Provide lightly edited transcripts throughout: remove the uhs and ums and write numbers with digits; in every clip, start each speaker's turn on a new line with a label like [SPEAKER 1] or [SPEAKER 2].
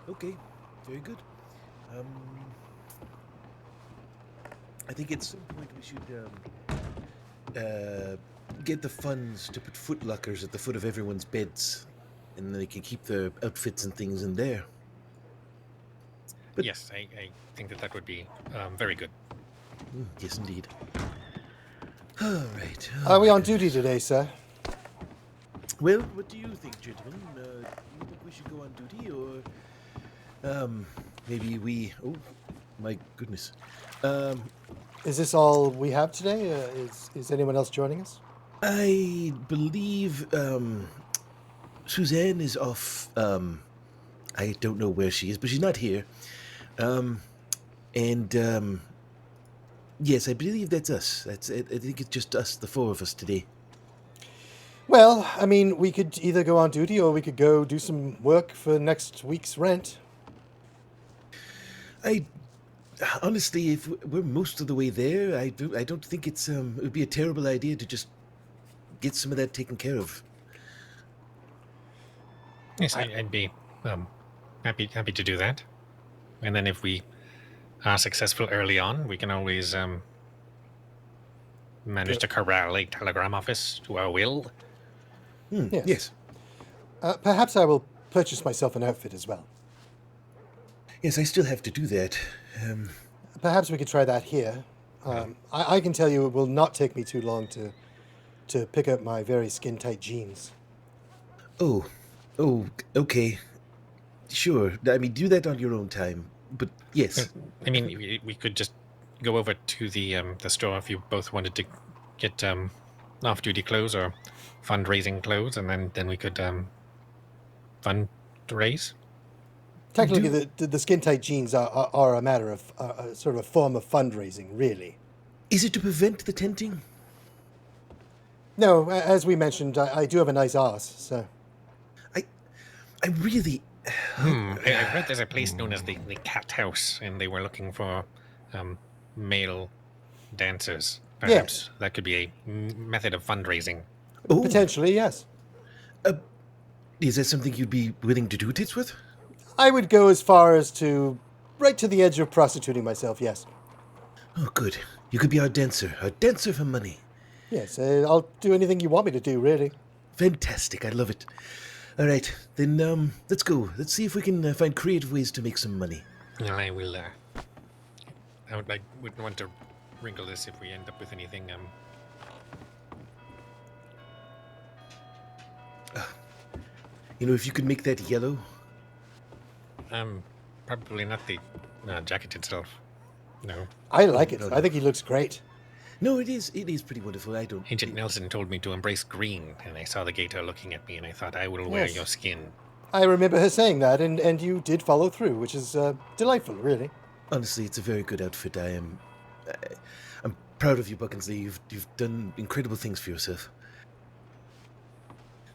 [SPEAKER 1] Okay, very good. Um, I think at some point we should get the funds to put footlockers at the foot of everyone's beds, and they can keep their outfits and things in there. But
[SPEAKER 2] Yes, I think that would be very good.
[SPEAKER 1] yes, indeed. All right.
[SPEAKER 3] Are we on duty today, sir?
[SPEAKER 1] Well, what do you think, gentlemen? Do you think we should go on duty, or maybe we? Oh, my goodness.
[SPEAKER 3] Is this all we have today? Is anyone else joining us?
[SPEAKER 1] I believe Suzanne is off. I don't know where she is, but she's not here. And yes, I believe that's us. I think it's just us, the four of us today.
[SPEAKER 3] Well, I mean, we could either go on duty or we could go do some work for next week's rent.
[SPEAKER 1] I honestly, if we're most of the way there, I don't think it would be a terrible idea to just get some of that taken care of.
[SPEAKER 2] Yes, I'd be happy to do that. And then if we are successful early on, we can always manage to corral a telegram office to our will.
[SPEAKER 3] Yes. Perhaps I will purchase myself an outfit as well.
[SPEAKER 1] Yes, I still have to do that.
[SPEAKER 3] Perhaps we could try that here. I can tell you it will not take me too long to pick up my very skin-tight jeans.
[SPEAKER 1] Oh, okay. Sure. I mean, do that on your own time. But yes.
[SPEAKER 2] I mean, we could just go over to the store if you both wanted to get off-duty clothes or fundraising clothes, and then we could fundraise.
[SPEAKER 3] Technically, the skin-tight jeans are a matter of sort of a form of fundraising, really.
[SPEAKER 1] Is it to prevent the tenting?
[SPEAKER 3] No, as we mentioned, I do have a nice arse, so...
[SPEAKER 1] I really...
[SPEAKER 2] I read there's a place known as the Cat House, and they were looking for male dancers. Perhaps that could be a method of fundraising.
[SPEAKER 1] Oh,
[SPEAKER 3] potentially, yes.
[SPEAKER 1] Is that something you'd be willing to do, Titsworth?
[SPEAKER 3] I would go as far as to... right to the edge of prostituting myself, yes.
[SPEAKER 1] Oh, good. You could be our dancer for money.
[SPEAKER 3] Yes, I'll do anything you want me to do, really.
[SPEAKER 1] Fantastic, I love it. All right, then let's go. Let's see if we can find creative ways to make some money.
[SPEAKER 2] I will. I wouldn't want to wrinkle this if we end up with anything.
[SPEAKER 1] If you could make that yellow.
[SPEAKER 2] Probably not the jacket itself. No.
[SPEAKER 3] I like it. I think he looks great.
[SPEAKER 1] No, it is pretty wonderful.
[SPEAKER 2] Agent Nelson told me to embrace green, and I saw the gator looking at me, and I thought I will wear your skin.
[SPEAKER 3] I remember her saying that, and you did follow through, which is delightful, really.
[SPEAKER 1] Honestly, it's a very good outfit. I'm proud of you, Buckinsley. You've done incredible things for yourself.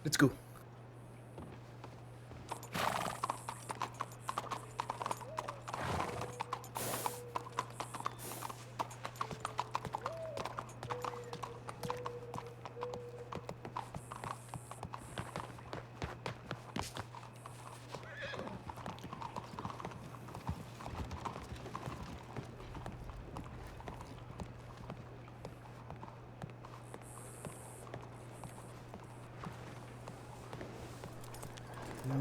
[SPEAKER 1] Let's go.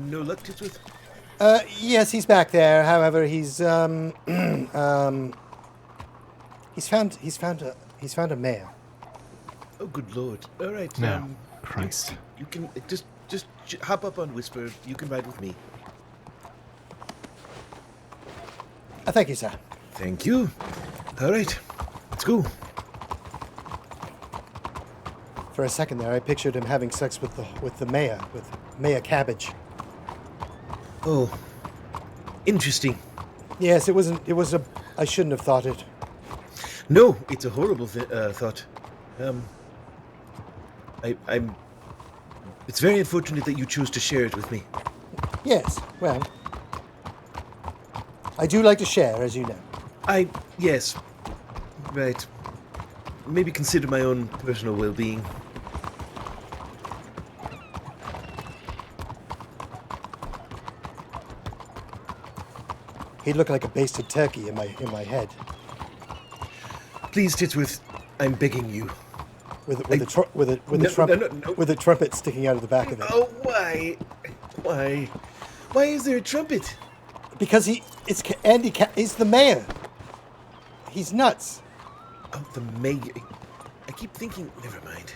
[SPEAKER 1] No luck, Titsworth?
[SPEAKER 3] Yes, he's back there. However, he's found a mare.
[SPEAKER 1] Oh, good lord! All right.
[SPEAKER 4] No, Christ.
[SPEAKER 1] You can just hop up on Whisper. You can ride with me.
[SPEAKER 3] Thank you, sir.
[SPEAKER 1] Thank you. All right, let's go.
[SPEAKER 3] For a second there, I pictured him having sex with the mayor, with Mayor Cabbage.
[SPEAKER 1] Oh, interesting.
[SPEAKER 3] Yes, I shouldn't have thought it.
[SPEAKER 1] No, it's a horrible thought. It's very unfortunate that you chose to share it with me.
[SPEAKER 3] Yes, well, I do like to share, as you know.
[SPEAKER 1] Yes. Right. Maybe consider my own personal well-being.
[SPEAKER 3] He'd look like a basted turkey in my head,
[SPEAKER 1] Please, Titsworth, I'm begging you.
[SPEAKER 3] with
[SPEAKER 1] No.
[SPEAKER 3] with a trumpet sticking out of the back of it.
[SPEAKER 1] Oh, why? Why is there a trumpet?
[SPEAKER 3] Because he's the mayor. He's nuts.
[SPEAKER 1] Oh, the mayor. I keep thinking. Never mind.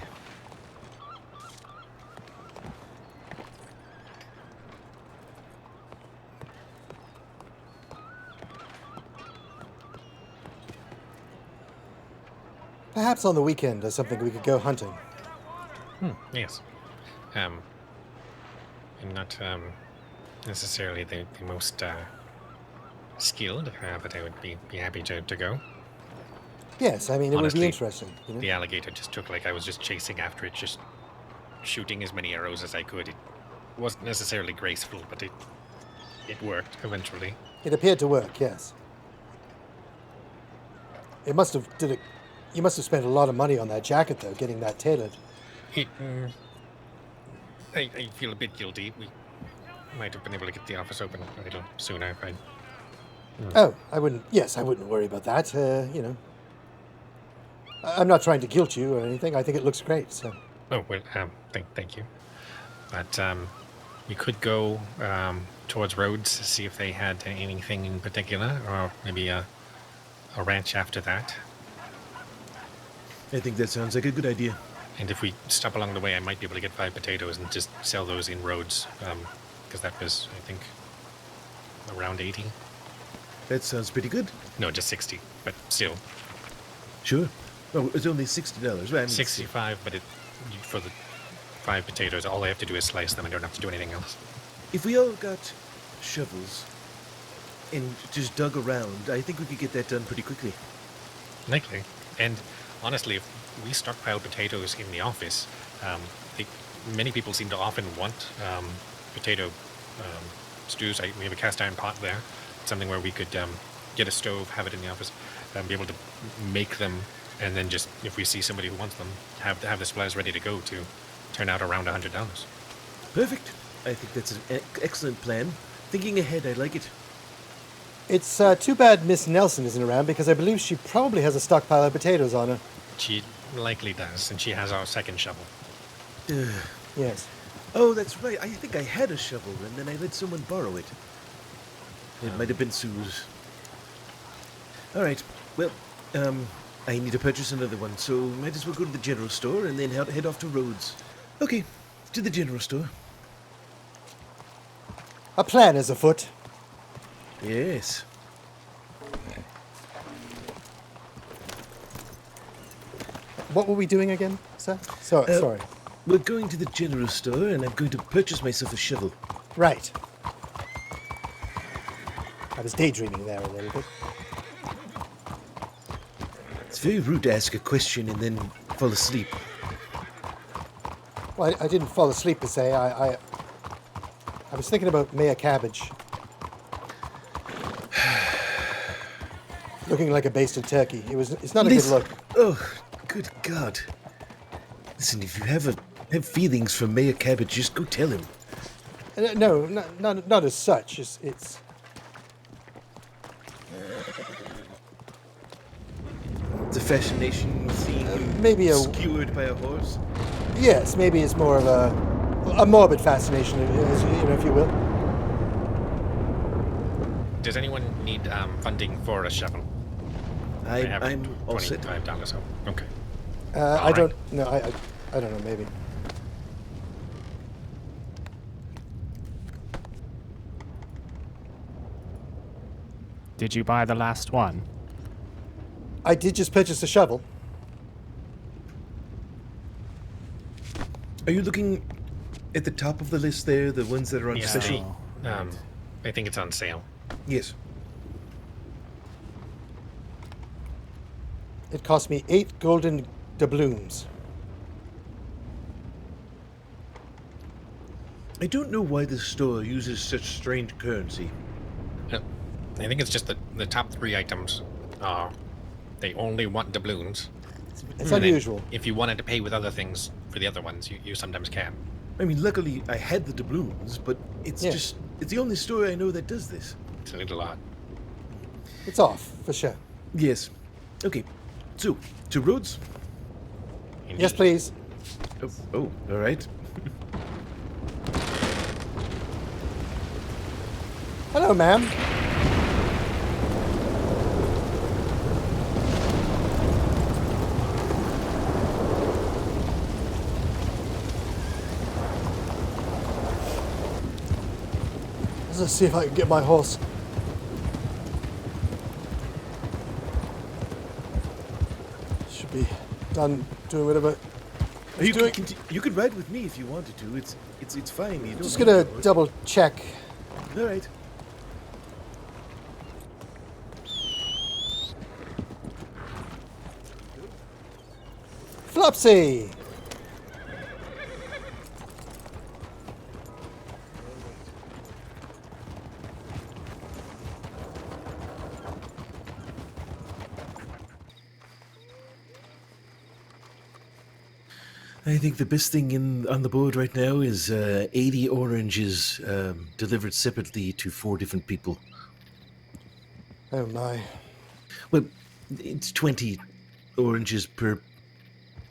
[SPEAKER 3] Perhaps on the weekend or something we could go hunting.
[SPEAKER 2] Yes. I'm not necessarily the most skilled, but I would be happy to go.
[SPEAKER 3] Yes, I mean, it
[SPEAKER 2] Honestly,
[SPEAKER 3] would be interesting. You know?
[SPEAKER 2] The alligator just took like I was just chasing after it, just shooting as many arrows as I could. It wasn't necessarily graceful, but it worked eventually.
[SPEAKER 3] It appeared to work, yes. You must have spent a lot of money on that jacket, though, getting that tailored.
[SPEAKER 2] I feel a bit guilty. We might have been able to get the office open a little sooner if I...
[SPEAKER 3] Oh, I wouldn't worry about that, you know. I'm not trying to guilt you or anything. I think it looks great, so...
[SPEAKER 2] Oh, well, thank you. But we could go towards Rhodes, see if they had anything in particular, or maybe a ranch after that.
[SPEAKER 1] I think that sounds like a good idea.
[SPEAKER 2] And if we stop along the way, I might be able to get 5 potatoes and just sell those in Rhodes, because that was, I think, around 80.
[SPEAKER 1] That sounds pretty good.
[SPEAKER 2] No, just 60, but still.
[SPEAKER 1] Sure. Oh, it's only $60, right? I mean,
[SPEAKER 2] 65, but for the 5 potatoes, all I have to do is slice them. I don't have to do anything else.
[SPEAKER 1] If we all got shovels and just dug around, I think we could get that done pretty quickly.
[SPEAKER 2] Likely. And honestly, if we stockpile potatoes in the office, many people seem to often want potato stews. We have a cast iron pot there, something where we could get a stove, have it in the office, be able to make them, and then just, if we see somebody who wants them, have the supplies ready to go to turn out around $100.
[SPEAKER 1] Perfect. I think that's an excellent plan. Thinking ahead, I like it.
[SPEAKER 3] It's too bad Miss Nelson isn't around, because I believe she probably has a stockpile of potatoes on her.
[SPEAKER 2] She likely does, and she has our second shovel.
[SPEAKER 3] Yes.
[SPEAKER 1] Oh, that's right. I think I had a shovel, and then I let someone borrow it. It might have been Sue's. All right. Well, I need to purchase another one, so might as well go to the general store and then head off to Rhodes. Okay, to the general store.
[SPEAKER 3] A plan is afoot.
[SPEAKER 1] Yes.
[SPEAKER 3] What were we doing again, sir? Sorry.
[SPEAKER 1] We're going to the general store, and I'm going to purchase myself a shovel.
[SPEAKER 3] Right. I was daydreaming there a little bit.
[SPEAKER 1] It's very rude to ask a question and then fall asleep.
[SPEAKER 3] Well, I didn't fall asleep per se. I was thinking about Mayor Cabbage. Looking like a basted turkey. It's not a good look.
[SPEAKER 1] Oh, good God. Listen, if you have feelings for Mayor Cabbage, just go tell him.
[SPEAKER 3] No, not as such. It's
[SPEAKER 1] The fascination with seeing him
[SPEAKER 3] maybe
[SPEAKER 1] skewered by a horse.
[SPEAKER 3] Yes, maybe it's more of a morbid fascination, if you will.
[SPEAKER 2] Does anyone need funding for a shovel?
[SPEAKER 1] I'm all set.
[SPEAKER 2] $25. So okay.
[SPEAKER 3] I don't know. I don't know. Maybe.
[SPEAKER 4] Did you buy the last one?
[SPEAKER 3] I did just purchase a shovel.
[SPEAKER 1] Are you looking at the top of the list there, the ones that are on
[SPEAKER 2] Yeah,
[SPEAKER 1] special?
[SPEAKER 2] I think it's on sale.
[SPEAKER 1] Yes.
[SPEAKER 3] It cost me 8 golden doubloons.
[SPEAKER 1] I don't know why the store uses such strange currency.
[SPEAKER 2] I think it's just the top 3 items are they only want doubloons.
[SPEAKER 3] It's
[SPEAKER 2] And then
[SPEAKER 3] unusual.
[SPEAKER 2] if you wanted to pay with other things for the other ones, you sometimes can.
[SPEAKER 1] I mean, luckily I had the doubloons, but it's
[SPEAKER 3] Yeah.
[SPEAKER 1] it's the only store I know that does this.
[SPEAKER 2] It's a little odd.
[SPEAKER 3] It's off, for sure.
[SPEAKER 1] Yes. Okay. So, to Rhodes?
[SPEAKER 3] Yes, please.
[SPEAKER 1] Oh, all right.
[SPEAKER 3] Hello, ma'am. Let's see if I can get my horse. Should be done doing whatever.
[SPEAKER 1] You could ride with me if you wanted to. It's fine. You don't
[SPEAKER 3] Just
[SPEAKER 1] need
[SPEAKER 3] gonna
[SPEAKER 1] to.
[SPEAKER 3] double check.
[SPEAKER 1] All right.
[SPEAKER 3] Flopsy!
[SPEAKER 1] I think the best thing on the board right now is 80 oranges delivered separately to 4 different people.
[SPEAKER 3] Oh my.
[SPEAKER 1] Well, it's 20 oranges per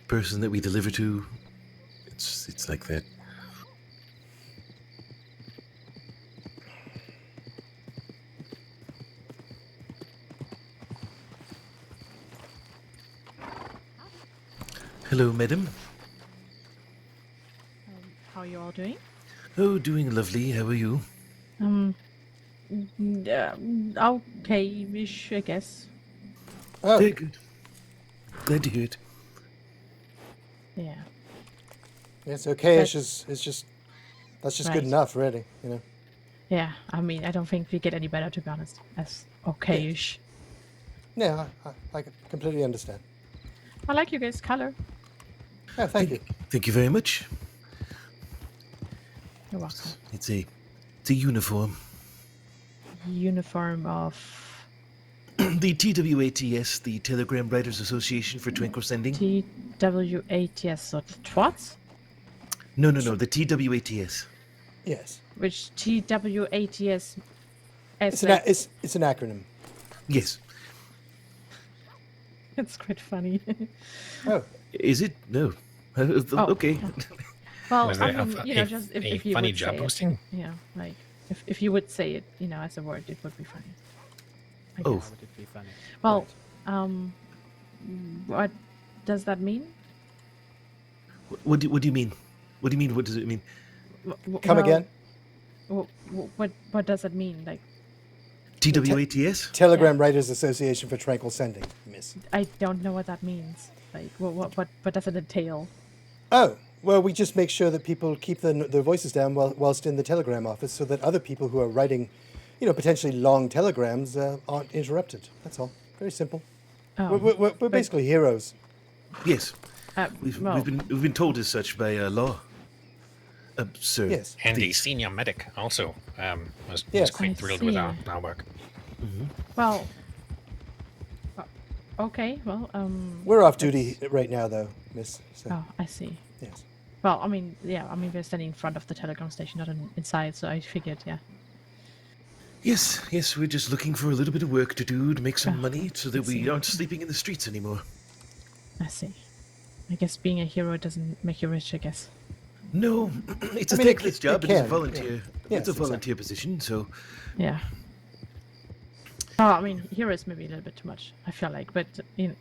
[SPEAKER 1] person that we deliver to. It's like that. Hello, madam.
[SPEAKER 5] How are you all doing?
[SPEAKER 1] Oh, doing lovely. How are you?
[SPEAKER 5] Okay-ish, I guess.
[SPEAKER 3] Oh,
[SPEAKER 1] Very good. Glad to hear it.
[SPEAKER 5] Yeah.
[SPEAKER 3] it's okay.
[SPEAKER 5] But-
[SPEAKER 3] It's just that's just
[SPEAKER 5] Right.
[SPEAKER 3] good enough, really. You know.
[SPEAKER 5] Yeah, I mean, I don't think we get any better, to be honest. As okay-ish.
[SPEAKER 3] Yeah, I completely understand.
[SPEAKER 5] I like you guys' color.
[SPEAKER 3] Oh, thank you.
[SPEAKER 1] Thank you very much.
[SPEAKER 5] You're welcome.
[SPEAKER 1] It's a uniform.
[SPEAKER 5] Uniform of
[SPEAKER 1] The T.W.A.T.S, the Telegram Writers Association for Twinkle Sending.
[SPEAKER 5] T.W.A.T.S, so the T.W.A.T.S?
[SPEAKER 1] No, the T.W.A.T.S.
[SPEAKER 3] Yes,
[SPEAKER 5] Which T.W.A.T.S
[SPEAKER 3] it's
[SPEAKER 5] as
[SPEAKER 3] it's an acronym.
[SPEAKER 1] Yes.
[SPEAKER 5] It's quite funny.
[SPEAKER 3] Oh,
[SPEAKER 1] Is it? No. Okay.
[SPEAKER 5] Well,
[SPEAKER 2] Was
[SPEAKER 5] I
[SPEAKER 2] there
[SPEAKER 5] mean,
[SPEAKER 2] a
[SPEAKER 5] just if you
[SPEAKER 2] funny
[SPEAKER 5] would
[SPEAKER 2] job
[SPEAKER 5] say
[SPEAKER 2] posting?
[SPEAKER 5] it, like if you would say it, as a word, it would be funny. I
[SPEAKER 1] Oh.
[SPEAKER 5] guess.
[SPEAKER 4] How would it be funny?
[SPEAKER 5] Well, what does that mean?
[SPEAKER 1] What do you mean? What do you mean? What does it mean?
[SPEAKER 3] come again.
[SPEAKER 5] What does it mean? Like,
[SPEAKER 1] T.W.A.T.S?
[SPEAKER 3] Telegram Writers Association for Tranquil Sending, miss.
[SPEAKER 5] I don't know what that means. Like, what does it entail?
[SPEAKER 3] Oh, well, we just make sure that people keep their voices down whilst in the Telegram office, so that other people who are writing, potentially long telegrams aren't interrupted. That's all. Very simple.
[SPEAKER 5] Oh,
[SPEAKER 3] We're basically heroes.
[SPEAKER 1] Yes.
[SPEAKER 5] well,
[SPEAKER 1] We've been told as such by law. Sir.
[SPEAKER 3] Yes.
[SPEAKER 2] And the
[SPEAKER 1] please.
[SPEAKER 2] senior medic also was
[SPEAKER 3] Yes.
[SPEAKER 2] quite
[SPEAKER 5] I
[SPEAKER 2] thrilled with
[SPEAKER 5] see.
[SPEAKER 2] our work.
[SPEAKER 5] well, okay, well,
[SPEAKER 3] We're off duty right now, though, miss. So,
[SPEAKER 5] Oh, I see.
[SPEAKER 3] yes.
[SPEAKER 5] Well, I mean, we're standing in front of the telegram station, not inside, so I figured, yeah.
[SPEAKER 1] Yes, we're just looking for a little bit of work to do to make some
[SPEAKER 5] Oh,
[SPEAKER 1] money so that
[SPEAKER 5] I see.
[SPEAKER 1] we aren't sleeping in the streets anymore.
[SPEAKER 5] I see. I guess being a hero doesn't make you rich, I guess.
[SPEAKER 1] No, it's a
[SPEAKER 3] I mean,
[SPEAKER 1] thankless job. It is a
[SPEAKER 3] can,
[SPEAKER 1] volunteer.
[SPEAKER 3] yeah.
[SPEAKER 1] It's a
[SPEAKER 3] Yes,
[SPEAKER 1] volunteer position, so
[SPEAKER 5] Yeah. Oh, I mean, hero is maybe a little bit too much, I feel like, but,
[SPEAKER 2] Yeah,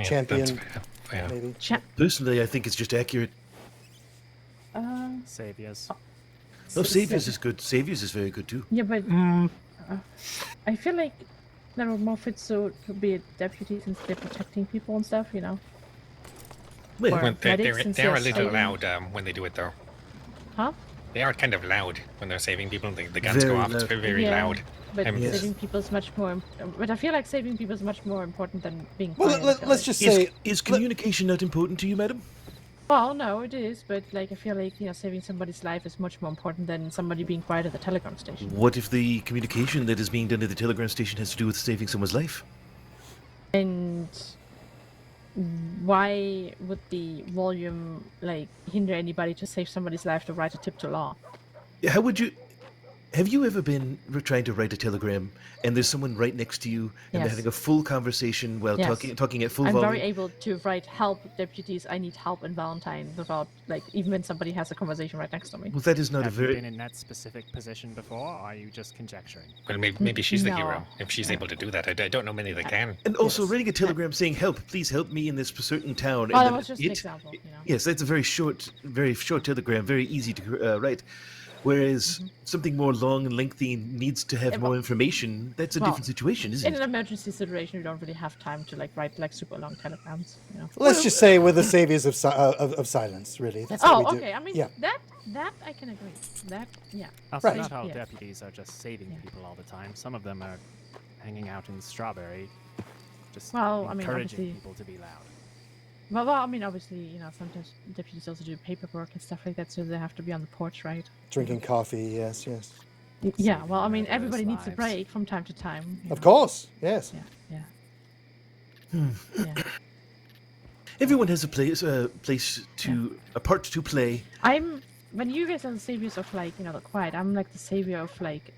[SPEAKER 3] Champion,
[SPEAKER 2] that's fair. Yeah.
[SPEAKER 3] maybe.
[SPEAKER 1] personally I think it's just accurate.
[SPEAKER 4] Saviors.
[SPEAKER 1] Oh, Saviors is good. Saviors is very good too.
[SPEAKER 5] yeah, but I feel like that would more fit so to be a deputy since they're protecting people and stuff,
[SPEAKER 1] Well,
[SPEAKER 5] Or-
[SPEAKER 2] Well,
[SPEAKER 5] medics and
[SPEAKER 2] they're a
[SPEAKER 5] CS
[SPEAKER 2] little
[SPEAKER 5] saving.
[SPEAKER 2] loud when they do it, though.
[SPEAKER 5] Huh?
[SPEAKER 2] They are kind of loud when they're saving people. The guns go
[SPEAKER 1] Very
[SPEAKER 2] off. It's
[SPEAKER 1] loud.
[SPEAKER 2] very loud.
[SPEAKER 5] But
[SPEAKER 1] Yes.
[SPEAKER 5] saving people is much more. But I feel like saving people is much more important than being.
[SPEAKER 3] Well,
[SPEAKER 5] quiet, I feel
[SPEAKER 3] let's
[SPEAKER 5] like.
[SPEAKER 3] just say.
[SPEAKER 1] Is communication not important to you, madam?
[SPEAKER 5] Well, no, it is, but like I feel like saving somebody's life is much more important than somebody being quiet at the telegram station.
[SPEAKER 1] What if the communication that is being done at the telegram station has to do with saving someone's life?
[SPEAKER 5] And why would the volume hinder anybody to save somebody's life to write a tip to law?
[SPEAKER 1] How would you? Have you ever been trying to write a telegram and there's someone right next to you and they're
[SPEAKER 5] Yes.
[SPEAKER 1] having a full conversation while
[SPEAKER 5] Yes.
[SPEAKER 1] talking at full
[SPEAKER 5] I'm
[SPEAKER 1] volume?
[SPEAKER 5] very able to write help deputies. I need help in Valentine without like even when somebody has a conversation right next to me.
[SPEAKER 1] Well, that is not
[SPEAKER 4] Have
[SPEAKER 1] a
[SPEAKER 4] you
[SPEAKER 1] very.
[SPEAKER 4] been in that specific position before, or are you just conjecturing?
[SPEAKER 2] Well, maybe she's the
[SPEAKER 5] No.
[SPEAKER 2] hero if she's able to do that. I don't know many that can.
[SPEAKER 1] And also,
[SPEAKER 3] Yes.
[SPEAKER 1] writing a telegram saying "Help! Please help me in this certain town."
[SPEAKER 5] Well,
[SPEAKER 1] and
[SPEAKER 5] that
[SPEAKER 1] then
[SPEAKER 5] was just an example, you know.
[SPEAKER 1] Yes, that's a very short telegram, very easy to write. Whereas something more long and lengthy needs to have
[SPEAKER 5] Yeah,
[SPEAKER 1] more
[SPEAKER 5] but-
[SPEAKER 1] information. That's a
[SPEAKER 5] well,
[SPEAKER 1] different situation, isn't
[SPEAKER 5] In
[SPEAKER 1] it?
[SPEAKER 5] an emergency situation, you don't really have time to like write like super long telegrams. You know.
[SPEAKER 3] Let's just say we're the saviors of silence. Really, that's what
[SPEAKER 5] Oh,
[SPEAKER 3] we do.
[SPEAKER 5] okay. I mean,
[SPEAKER 3] yeah.
[SPEAKER 5] that I can agree. That, yeah.
[SPEAKER 4] Also,
[SPEAKER 3] Right.
[SPEAKER 4] not all
[SPEAKER 5] Yeah.
[SPEAKER 4] deputies are just saving
[SPEAKER 5] Yeah.
[SPEAKER 4] people all the time. Some of them are hanging out in Strawberry, just
[SPEAKER 5] Well, I mean,
[SPEAKER 4] encouraging
[SPEAKER 5] obviously-
[SPEAKER 4] people to be loud.
[SPEAKER 5] Well, I mean, obviously, you know, sometimes deputies also do paperwork and stuff like that, so they have to be on the porch, right?
[SPEAKER 3] Drinking coffee. Yes. Yes.
[SPEAKER 5] Yeah. Well, I
[SPEAKER 4] Saving
[SPEAKER 5] mean,
[SPEAKER 4] murderers'
[SPEAKER 5] everybody needs a
[SPEAKER 4] lives.
[SPEAKER 5] break from time to time. you
[SPEAKER 3] Of
[SPEAKER 5] know.
[SPEAKER 3] course. Yes.
[SPEAKER 5] Yeah. Yeah.
[SPEAKER 1] Everyone has a place a part to play.
[SPEAKER 5] When you guys are the saviors of like, you know, the quiet, I'm like the savior of like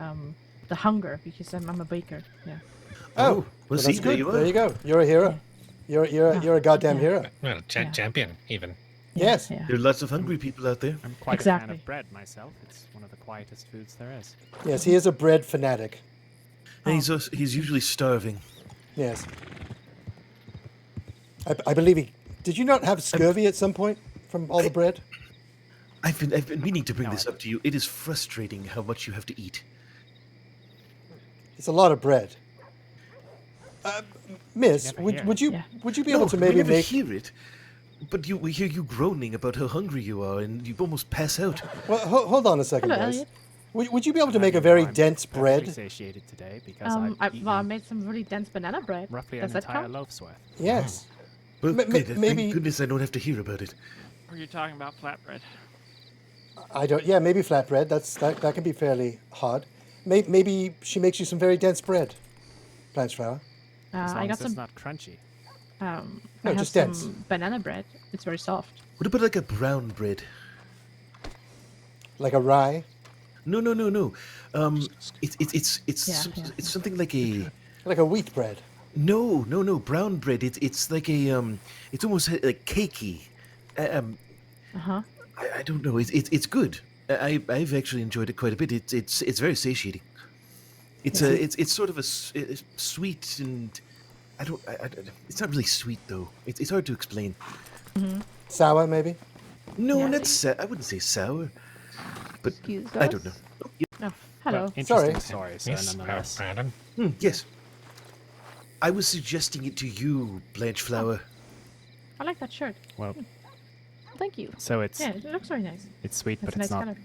[SPEAKER 5] the hunger because I'm a baker. Yeah.
[SPEAKER 1] Oh, well, see,
[SPEAKER 3] that's
[SPEAKER 1] there
[SPEAKER 3] good.
[SPEAKER 1] you are.
[SPEAKER 3] There you go. You're a hero. You're a goddamn
[SPEAKER 5] Yeah.
[SPEAKER 3] hero.
[SPEAKER 2] Well,
[SPEAKER 5] Yeah.
[SPEAKER 2] champion even.
[SPEAKER 3] Yes.
[SPEAKER 5] Yeah.
[SPEAKER 1] There are lots of hungry people out there.
[SPEAKER 4] I'm quite a fan
[SPEAKER 5] Exactly.
[SPEAKER 4] of bread myself. It's one of the quietest foods there is.
[SPEAKER 3] Yes. He is a bread fanatic.
[SPEAKER 1] And he's usually starving.
[SPEAKER 3] Yes. I believe he. Did you not have scurvy at some point from all the bread?
[SPEAKER 1] I've been meaning to bring
[SPEAKER 4] No,
[SPEAKER 1] this up to you. It is frustrating how much you have to eat.
[SPEAKER 3] It's a lot of bread. Miss,
[SPEAKER 4] never
[SPEAKER 3] would,
[SPEAKER 4] hear
[SPEAKER 3] would
[SPEAKER 4] it.
[SPEAKER 3] you
[SPEAKER 5] Yeah.
[SPEAKER 3] would you be able to
[SPEAKER 1] we
[SPEAKER 3] maybe
[SPEAKER 1] never
[SPEAKER 3] make?
[SPEAKER 1] hear it. But we hear you groaning about how hungry you are, and you almost pass out.
[SPEAKER 3] Well, hold on a second,
[SPEAKER 5] Hello,
[SPEAKER 3] guys.
[SPEAKER 5] Elliot.
[SPEAKER 3] Would you be able to make a
[SPEAKER 4] You know,
[SPEAKER 3] very
[SPEAKER 4] I'm
[SPEAKER 3] dense
[SPEAKER 4] perfectly
[SPEAKER 3] bread?
[SPEAKER 4] satiated today because
[SPEAKER 5] I
[SPEAKER 4] I've
[SPEAKER 5] made some really dense banana bread.
[SPEAKER 4] roughly
[SPEAKER 5] Does
[SPEAKER 4] an
[SPEAKER 5] that
[SPEAKER 4] entire
[SPEAKER 5] count?
[SPEAKER 4] loaf's worth.
[SPEAKER 3] Yes.
[SPEAKER 1] Well,
[SPEAKER 3] Ma- ma-
[SPEAKER 1] good.
[SPEAKER 3] maybe-
[SPEAKER 1] Thank goodness I don't have to hear about it.
[SPEAKER 6] Or you're talking about flatbread.
[SPEAKER 3] I don't. Yeah, maybe flatbread. That can be fairly hard. Maybe she makes you some very dense bread. Blanchflower.
[SPEAKER 4] As long
[SPEAKER 5] I got
[SPEAKER 4] as it's
[SPEAKER 5] some.
[SPEAKER 4] not crunchy.
[SPEAKER 3] No,
[SPEAKER 5] I have
[SPEAKER 3] just
[SPEAKER 5] some
[SPEAKER 3] dense.
[SPEAKER 5] banana bread. It's very soft.
[SPEAKER 1] What about like a brown bread?
[SPEAKER 3] Like a rye,
[SPEAKER 1] No. It's
[SPEAKER 5] Yeah, yeah.
[SPEAKER 1] it's something like a
[SPEAKER 3] like a wheat bread.
[SPEAKER 1] no brown bread. It's like a it's almost like cakey.
[SPEAKER 5] Uh-huh.
[SPEAKER 1] I don't know. It's good. I've actually enjoyed it quite a bit. It's very satiating. It's sort of it's sweet and I don't. It's not really sweet though. It's hard to explain.
[SPEAKER 3] Sour, maybe.
[SPEAKER 1] No,
[SPEAKER 5] Yeah.
[SPEAKER 1] not I wouldn't say sour, but
[SPEAKER 7] Excuse
[SPEAKER 1] I
[SPEAKER 7] us.
[SPEAKER 1] don't know.
[SPEAKER 5] Oh, hello.
[SPEAKER 4] Well, interesting
[SPEAKER 3] Sorry.
[SPEAKER 4] story, sir,
[SPEAKER 2] Yes,
[SPEAKER 4] nonetheless.
[SPEAKER 2] Brandon.
[SPEAKER 1] Yes. I was suggesting it to you, Blanchflower.
[SPEAKER 5] I like that shirt.
[SPEAKER 4] Well,
[SPEAKER 7] Thank you.
[SPEAKER 4] so it's
[SPEAKER 5] Yeah, it looks very nice.
[SPEAKER 4] it's sweet,
[SPEAKER 5] That's
[SPEAKER 4] but
[SPEAKER 5] a nice
[SPEAKER 4] it's not
[SPEAKER 5] color.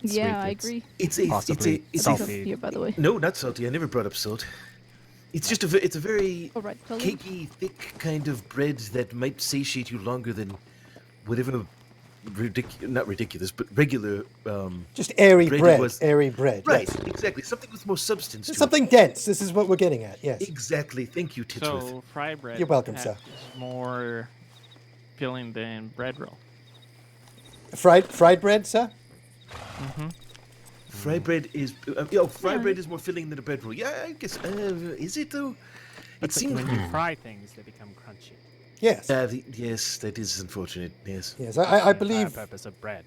[SPEAKER 4] sweet,
[SPEAKER 7] Yeah, I
[SPEAKER 4] it's
[SPEAKER 7] agree.
[SPEAKER 1] It's a
[SPEAKER 4] possibly
[SPEAKER 1] it's
[SPEAKER 7] That's
[SPEAKER 1] a
[SPEAKER 4] salty.
[SPEAKER 7] here, by the way.
[SPEAKER 1] no, not salty. I never brought up salt. It's just it's a very
[SPEAKER 7] All right, tell me.
[SPEAKER 1] cakey, thick kind of bread that might satiate you longer than whatever not ridiculous, but regular.
[SPEAKER 3] Just airy
[SPEAKER 1] Bread
[SPEAKER 3] bread.
[SPEAKER 1] was-
[SPEAKER 3] Airy bread.
[SPEAKER 1] Right,
[SPEAKER 3] yes.
[SPEAKER 1] exactly. Something with more substance. To
[SPEAKER 3] Something dense. This is what we're getting at. Yes.
[SPEAKER 1] It. Exactly. Thank you, Titsworth.
[SPEAKER 6] So fry bread.
[SPEAKER 3] You're welcome,
[SPEAKER 6] has
[SPEAKER 3] sir.
[SPEAKER 6] More filling than bread roll.
[SPEAKER 3] Fried bread, sir.
[SPEAKER 1] Fried bread is fried bread is more filling than a bread roll. Yeah, I guess. Is it though? It seems.
[SPEAKER 4] when you fry things, they become crunchy.
[SPEAKER 3] Yes.
[SPEAKER 1] Yes, that is unfortunate. Yes.
[SPEAKER 3] Yes.
[SPEAKER 4] That's
[SPEAKER 3] I
[SPEAKER 4] the entire
[SPEAKER 3] believe
[SPEAKER 4] purpose of bread.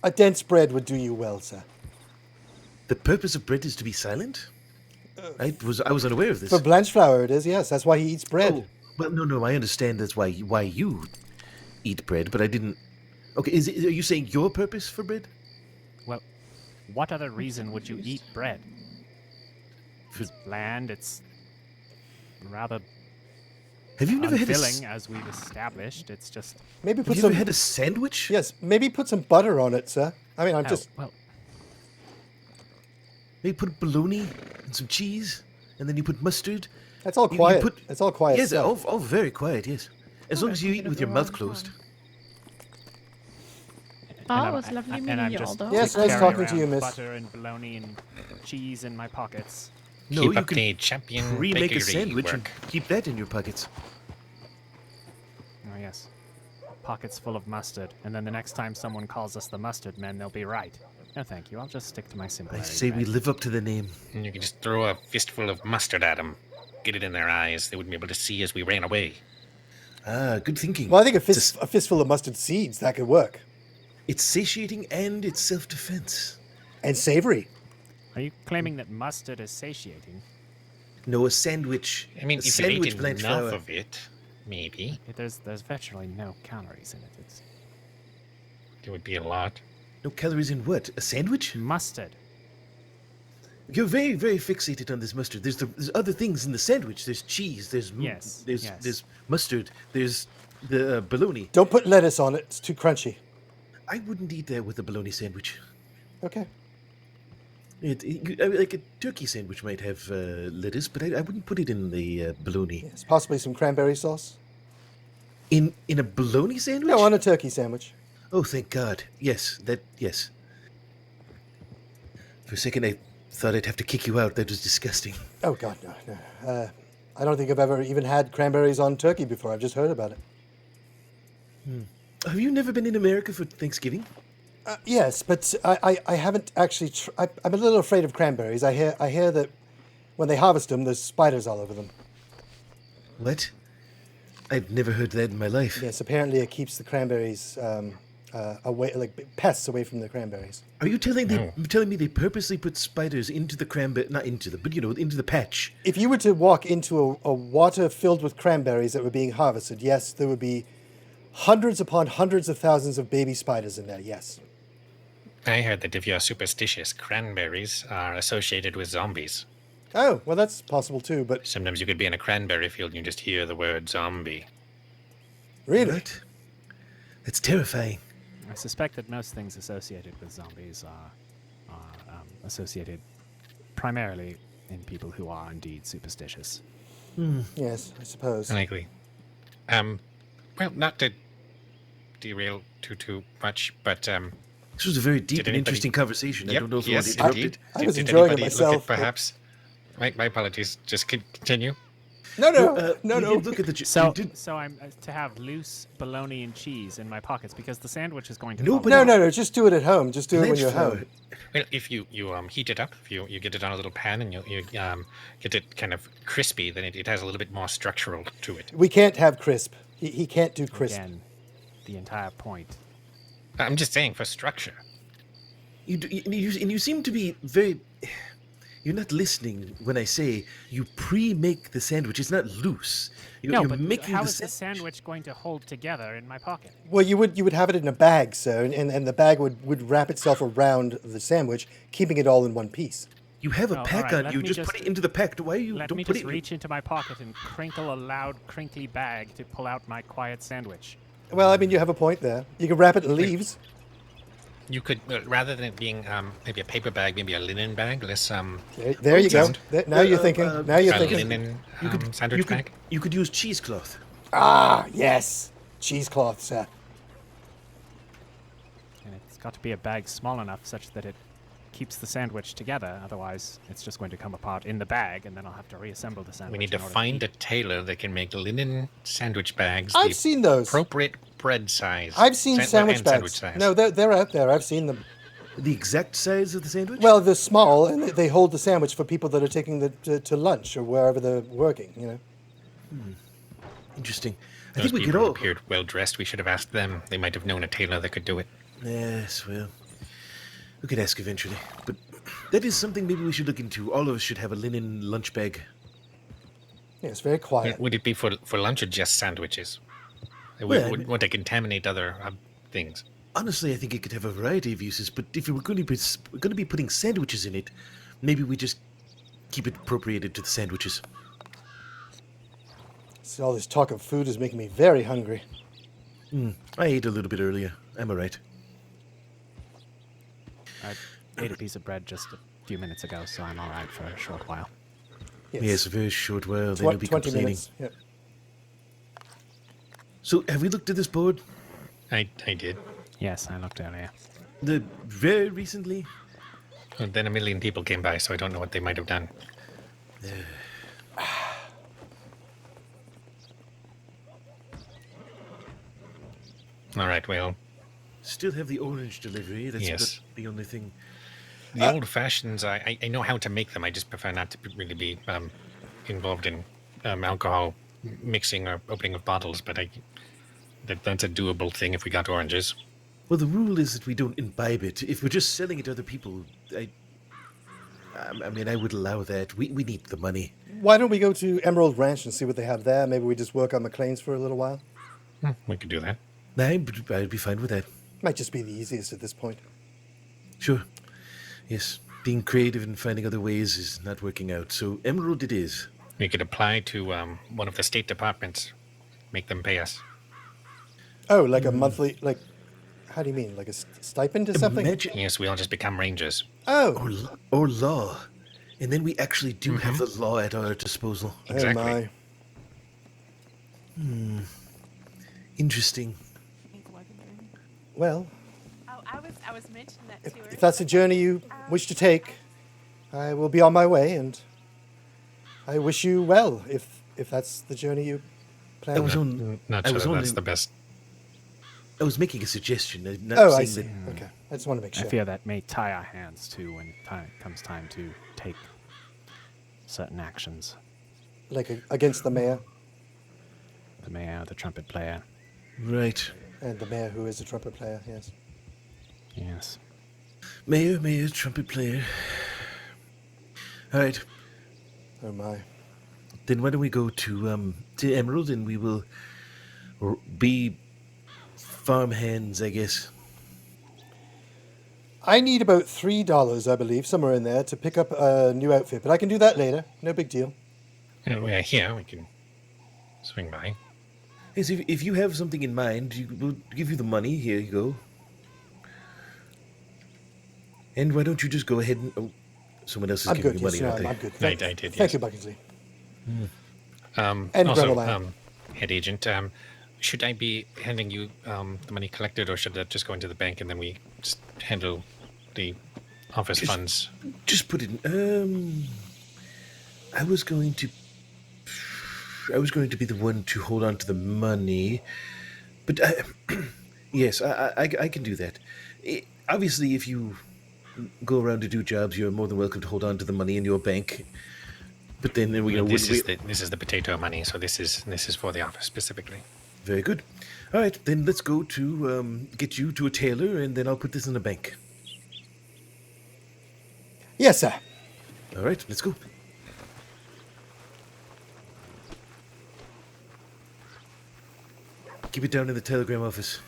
[SPEAKER 3] a dense bread would do you well, sir.
[SPEAKER 1] The purpose of bread is to be silent. I was unaware of this.
[SPEAKER 3] For Blanchflower, it is. Yes, that's why he eats bread.
[SPEAKER 1] Oh, well, no, I understand that's why you eat bread, but I didn't. Okay, are you saying your purpose for bread?
[SPEAKER 4] Well, what other reason would you eat bread?
[SPEAKER 1] For-
[SPEAKER 4] It's bland. It's rather
[SPEAKER 1] Have you never had a
[SPEAKER 4] unfilling, as we've established. It's just
[SPEAKER 3] Maybe
[SPEAKER 1] Have
[SPEAKER 3] put
[SPEAKER 1] you
[SPEAKER 3] some.
[SPEAKER 1] ever had a sandwich?
[SPEAKER 3] Yes. Maybe put some butter on it, sir. I mean, I'm
[SPEAKER 4] oh,
[SPEAKER 3] just.
[SPEAKER 4] well.
[SPEAKER 1] Maybe put bologna and some cheese, and then you put mustard.
[SPEAKER 3] That's all
[SPEAKER 1] You
[SPEAKER 3] quiet.
[SPEAKER 1] put-
[SPEAKER 3] It's all quiet.
[SPEAKER 1] Yes,
[SPEAKER 3] stuff.
[SPEAKER 1] all very quiet. Yes, as long as you eat with your mouth closed.
[SPEAKER 5] Oh,
[SPEAKER 4] and
[SPEAKER 5] it was lovely
[SPEAKER 4] and
[SPEAKER 5] meeting
[SPEAKER 4] I'm
[SPEAKER 5] you,
[SPEAKER 4] just
[SPEAKER 5] Aldo.
[SPEAKER 3] Yes, nice
[SPEAKER 4] carrying
[SPEAKER 3] talking to you,
[SPEAKER 4] around
[SPEAKER 3] miss.
[SPEAKER 4] Butter and bologna and cheese in my pockets.
[SPEAKER 1] No,
[SPEAKER 2] Keep
[SPEAKER 1] you
[SPEAKER 2] up
[SPEAKER 1] can
[SPEAKER 2] the champion
[SPEAKER 1] remake
[SPEAKER 2] bakery
[SPEAKER 1] a sandwich and
[SPEAKER 2] work.
[SPEAKER 1] keep that in your pockets.
[SPEAKER 4] Oh yes, pockets full of mustard. And then the next time someone calls us the mustard men, they'll be right. No, thank you. I'll just stick to my simple.
[SPEAKER 1] I say we live up to the name.
[SPEAKER 2] And you can just throw a fistful of mustard at them. Get it in their eyes. They wouldn't be able to see as we ran away.
[SPEAKER 1] Ah, good thinking.
[SPEAKER 3] Well, I think a fistful of mustard seeds, that could work.
[SPEAKER 1] It's satiating and it's self-defense.
[SPEAKER 3] And savory.
[SPEAKER 4] Are you claiming that mustard is satiating?
[SPEAKER 1] No, a sandwich.
[SPEAKER 2] I mean,
[SPEAKER 1] a
[SPEAKER 2] if you
[SPEAKER 1] sandwich
[SPEAKER 2] ate
[SPEAKER 1] blanch
[SPEAKER 2] enough
[SPEAKER 1] flour.
[SPEAKER 2] of it, maybe.
[SPEAKER 4] There's virtually no calories in it. It's
[SPEAKER 2] It would be a lot.
[SPEAKER 1] No calories in what? A sandwich?
[SPEAKER 4] mustard.
[SPEAKER 1] You're very, very fixated on this mustard. There's other things in the sandwich. There's cheese. There's
[SPEAKER 4] Yes,
[SPEAKER 1] There's
[SPEAKER 4] yes.
[SPEAKER 1] there's mustard. There's the bologna.
[SPEAKER 3] Don't put lettuce on it. It's too crunchy.
[SPEAKER 1] I wouldn't eat that with a bologna sandwich.
[SPEAKER 3] Okay.
[SPEAKER 1] Like a turkey sandwich might have lettuce, but I wouldn't put it in the bologna.
[SPEAKER 3] Yes, possibly some cranberry sauce.
[SPEAKER 1] In a bologna sandwich?
[SPEAKER 3] No, on a turkey sandwich.
[SPEAKER 1] Oh, thank God. Yes, yes. For a second, I thought I'd have to kick you out. That was disgusting.
[SPEAKER 3] Oh, God, no. I don't think I've ever even had cranberries on turkey before. I've just heard about it.
[SPEAKER 1] Have you never been in America for Thanksgiving?
[SPEAKER 3] Yes, but I haven't actually. I'm a little afraid of cranberries. I hear that when they harvest them, there's spiders all over them.
[SPEAKER 1] What? I've never heard that in my life.
[SPEAKER 3] Yes, apparently it keeps the cranberries away, like pests away from the cranberries.
[SPEAKER 1] Are you telling me they purposely put spiders into the cranberry, not into them, but into the patch?
[SPEAKER 3] If you were to walk into a water filled with cranberries that were being harvested, yes, there would be hundreds upon hundreds of thousands of baby spiders in there. Yes.
[SPEAKER 2] I heard that if you're superstitious, cranberries are associated with zombies.
[SPEAKER 3] Oh, well, that's possible too. But
[SPEAKER 2] Sometimes you could be in a cranberry field and you just hear the word zombie.
[SPEAKER 3] really,
[SPEAKER 1] What? That's terrifying.
[SPEAKER 4] I suspect that most things associated with zombies are associated primarily in people who are indeed superstitious.
[SPEAKER 3] yes, I suppose.
[SPEAKER 2] Likely. Well, not to derail too much, but
[SPEAKER 1] This was a very deep
[SPEAKER 2] Did
[SPEAKER 1] and
[SPEAKER 2] anybody-
[SPEAKER 1] interesting conversation. I
[SPEAKER 2] Yep,
[SPEAKER 1] don't know if
[SPEAKER 2] yes,
[SPEAKER 1] I want to interrupt
[SPEAKER 2] indeed.
[SPEAKER 1] it.
[SPEAKER 3] I was
[SPEAKER 2] Did
[SPEAKER 3] enjoying it
[SPEAKER 2] anybody
[SPEAKER 3] myself,
[SPEAKER 2] Look
[SPEAKER 3] but-
[SPEAKER 2] at perhaps. My apologies. Just continue.
[SPEAKER 3] No,
[SPEAKER 1] We did look at the.
[SPEAKER 4] So,
[SPEAKER 1] we did-
[SPEAKER 4] so I'm to have loose bologna and cheese in my pockets because the sandwich is going to.
[SPEAKER 1] Nobody-
[SPEAKER 4] fall
[SPEAKER 3] no,
[SPEAKER 4] apart.
[SPEAKER 3] no. Just do it at home. Just do it when
[SPEAKER 1] blanch
[SPEAKER 3] you're
[SPEAKER 1] flour.
[SPEAKER 3] home.
[SPEAKER 2] Well, if you heat it up, if you get it on a little pan and you get it kind of crispy, then it has a little bit more structural to it.
[SPEAKER 3] We can't have crisp. He can't do crisp.
[SPEAKER 4] Again, the entire point.
[SPEAKER 2] I'm just saying for structure.
[SPEAKER 1] You seem to be very. You're not listening when I say you pre-make the sandwich. It's not loose.
[SPEAKER 4] No,
[SPEAKER 1] You're
[SPEAKER 4] but
[SPEAKER 1] making
[SPEAKER 4] how
[SPEAKER 1] the
[SPEAKER 4] is the sandwich going to hold together in my pocket?
[SPEAKER 3] Well, you would have it in a bag, sir, and the bag would wrap itself around the sandwich, keeping it all in one piece.
[SPEAKER 1] You have a
[SPEAKER 4] No,
[SPEAKER 1] pack
[SPEAKER 4] alright,
[SPEAKER 1] on
[SPEAKER 4] let
[SPEAKER 1] you.
[SPEAKER 4] me
[SPEAKER 1] Just
[SPEAKER 4] just-
[SPEAKER 1] put it into the pack. Why are you?
[SPEAKER 4] Let
[SPEAKER 1] don't
[SPEAKER 4] me
[SPEAKER 1] put
[SPEAKER 4] just
[SPEAKER 1] it.
[SPEAKER 4] reach into my pocket and crinkle a loud, crinkly bag to pull out my quiet sandwich.
[SPEAKER 3] Well, I mean, you have a point there. You can wrap it in leaves.
[SPEAKER 2] You could rather than it being maybe a paper bag, maybe a linen bag. Less
[SPEAKER 3] There you go.
[SPEAKER 2] sound.
[SPEAKER 3] Now you're thinking. Now you're
[SPEAKER 2] a
[SPEAKER 3] thinking.
[SPEAKER 2] linen
[SPEAKER 1] You
[SPEAKER 2] sandwich
[SPEAKER 1] could,
[SPEAKER 2] bag.
[SPEAKER 1] you could use cheesecloth.
[SPEAKER 3] Ah, yes, cheesecloth, sir.
[SPEAKER 4] And it's got to be a bag small enough such that it keeps the sandwich together. Otherwise, it's just going to come apart in the bag, and then I'll have to reassemble the sandwich.
[SPEAKER 2] We need to
[SPEAKER 4] in order
[SPEAKER 2] find
[SPEAKER 4] eat
[SPEAKER 2] a tailor that can make linen sandwich bags.
[SPEAKER 3] I've
[SPEAKER 2] the
[SPEAKER 3] seen those.
[SPEAKER 2] appropriate bread size.
[SPEAKER 3] I've seen sandwich
[SPEAKER 2] and
[SPEAKER 3] bags.
[SPEAKER 2] size.
[SPEAKER 3] No, they're out there. I've seen them.
[SPEAKER 1] The exact size of the sandwich?
[SPEAKER 3] Well, they're small, and they hold the sandwich for people that are taking to lunch or wherever they're working. You know.
[SPEAKER 1] Interesting. I
[SPEAKER 2] Those
[SPEAKER 1] think we could
[SPEAKER 2] people who
[SPEAKER 1] all.
[SPEAKER 2] appeared well dressed. We should have asked them. They might have known a tailor that could do it.
[SPEAKER 1] Yes, well, we could ask eventually. But that is something maybe we should look into. All of us should have a linen lunch bag.
[SPEAKER 3] Yeah, it's very quiet.
[SPEAKER 2] Would it be for lunch or just sandwiches? We
[SPEAKER 1] Well, I
[SPEAKER 2] wouldn't want to contaminate other things.
[SPEAKER 1] Honestly, I think it could have a variety of uses. But if we're going to be putting sandwiches in it, maybe we just keep it appropriated to the sandwiches.
[SPEAKER 3] See, all this talk of food is making me very hungry.
[SPEAKER 1] I ate a little bit earlier. I'm all right.
[SPEAKER 4] I ate a piece of bread just a few minutes ago, so I'm all right for a short while.
[SPEAKER 1] Yes, a very short while. Then you'll be
[SPEAKER 3] 20
[SPEAKER 1] complaining.
[SPEAKER 3] minutes. Yep.
[SPEAKER 1] So, have we looked at this board?
[SPEAKER 2] I did.
[SPEAKER 4] Yes, I looked earlier.
[SPEAKER 1] Very recently?
[SPEAKER 2] And then a million people came by, so I don't know what they might have done. All right, well,
[SPEAKER 1] Still have the orange delivery. That's
[SPEAKER 2] Yes.
[SPEAKER 1] the only thing.
[SPEAKER 2] The old fashions, I know how to make them. I just prefer not to really be involved in alcohol mixing or opening of bottles. But that's a doable thing if we got oranges.
[SPEAKER 1] Well, the rule is that we don't imbibe it. If we're just selling it to other people, I mean, I would allow that. We need the money.
[SPEAKER 3] Why don't we go to Emerald Ranch and see what they have there? Maybe we just work on McLean's for a little while.
[SPEAKER 2] We could do that.
[SPEAKER 1] I'd be fine with that.
[SPEAKER 3] Might just be the easiest at this point.
[SPEAKER 1] Sure. Yes. Being creative and finding other ways is not working out. So Emerald it is.
[SPEAKER 2] We could apply to one of the state departments, make them pay us.
[SPEAKER 3] Oh, like a monthly, like, how do you mean? Like a stipend or something?
[SPEAKER 1] Imagine,
[SPEAKER 2] Yes, we all just become rangers.
[SPEAKER 3] Oh,
[SPEAKER 1] or law. And then we actually do have the law at our disposal.
[SPEAKER 2] Exactly.
[SPEAKER 3] Oh my.
[SPEAKER 1] Interesting.
[SPEAKER 3] Well,
[SPEAKER 7] Oh, I was mentioning that to her.
[SPEAKER 3] if that's a journey you wish to take, I will be on my way, and I wish you well if that's the journey you plan.
[SPEAKER 1] I was on.
[SPEAKER 2] Not
[SPEAKER 1] I
[SPEAKER 2] sure
[SPEAKER 1] was
[SPEAKER 2] that
[SPEAKER 1] only.
[SPEAKER 2] that's the best.
[SPEAKER 1] I was making a suggestion. Not
[SPEAKER 3] Oh,
[SPEAKER 1] saying
[SPEAKER 3] I see.
[SPEAKER 1] That,
[SPEAKER 3] Okay, I just want to make
[SPEAKER 4] I
[SPEAKER 3] sure.
[SPEAKER 4] fear that may tie our hands too when comes time to take certain actions.
[SPEAKER 3] Like against the mayor,
[SPEAKER 4] The mayor, the trumpet player.
[SPEAKER 1] right.
[SPEAKER 3] and the mayor who is a trumpet player. Yes.
[SPEAKER 4] Yes.
[SPEAKER 1] Mayor, trumpet player. All right.
[SPEAKER 3] Oh my.
[SPEAKER 1] Then why don't we go to Emerald and we will be farm hands, I guess.
[SPEAKER 3] I need about $3, I believe, somewhere in there, to pick up a new outfit, but I can do that later. No big deal.
[SPEAKER 2] We're here. We can swing by.
[SPEAKER 1] Yes, if you have something in mind, we'll give you the money. Here you go. And why don't you just go ahead and... Oh, someone else is
[SPEAKER 3] I'm
[SPEAKER 1] giving
[SPEAKER 3] good.
[SPEAKER 1] you money,
[SPEAKER 3] Yes, no,
[SPEAKER 1] aren't they?
[SPEAKER 3] I'm good.
[SPEAKER 2] I did,
[SPEAKER 3] Thank
[SPEAKER 2] yes.
[SPEAKER 3] you, Buckingley.
[SPEAKER 2] Also,
[SPEAKER 3] Gretelman.
[SPEAKER 2] head agent, should I be handing you the money collected, or should that just go into the bank and then we just handle the office funds?
[SPEAKER 1] Just put it in... I was going to be the one to hold on to the money, but yes, I can do that. Obviously, if you go around to do jobs, you're more than welcome to hold on to the money in your bank. But then
[SPEAKER 2] This is the potato money, so this is for the office specifically.
[SPEAKER 1] very good. All right, then let's go to get you to a tailor, and then I'll put this in the bank.
[SPEAKER 3] Yes, sir.
[SPEAKER 1] All right, let's go. Keep it down in the telegram office.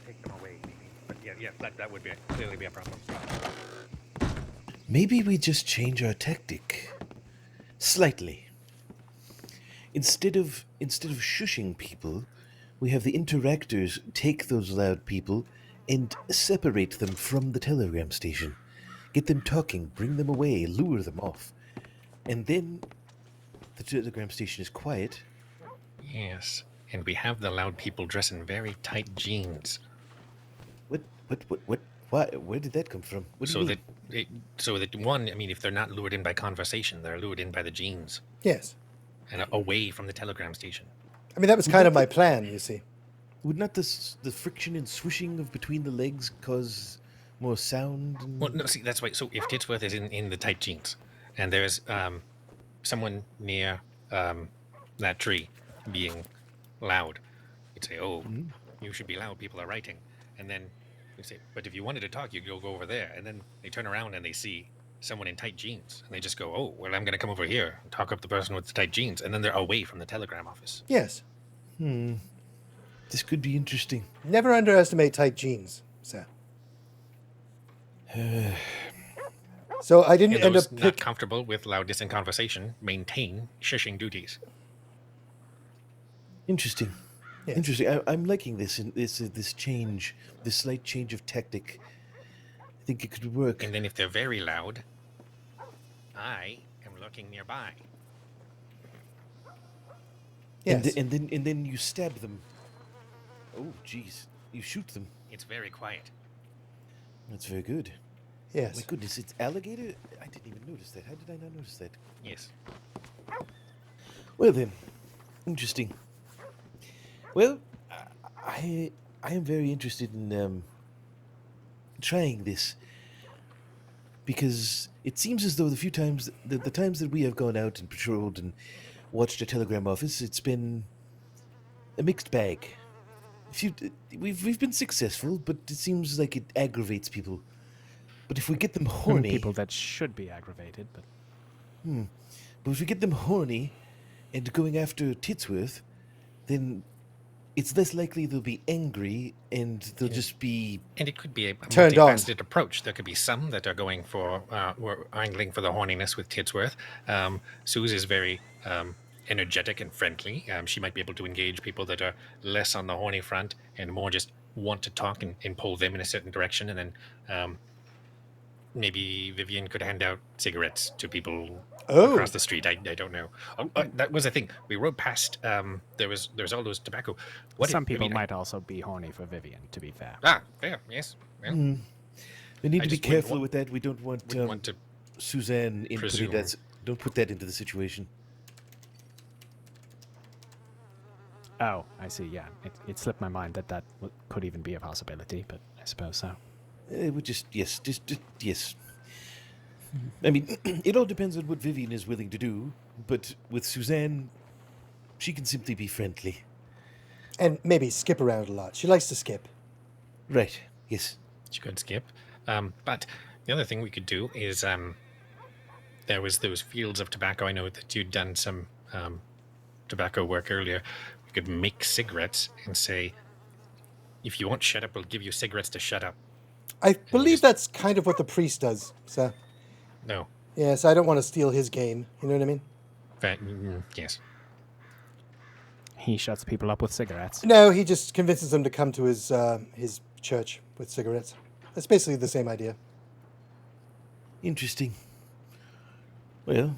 [SPEAKER 2] Take them away, maybe. But yeah, that would clearly be a problem.
[SPEAKER 1] Maybe we just change our tactic slightly. Instead of shushing people, we have the interactors take those loud people and separate them from the telegram station. Get them talking, bring them away, lure them off. And then the telegram station is quiet.
[SPEAKER 2] Yes, and we have the loud people dress in very tight jeans,
[SPEAKER 1] What? Why? Where did that come from? What do you mean?
[SPEAKER 2] so that one, I mean, if they're not lured in by conversation, they're lured in by the jeans
[SPEAKER 3] Yes.
[SPEAKER 2] and away from the telegram station.
[SPEAKER 3] I mean, that was kind of my plan, you see.
[SPEAKER 1] Would not the friction and swishing of between the legs cause more sound?
[SPEAKER 2] Well, no, see, that's why. So if Titsworth is in the tight jeans, and there's someone near that tree being loud, you'd say, "Oh, you should be loud. People are writing." And then you say, "But if you wanted to talk, you'd go over there." And then they turn around and they see someone in tight jeans, and they just go, "Oh, well, I'm going to come over here and talk up the person with the tight jeans," and then they're away from the telegram office.
[SPEAKER 3] Yes.
[SPEAKER 1] This could be interesting.
[SPEAKER 3] Never underestimate tight jeans, sir. So I didn't
[SPEAKER 2] And
[SPEAKER 3] end
[SPEAKER 2] those
[SPEAKER 3] up
[SPEAKER 2] not comfortable with loudness in conversation maintain shushing duties.
[SPEAKER 1] Interesting.
[SPEAKER 3] Yes.
[SPEAKER 1] Interesting. I'm liking this change, this slight change of tactic. I think it could work.
[SPEAKER 2] And then if they're very loud, I am lurking nearby.
[SPEAKER 3] Yes.
[SPEAKER 1] And then you stab them. Oh, jeez. You shoot them.
[SPEAKER 2] It's very quiet.
[SPEAKER 1] That's very good.
[SPEAKER 3] Yes.
[SPEAKER 1] My goodness, it's alligator? I didn't even notice that. How did I not notice that?
[SPEAKER 2] Yes.
[SPEAKER 1] Well then, interesting. Well, I am very interested in trying this because it seems as though the times that we have gone out and patrolled and watched a telegram office, it's been a mixed bag. We've been successful, but it seems like it aggravates people. But if we get them horny,
[SPEAKER 4] People that should be aggravated, but
[SPEAKER 1] but if we get them horny and going after Titsworth, then it's less likely they'll be angry and they'll just be.
[SPEAKER 2] And it could be a
[SPEAKER 3] Turned on.
[SPEAKER 2] multifaceted approach. There could be some that are going for, were angling for the horniness with Titsworth. Suze is very energetic and friendly. She might be able to engage people that are less on the horny front and more just want to talk and pull them in a certain direction. And then maybe Vivian could hand out cigarettes to people across the street. I don't know. That was the thing. We rode past. There's all those tobacco.
[SPEAKER 4] some people might also be horny for Vivian, to be fair.
[SPEAKER 2] Fair. Yes. Well,
[SPEAKER 1] We need
[SPEAKER 2] I
[SPEAKER 1] to be
[SPEAKER 2] just wouldn't
[SPEAKER 1] careful
[SPEAKER 2] want-
[SPEAKER 1] with that. We don't want,
[SPEAKER 2] wouldn't want to
[SPEAKER 1] Suzanne in
[SPEAKER 2] presume.
[SPEAKER 1] Don't put that into the situation.
[SPEAKER 4] Oh, I see, yeah. It slipped my mind that could even be a possibility, but I suppose so.
[SPEAKER 1] It would just yes. I mean, it all depends on what Vivian is willing to do. But with Suzanne, she can simply be friendly.
[SPEAKER 3] And maybe skip around a lot. She likes to skip.
[SPEAKER 1] Right. Yes.
[SPEAKER 2] She could skip. But the other thing we could do is there was those fields of tobacco. I know that you'd done some tobacco work earlier. We could make cigarettes and say, if you won't shut up, we'll give you cigarettes to shut up.
[SPEAKER 3] I believe that's kind of what the priest does. So,
[SPEAKER 2] No.
[SPEAKER 3] yes, I don't want to steal his game. You know what I mean?
[SPEAKER 2] Yes.
[SPEAKER 4] He shuts people up with cigarettes.
[SPEAKER 3] No, he just convinces them to come to his church with cigarettes. That's basically the same idea.
[SPEAKER 1] Interesting. Well,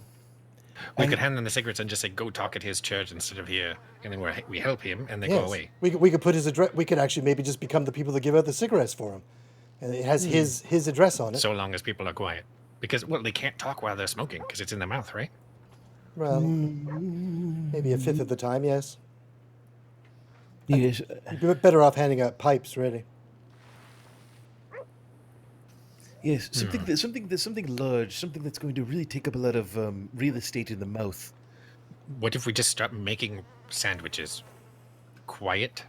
[SPEAKER 2] We could hand them the cigarettes and just say, go talk at his church instead of here. And then we help him and they go away.
[SPEAKER 3] We could put his address. We could actually maybe just become the people that give out the cigarettes for him, and it has his address on it.
[SPEAKER 2] So long as people are quiet. Because, well, they can't talk while they're smoking because it's in their mouth, right?
[SPEAKER 3] Well, maybe a fifth of the time, yes.
[SPEAKER 1] yes.
[SPEAKER 3] You'd be better off handing out pipes, really.
[SPEAKER 1] Yes, something large, something that's going to really take up a lot of real estate in the mouth.
[SPEAKER 2] What if we just start making sandwiches? Quiet,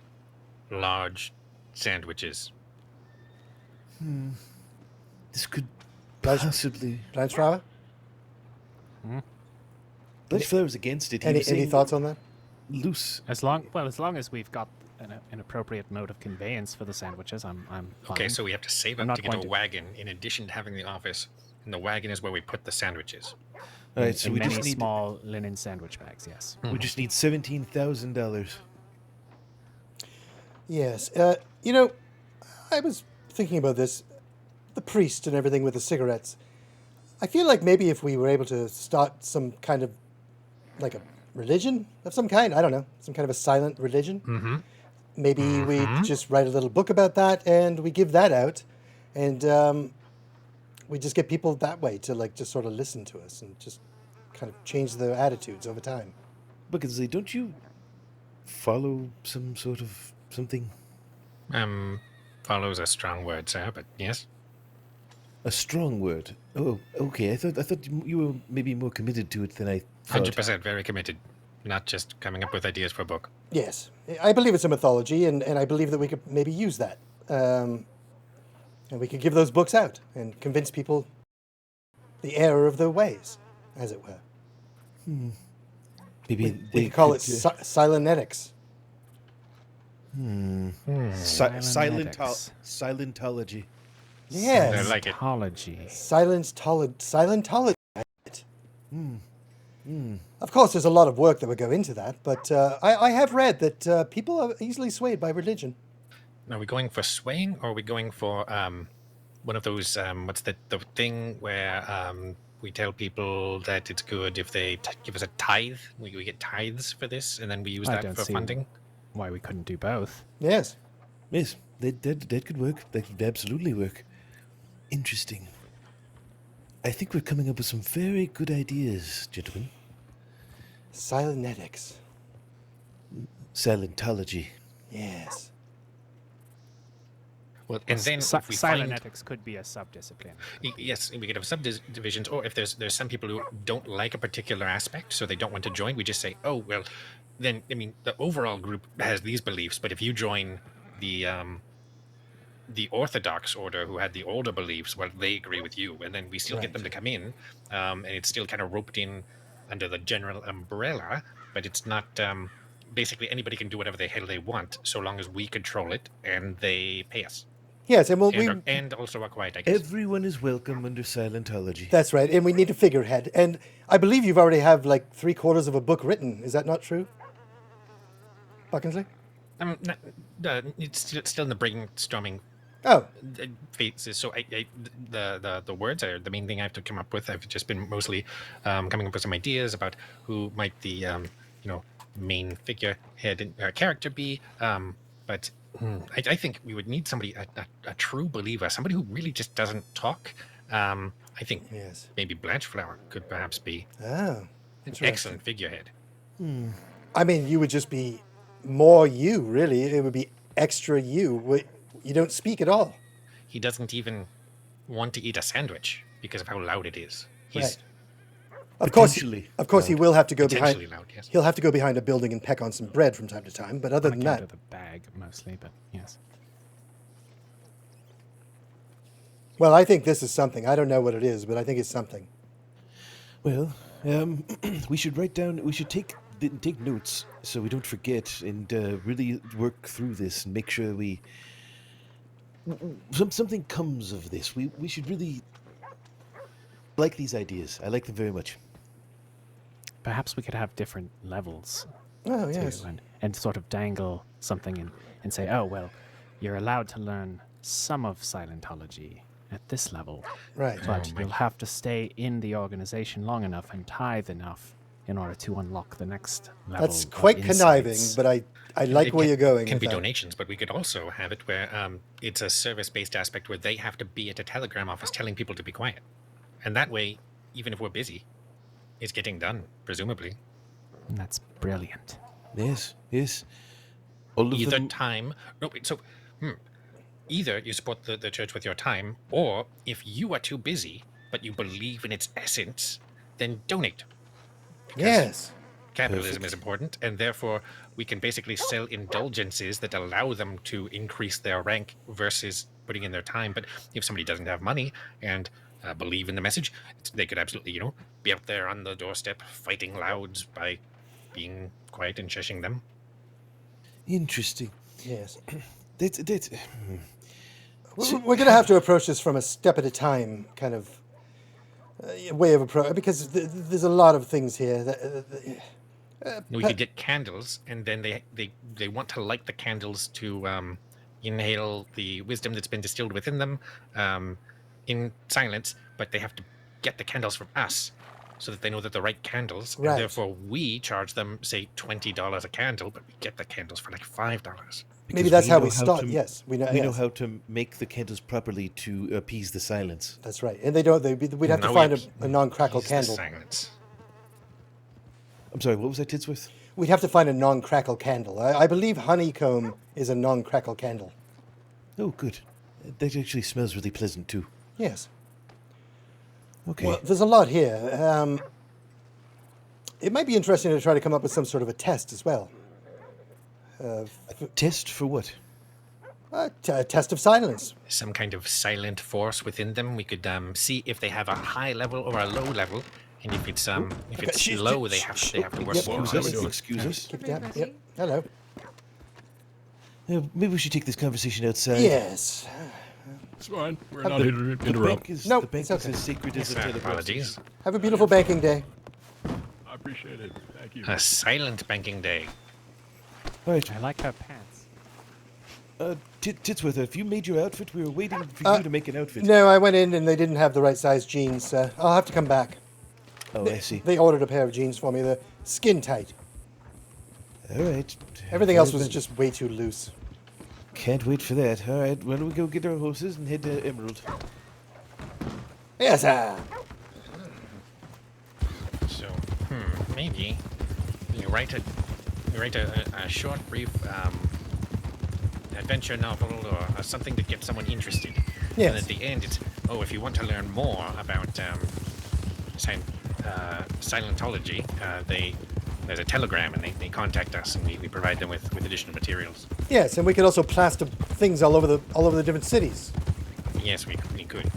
[SPEAKER 2] large sandwiches.
[SPEAKER 1] This could
[SPEAKER 3] Blanche-
[SPEAKER 1] possibly.
[SPEAKER 3] Blanchflower?
[SPEAKER 1] Blanchflower's against it. He
[SPEAKER 3] Any
[SPEAKER 1] was saying
[SPEAKER 3] thoughts on that?
[SPEAKER 1] Loose.
[SPEAKER 4] As long as we've got an appropriate mode of conveyance for the sandwiches, I'm fine.
[SPEAKER 2] Okay, so we have to save
[SPEAKER 4] I'm
[SPEAKER 2] up
[SPEAKER 4] not
[SPEAKER 2] to get
[SPEAKER 4] going
[SPEAKER 2] a
[SPEAKER 4] to-
[SPEAKER 2] wagon in addition to having the office. And the wagon is where we put the sandwiches.
[SPEAKER 1] All right, so
[SPEAKER 4] in
[SPEAKER 1] we
[SPEAKER 4] many
[SPEAKER 1] just need
[SPEAKER 4] small linen sandwich bags, yes.
[SPEAKER 1] we just need $17,000.
[SPEAKER 3] Yes. I was thinking about this, the priest and everything with the cigarettes. I feel like maybe if we were able to start some kind of, like a religion of some kind, I don't know, some kind of a silent religion. Maybe we just write a little book about that and we give that out, and we just get people that way to just sort of listen to us and just kind of change their attitudes over time.
[SPEAKER 1] Because don't you follow some sort of something?
[SPEAKER 2] Follows a strong word, sir, but yes.
[SPEAKER 1] A strong word. Oh, okay. I thought you were maybe more committed to it than I thought.
[SPEAKER 2] 100% very committed. Not just coming up with ideas for a book.
[SPEAKER 3] Yes, I believe it's a mythology, and I believe that we could maybe use that. And we could give those books out and convince people the error of their ways, as it were.
[SPEAKER 1] Maybe
[SPEAKER 3] We could call it Silentetics.
[SPEAKER 4] Silentetics.
[SPEAKER 1] Silentology.
[SPEAKER 3] Yes.
[SPEAKER 2] I like it.
[SPEAKER 4] Apology.
[SPEAKER 3] Silentology. Of course, there's a lot of work that would go into that, but I have read that people are easily swayed by religion.
[SPEAKER 2] Are we going for swaying or are we going for one of those, what's the thing where we tell people that it's good if they give us a tithe? We get tithes for this and then we use
[SPEAKER 4] I
[SPEAKER 2] that
[SPEAKER 4] don't
[SPEAKER 2] for
[SPEAKER 4] see
[SPEAKER 2] funding?
[SPEAKER 4] why we couldn't do both.
[SPEAKER 3] Yes.
[SPEAKER 1] Yes, that could work. That could absolutely work. Interesting. I think we're coming up with some very good ideas, gentlemen.
[SPEAKER 3] Silentetics.
[SPEAKER 1] Silentology.
[SPEAKER 3] Yes.
[SPEAKER 2] Well, and then if we find
[SPEAKER 4] Silentetics could be a subdiscipline.
[SPEAKER 2] yes, we could have subdivisions, or if there's some people who don't like a particular aspect, so they don't want to join, we just say, oh well, then I mean the overall group has these beliefs, but if you join the Orthodox order who had the older beliefs, well, they agree with you, and then we still get them to come in, and it's still kind of roped in under the general umbrella, but it's not. Basically, anybody can do whatever the hell they want, so long as we control it and they pay us.
[SPEAKER 3] Yes, and
[SPEAKER 2] And also are quiet, I guess.
[SPEAKER 1] Everyone is welcome under Silentology.
[SPEAKER 3] that's right. And we need a figurehead. And I believe you've already have like 3/4 of a book written. Is that not true? Buckinsley?
[SPEAKER 2] It's still in the brainstorming
[SPEAKER 3] Oh,
[SPEAKER 2] phases. So the words are the main thing I have to come up with. I've just been mostly coming up with some ideas about who might the main figurehead and character be. But I think we would need somebody, a true believer, somebody who really just doesn't talk. I think
[SPEAKER 3] yes.
[SPEAKER 2] maybe Blanchflower could perhaps be
[SPEAKER 3] Oh,
[SPEAKER 2] an
[SPEAKER 3] interesting.
[SPEAKER 2] excellent figurehead.
[SPEAKER 3] I mean, you would just be more you, really. It would be extra you. You don't speak at all.
[SPEAKER 2] He doesn't even want to eat a sandwich because of how loud it is. He's
[SPEAKER 3] Right. Of course, he will have to go behind.
[SPEAKER 2] potentially loud, yes.
[SPEAKER 3] He'll have to go behind a building and peck on some bread from time to time. But other
[SPEAKER 4] On
[SPEAKER 3] than
[SPEAKER 4] account
[SPEAKER 3] that,
[SPEAKER 4] of the bag, mostly, but yes.
[SPEAKER 3] well, I think this is something. I don't know what it is, but I think it's something.
[SPEAKER 1] Well, we should write down. We should take notes so we don't forget, and really work through this and make sure something comes of this. We should really like these ideas. I like them very much.
[SPEAKER 4] Perhaps we could have different levels
[SPEAKER 3] Oh,
[SPEAKER 4] too,
[SPEAKER 3] yes.
[SPEAKER 4] and sort of dangle something and say, oh, well, you're allowed to learn some of Silentology at this level,
[SPEAKER 3] Right.
[SPEAKER 4] but you'll have to stay in the organization long enough and tithe enough in order to unlock the next level.
[SPEAKER 3] That's
[SPEAKER 4] of
[SPEAKER 3] quite conniving,
[SPEAKER 4] insights.
[SPEAKER 3] but I like
[SPEAKER 2] It
[SPEAKER 3] where you're going.
[SPEAKER 2] Can
[SPEAKER 3] with
[SPEAKER 2] be
[SPEAKER 3] that.
[SPEAKER 2] donations, but we could also have it where it's a service-based aspect where they have to be at a telegram office telling people to be quiet, and that way, even if we're busy, it's getting done, presumably.
[SPEAKER 4] And that's brilliant.
[SPEAKER 1] Yes. All of
[SPEAKER 2] Either
[SPEAKER 1] them.
[SPEAKER 2] time. No, wait, so either you support the church with your time, or if you are too busy but you believe in its essence, then donate. Because
[SPEAKER 3] Yes.
[SPEAKER 2] capitalism is important, and therefore we can basically sell indulgences that allow them to increase their rank versus putting in their time. But if somebody doesn't have money and believe in the message, they could absolutely, be out there on the doorstep fighting louds by being quiet and shushing them.
[SPEAKER 1] Interesting.
[SPEAKER 3] Yes.
[SPEAKER 1] That's
[SPEAKER 3] We're going to have to approach this from a step at a time kind of way of approach, because there's a lot of things here.
[SPEAKER 2] We could get candles, and then they want to light the candles to inhale the wisdom that's been distilled within them in silence, but they have to get the candles from us so that they know that they're right candles,
[SPEAKER 3] Right.
[SPEAKER 2] and therefore we charge them, say, $20 a candle, but we get the candles for like $5.
[SPEAKER 3] Maybe that's how we start. Yes, we know.
[SPEAKER 1] We know
[SPEAKER 3] yes.
[SPEAKER 1] how to make the candles properly to appease the silence.
[SPEAKER 3] That's right. And they don't. We'd have to
[SPEAKER 2] Now
[SPEAKER 3] find
[SPEAKER 2] we
[SPEAKER 3] a non-crackle
[SPEAKER 2] appease the
[SPEAKER 3] candle.
[SPEAKER 2] silence.
[SPEAKER 1] I'm sorry, what was that, Titsworth?
[SPEAKER 3] We'd have to find a non-crackle candle. I believe honeycomb is a non-crackle candle.
[SPEAKER 1] Oh, good. That actually smells really pleasant too.
[SPEAKER 3] Yes.
[SPEAKER 1] Okay.
[SPEAKER 3] Well, there's a lot here. It might be interesting to try to come up with some sort of a test as well.
[SPEAKER 1] A test for what?
[SPEAKER 3] A test of silence.
[SPEAKER 2] Some kind of silent force within them. We could see if they have a high level or a low level, and if it's low, they have to work
[SPEAKER 3] Yep.
[SPEAKER 2] more.
[SPEAKER 1] Excuse us.
[SPEAKER 3] Keep it down. Yep. Hello.
[SPEAKER 1] Maybe we should take this conversation outside.
[SPEAKER 3] Yes.
[SPEAKER 8] It's fine. We're
[SPEAKER 3] Have
[SPEAKER 8] not
[SPEAKER 3] the-
[SPEAKER 8] here to interrupt.
[SPEAKER 3] No,
[SPEAKER 1] the bank
[SPEAKER 3] it's
[SPEAKER 1] is
[SPEAKER 3] okay.
[SPEAKER 1] as sacred as the telegraph.
[SPEAKER 2] Apologies.
[SPEAKER 3] Have a beautiful banking day.
[SPEAKER 8] I appreciate it. Thank you.
[SPEAKER 2] A silent banking day.
[SPEAKER 1] All right,
[SPEAKER 4] I like her pants.
[SPEAKER 1] Titsworth, have you made your outfit? We were waiting for you to make an outfit.
[SPEAKER 3] No, I went in and they didn't have the right size jeans. I'll have to come back.
[SPEAKER 1] Oh, I see.
[SPEAKER 3] They ordered a pair of jeans for me. They're skin tight.
[SPEAKER 1] All right.
[SPEAKER 3] Everything else was just way too loose.
[SPEAKER 1] Can't wait for that. All right, why don't we go get our horses and head to Emerald?
[SPEAKER 3] Yes, sir.
[SPEAKER 2] So, maybe you write a short, brief adventure novel or something to get someone interested.
[SPEAKER 3] Yes.
[SPEAKER 2] And at the end, it's, if you want to learn more about Silentology, there's a telegram, and they contact us, and we provide them with additional materials.
[SPEAKER 3] Yes, and we could also plaster things all over the different cities.
[SPEAKER 2] Yes, we could.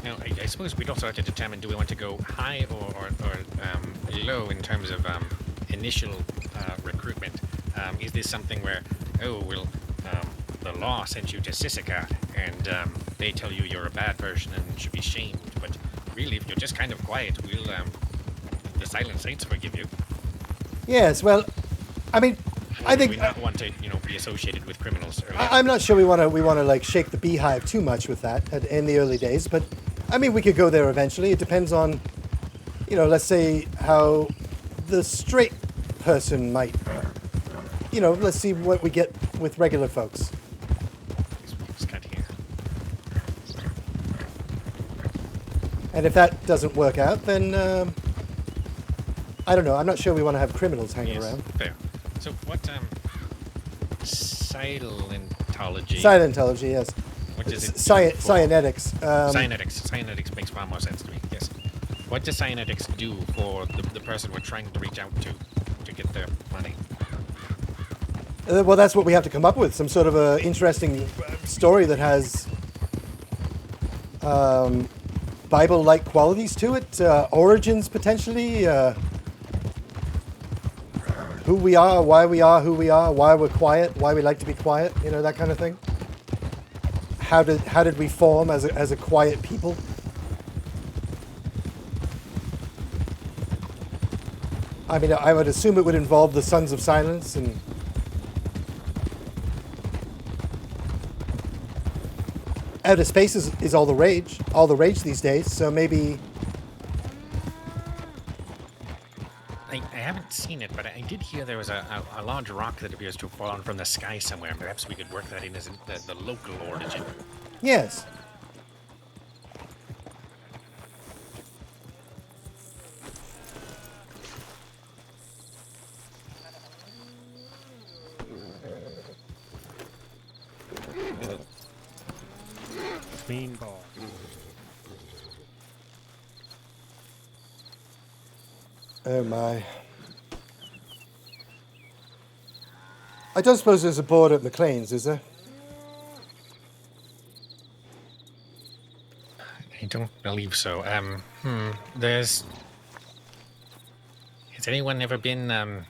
[SPEAKER 2] Now, I suppose we'd also have to determine, do we want to go high or low in terms of initial recruitment? Is this something where, the law sent you to Sissica, and they tell you you're a bad person and should be shamed, but really, if you're just kind of quiet, the Silent Saints forgive you.
[SPEAKER 3] Yes, well, I mean,
[SPEAKER 2] Or
[SPEAKER 3] I
[SPEAKER 2] do
[SPEAKER 3] think
[SPEAKER 2] we not want to, be associated with criminals early on?
[SPEAKER 3] I'm not sure we want to like shake the beehive too much with that in the early days, but I mean we could go there eventually. It depends on, let's say how the straight person might. Let's see what we get with regular folks.
[SPEAKER 2] Just cut here.
[SPEAKER 3] And if that doesn't work out, then I don't know. I'm not sure we want to have criminals hanging around.
[SPEAKER 2] Fair. So what Silentology?
[SPEAKER 3] Silentology, yes.
[SPEAKER 2] What does it
[SPEAKER 3] Cyanetics.
[SPEAKER 2] Cyanetics makes far more sense to me. Yes. What does Cyanetics do for the person we're trying to reach out to get their money?
[SPEAKER 3] Well, that's what we have to come up with. Some sort of a interesting story that has Bible-like qualities to it, origins potentially, who we are, why we're quiet, why we like to be quiet, that kind of thing. How did we form as a quiet people? I mean, I would assume it would involve the Sons of Silence and. Outer space is all the rage these days, so maybe.
[SPEAKER 2] I haven't seen it, but I did hear there was a large rock that appears to have fallen from the sky somewhere. Perhaps we could work that in as the local origin.
[SPEAKER 3] Yes.
[SPEAKER 4] Clean ball.
[SPEAKER 3] Oh my. I don't suppose there's a board at McLean's, is there?
[SPEAKER 2] I don't believe so. Has anyone ever been,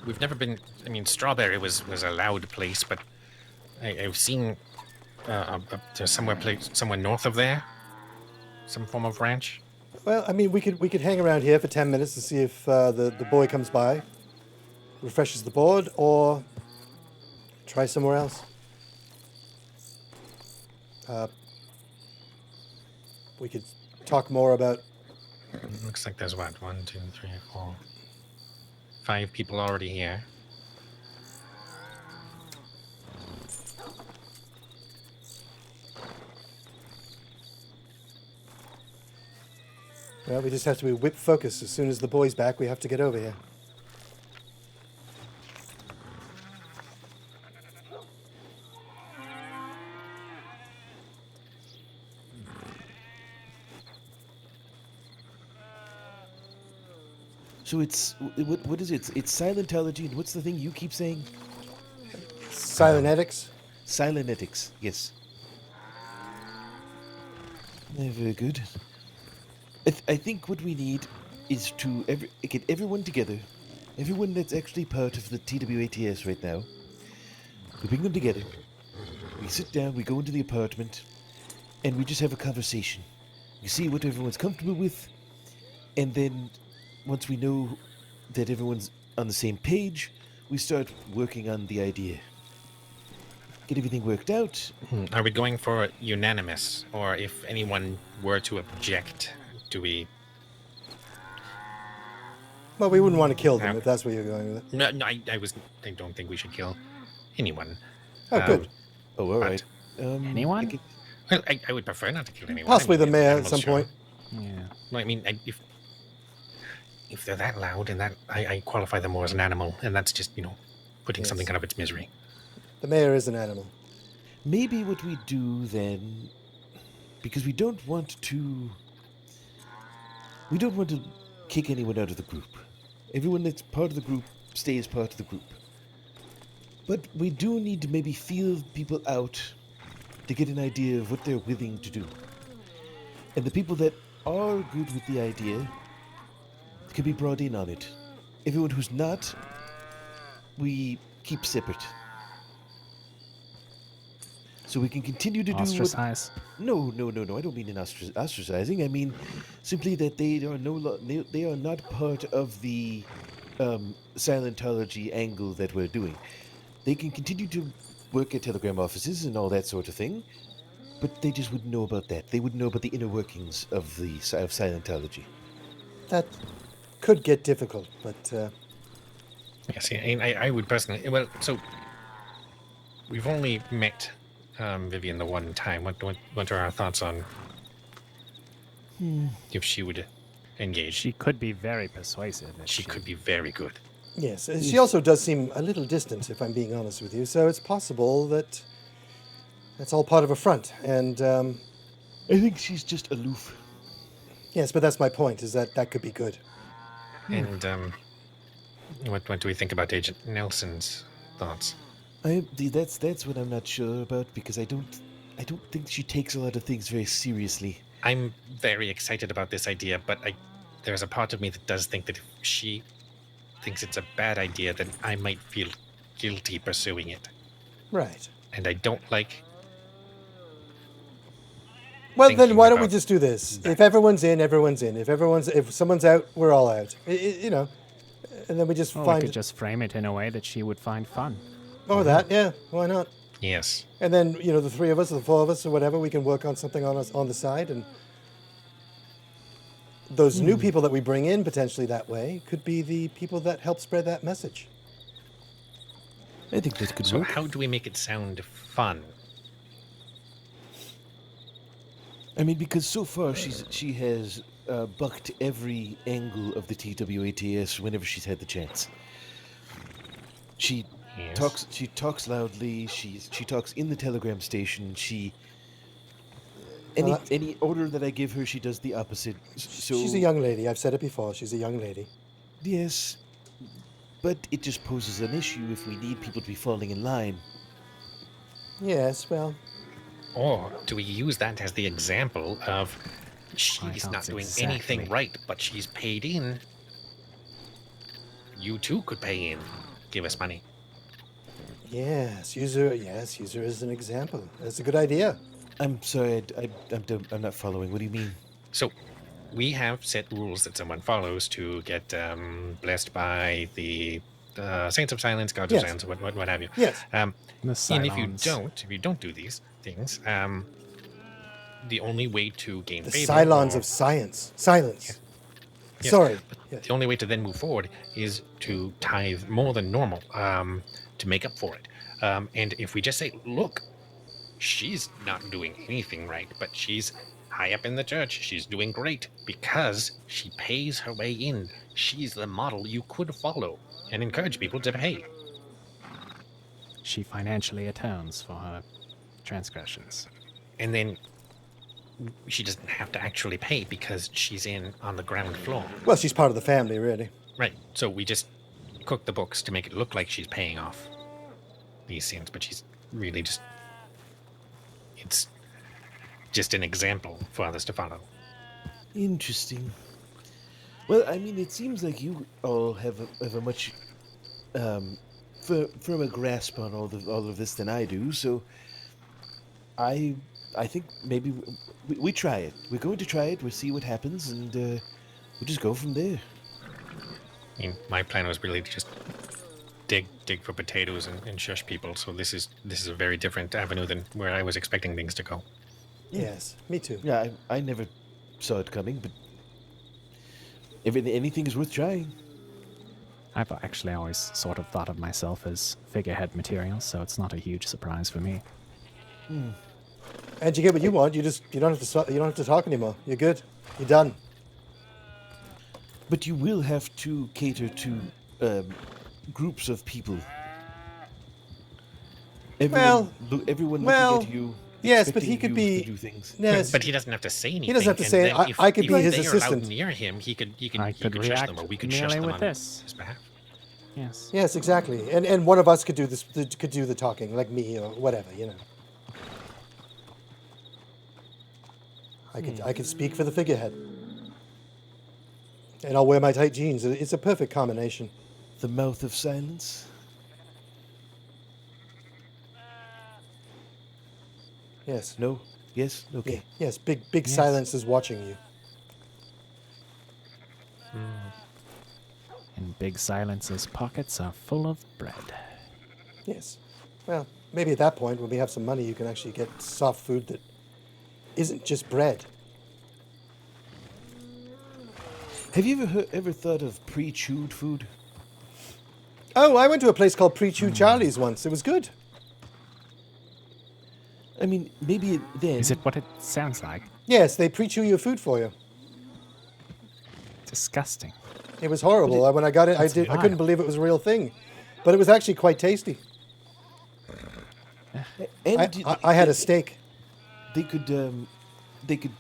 [SPEAKER 2] we've never been, Strawberry was a loud place, but I've seen, there's somewhere north of there, some form of ranch.
[SPEAKER 3] Well, I mean, we could hang around here for 10 minutes to see if the boy comes by, refreshes the board, or try somewhere else. We could talk more about.
[SPEAKER 2] Looks like there's 1, 2, 3, 4, 5 people already here.
[SPEAKER 3] Well, we just have to be whip focused. As soon as the boy's back, we have to get over here.
[SPEAKER 1] So it's what is it? It's Silentology, and what's the thing you keep saying?
[SPEAKER 3] Cyanetics.
[SPEAKER 1] Silentetics, yes. Very good. I think what we need is to get everyone together, everyone that's actually part of the T.W.A.T.S. right now. We bring them together. We sit down, we go into the apartment, and we just have a conversation. We see what everyone's comfortable with, and then once we know that everyone's on the same page, we start working on the idea. Get everything worked out.
[SPEAKER 2] Are we going for unanimous, or if anyone were to object, do we?
[SPEAKER 3] Well, we wouldn't want to kill them if that's where you're going with it.
[SPEAKER 2] No, I don't think we should kill anyone.
[SPEAKER 3] Oh, good.
[SPEAKER 1] Oh, all
[SPEAKER 2] But-
[SPEAKER 1] right.
[SPEAKER 4] Anyone?
[SPEAKER 2] Well, I would prefer not to kill anyone.
[SPEAKER 3] Possibly
[SPEAKER 2] I mean,
[SPEAKER 3] the mayor at
[SPEAKER 2] animals,
[SPEAKER 3] some
[SPEAKER 2] sure.
[SPEAKER 3] point.
[SPEAKER 4] Yeah.
[SPEAKER 2] No, I mean, if they're that loud, and that I qualify them more as an animal, and that's just putting
[SPEAKER 3] Yes.
[SPEAKER 2] something out of its misery.
[SPEAKER 3] The mayor is an animal.
[SPEAKER 1] Maybe what we do then, because we don't want to kick anyone out of the group. Everyone that's part of the group stays part of the group. But we do need to maybe feel people out to get an idea of what they're willing to do. And the people that are good with the idea can be brought in on it. Everyone who's not, we keep separate. So we can continue to do what...
[SPEAKER 4] Ostracize.
[SPEAKER 1] No. I don't mean in ostracizing. I mean simply that they are not part of the Silentology angle that we're doing. They can continue to work at telegram offices and all that sort of thing, but they just wouldn't know about that. They wouldn't know about the inner workings of Silentology.
[SPEAKER 3] That could get difficult, but
[SPEAKER 2] Yes, I would personally. Well, so we've only met Vivian the one time. What are our thoughts on if she would engage?
[SPEAKER 4] She could be very persuasive. if
[SPEAKER 2] She could be very good.
[SPEAKER 3] yes. She also does seem a little distant, if I'm being honest with you. So it's possible that that's all part of a front. And
[SPEAKER 1] I think she's just aloof.
[SPEAKER 3] yes, but that's my point, is that could be good.
[SPEAKER 2] And what do we think about Agent Nelson's thoughts?
[SPEAKER 1] That's what I'm not sure about, because I don't think she takes a lot of things very seriously.
[SPEAKER 2] I'm very excited about this idea, but there's a part of me that does think that if she thinks it's a bad idea, then I might feel guilty pursuing it.
[SPEAKER 3] Right.
[SPEAKER 2] And I don't like...
[SPEAKER 3] Well, then
[SPEAKER 2] thinking
[SPEAKER 3] why don't we
[SPEAKER 2] about
[SPEAKER 3] just do this?
[SPEAKER 2] that.
[SPEAKER 3] If everyone's in, everyone's in. If someone's out, we're all out. And then we just
[SPEAKER 4] Or we
[SPEAKER 3] find...
[SPEAKER 4] could just frame it in a way that she would find fun.
[SPEAKER 3] Oh, that, yeah, why not?
[SPEAKER 2] Yes.
[SPEAKER 3] And then, the three of us, or the four of us, or whatever, we can work on something on the side. And those new people that we bring in potentially that way could be the people that help spread that message.
[SPEAKER 1] I think that could
[SPEAKER 2] So
[SPEAKER 1] work.
[SPEAKER 2] how do we make it sound fun?
[SPEAKER 1] I mean, because so far she has bucked every angle of the T.W.A.T.S. whenever she's had the chance. She
[SPEAKER 2] Yes.
[SPEAKER 1] talks loudly. She talks in the telegram station.
[SPEAKER 3] Well,
[SPEAKER 1] Any order that I give her, she does the opposite. So
[SPEAKER 3] She's a young lady. I've said it before. She's a young lady.
[SPEAKER 1] yes, but it just poses an issue if we need people to be falling in line.
[SPEAKER 3] Yes, well,
[SPEAKER 2] Or do we use that as the example of she's
[SPEAKER 4] thoughts
[SPEAKER 2] not doing
[SPEAKER 4] exactly.
[SPEAKER 2] anything right, but she's paid in? You too could pay in. Give us money.
[SPEAKER 3] yes, use her as an example. That's a good idea.
[SPEAKER 1] I'm sorry, I'm not following. What do you mean?
[SPEAKER 2] So, we have set rules that someone follows to get blessed by the Saints of Silence, Gods
[SPEAKER 3] Yes.
[SPEAKER 2] of Silence, what have you.
[SPEAKER 3] Yes.
[SPEAKER 4] The
[SPEAKER 2] And if you
[SPEAKER 4] Cylons.
[SPEAKER 2] don't do these things, the only way to gain
[SPEAKER 3] The
[SPEAKER 2] favor,
[SPEAKER 3] Cylons
[SPEAKER 2] or-
[SPEAKER 3] of science. Silence.
[SPEAKER 2] Yes,
[SPEAKER 3] Sorry. Yeah.
[SPEAKER 2] the only way to then move forward is to tithe more than normal to make up for it. And if we just say, look, she's not doing anything right, but she's high up in the church, she's doing great because she pays her way in. She's the model you could follow and encourage people to pay.
[SPEAKER 4] She financially atones for her transgressions.
[SPEAKER 2] And then she doesn't have to actually pay because she's in on the ground floor.
[SPEAKER 3] Well, she's part of the family, really.
[SPEAKER 2] Right. So we just cook the books to make it look like she's paying off these sins, but she's really just... It's just an example for others to follow.
[SPEAKER 1] Interesting. Well, I mean, it seems like you all have a much firmer grasp on all of this than I do. So, I think maybe we try it. We're going to try it. We'll see what happens, and we'll just go from there.
[SPEAKER 2] I mean, my plan was really to just dig for potatoes and shush people. So this is a very different avenue than where I was expecting things to go.
[SPEAKER 3] Yes, me too.
[SPEAKER 1] Yeah, I never saw it coming, but anything is worth trying.
[SPEAKER 4] I've actually always sort of thought of myself as figurehead material, so it's not a huge surprise for me.
[SPEAKER 3] And you get what you want. You don't have to talk anymore. You're good. You're done.
[SPEAKER 1] But you will have to cater to groups of people. Everyone looking at you.
[SPEAKER 3] Yes, but he
[SPEAKER 1] expecting
[SPEAKER 3] could
[SPEAKER 1] you
[SPEAKER 3] be.
[SPEAKER 1] to do things.
[SPEAKER 3] Yes,
[SPEAKER 2] But he doesn't have to say anything.
[SPEAKER 3] doesn't have to
[SPEAKER 2] and
[SPEAKER 3] say it.
[SPEAKER 2] then
[SPEAKER 3] I could
[SPEAKER 2] if
[SPEAKER 3] be his
[SPEAKER 2] they are
[SPEAKER 3] assistant.
[SPEAKER 2] allowed near him, he could
[SPEAKER 4] I could
[SPEAKER 2] shush
[SPEAKER 4] react
[SPEAKER 2] them, or we could shush
[SPEAKER 4] merely
[SPEAKER 2] them
[SPEAKER 4] with
[SPEAKER 2] on
[SPEAKER 4] this.
[SPEAKER 2] his behalf.
[SPEAKER 4] Yes.
[SPEAKER 3] Yes, exactly. And one of us could do this. Could do the talking, like me or whatever. I could speak for the figurehead. And I'll wear my tight jeans. It's a perfect combination.
[SPEAKER 1] The mouth of silence.
[SPEAKER 3] Yes.
[SPEAKER 1] No? Yes? Okay.
[SPEAKER 3] Yes. Big silence is watching you.
[SPEAKER 4] And Big Silence's pockets are full of bread.
[SPEAKER 3] Yes. Well, maybe at that point, when we have some money, you can actually get soft food that isn't just bread.
[SPEAKER 1] Have you ever thought of pre-chewed food?
[SPEAKER 3] Oh, I went to a place called Pre-Chew Charlie's once. It was good.
[SPEAKER 1] I mean, maybe then.
[SPEAKER 4] Is it what it sounds like?
[SPEAKER 3] Yes, they pre-chew your food for you.
[SPEAKER 4] Disgusting.
[SPEAKER 3] It was horrible. When I got it, I couldn't
[SPEAKER 4] vile.
[SPEAKER 3] believe it was a real thing, but it was actually quite tasty.
[SPEAKER 1] And
[SPEAKER 3] I had a steak.
[SPEAKER 1] They could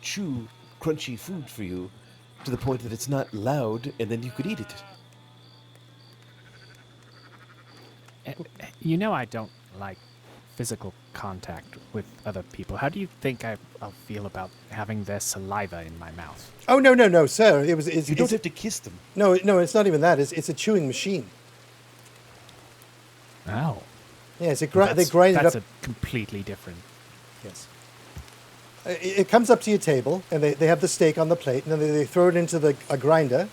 [SPEAKER 1] chew crunchy food for you to the point that it's not loud, and then you could eat it.
[SPEAKER 4] You know I don't like physical contact with other people. How do you think I'll feel about having their saliva in my mouth?
[SPEAKER 3] Oh no, sir!
[SPEAKER 1] You don't have to kiss them.
[SPEAKER 3] No, it's not even that. It's a chewing machine.
[SPEAKER 4] Oh.
[SPEAKER 3] Yes, they
[SPEAKER 4] Well,
[SPEAKER 3] grind it up.
[SPEAKER 4] That's a completely different...
[SPEAKER 3] Yes. It comes up to your table, and they have the steak on the plate, and then they throw it into a grinder,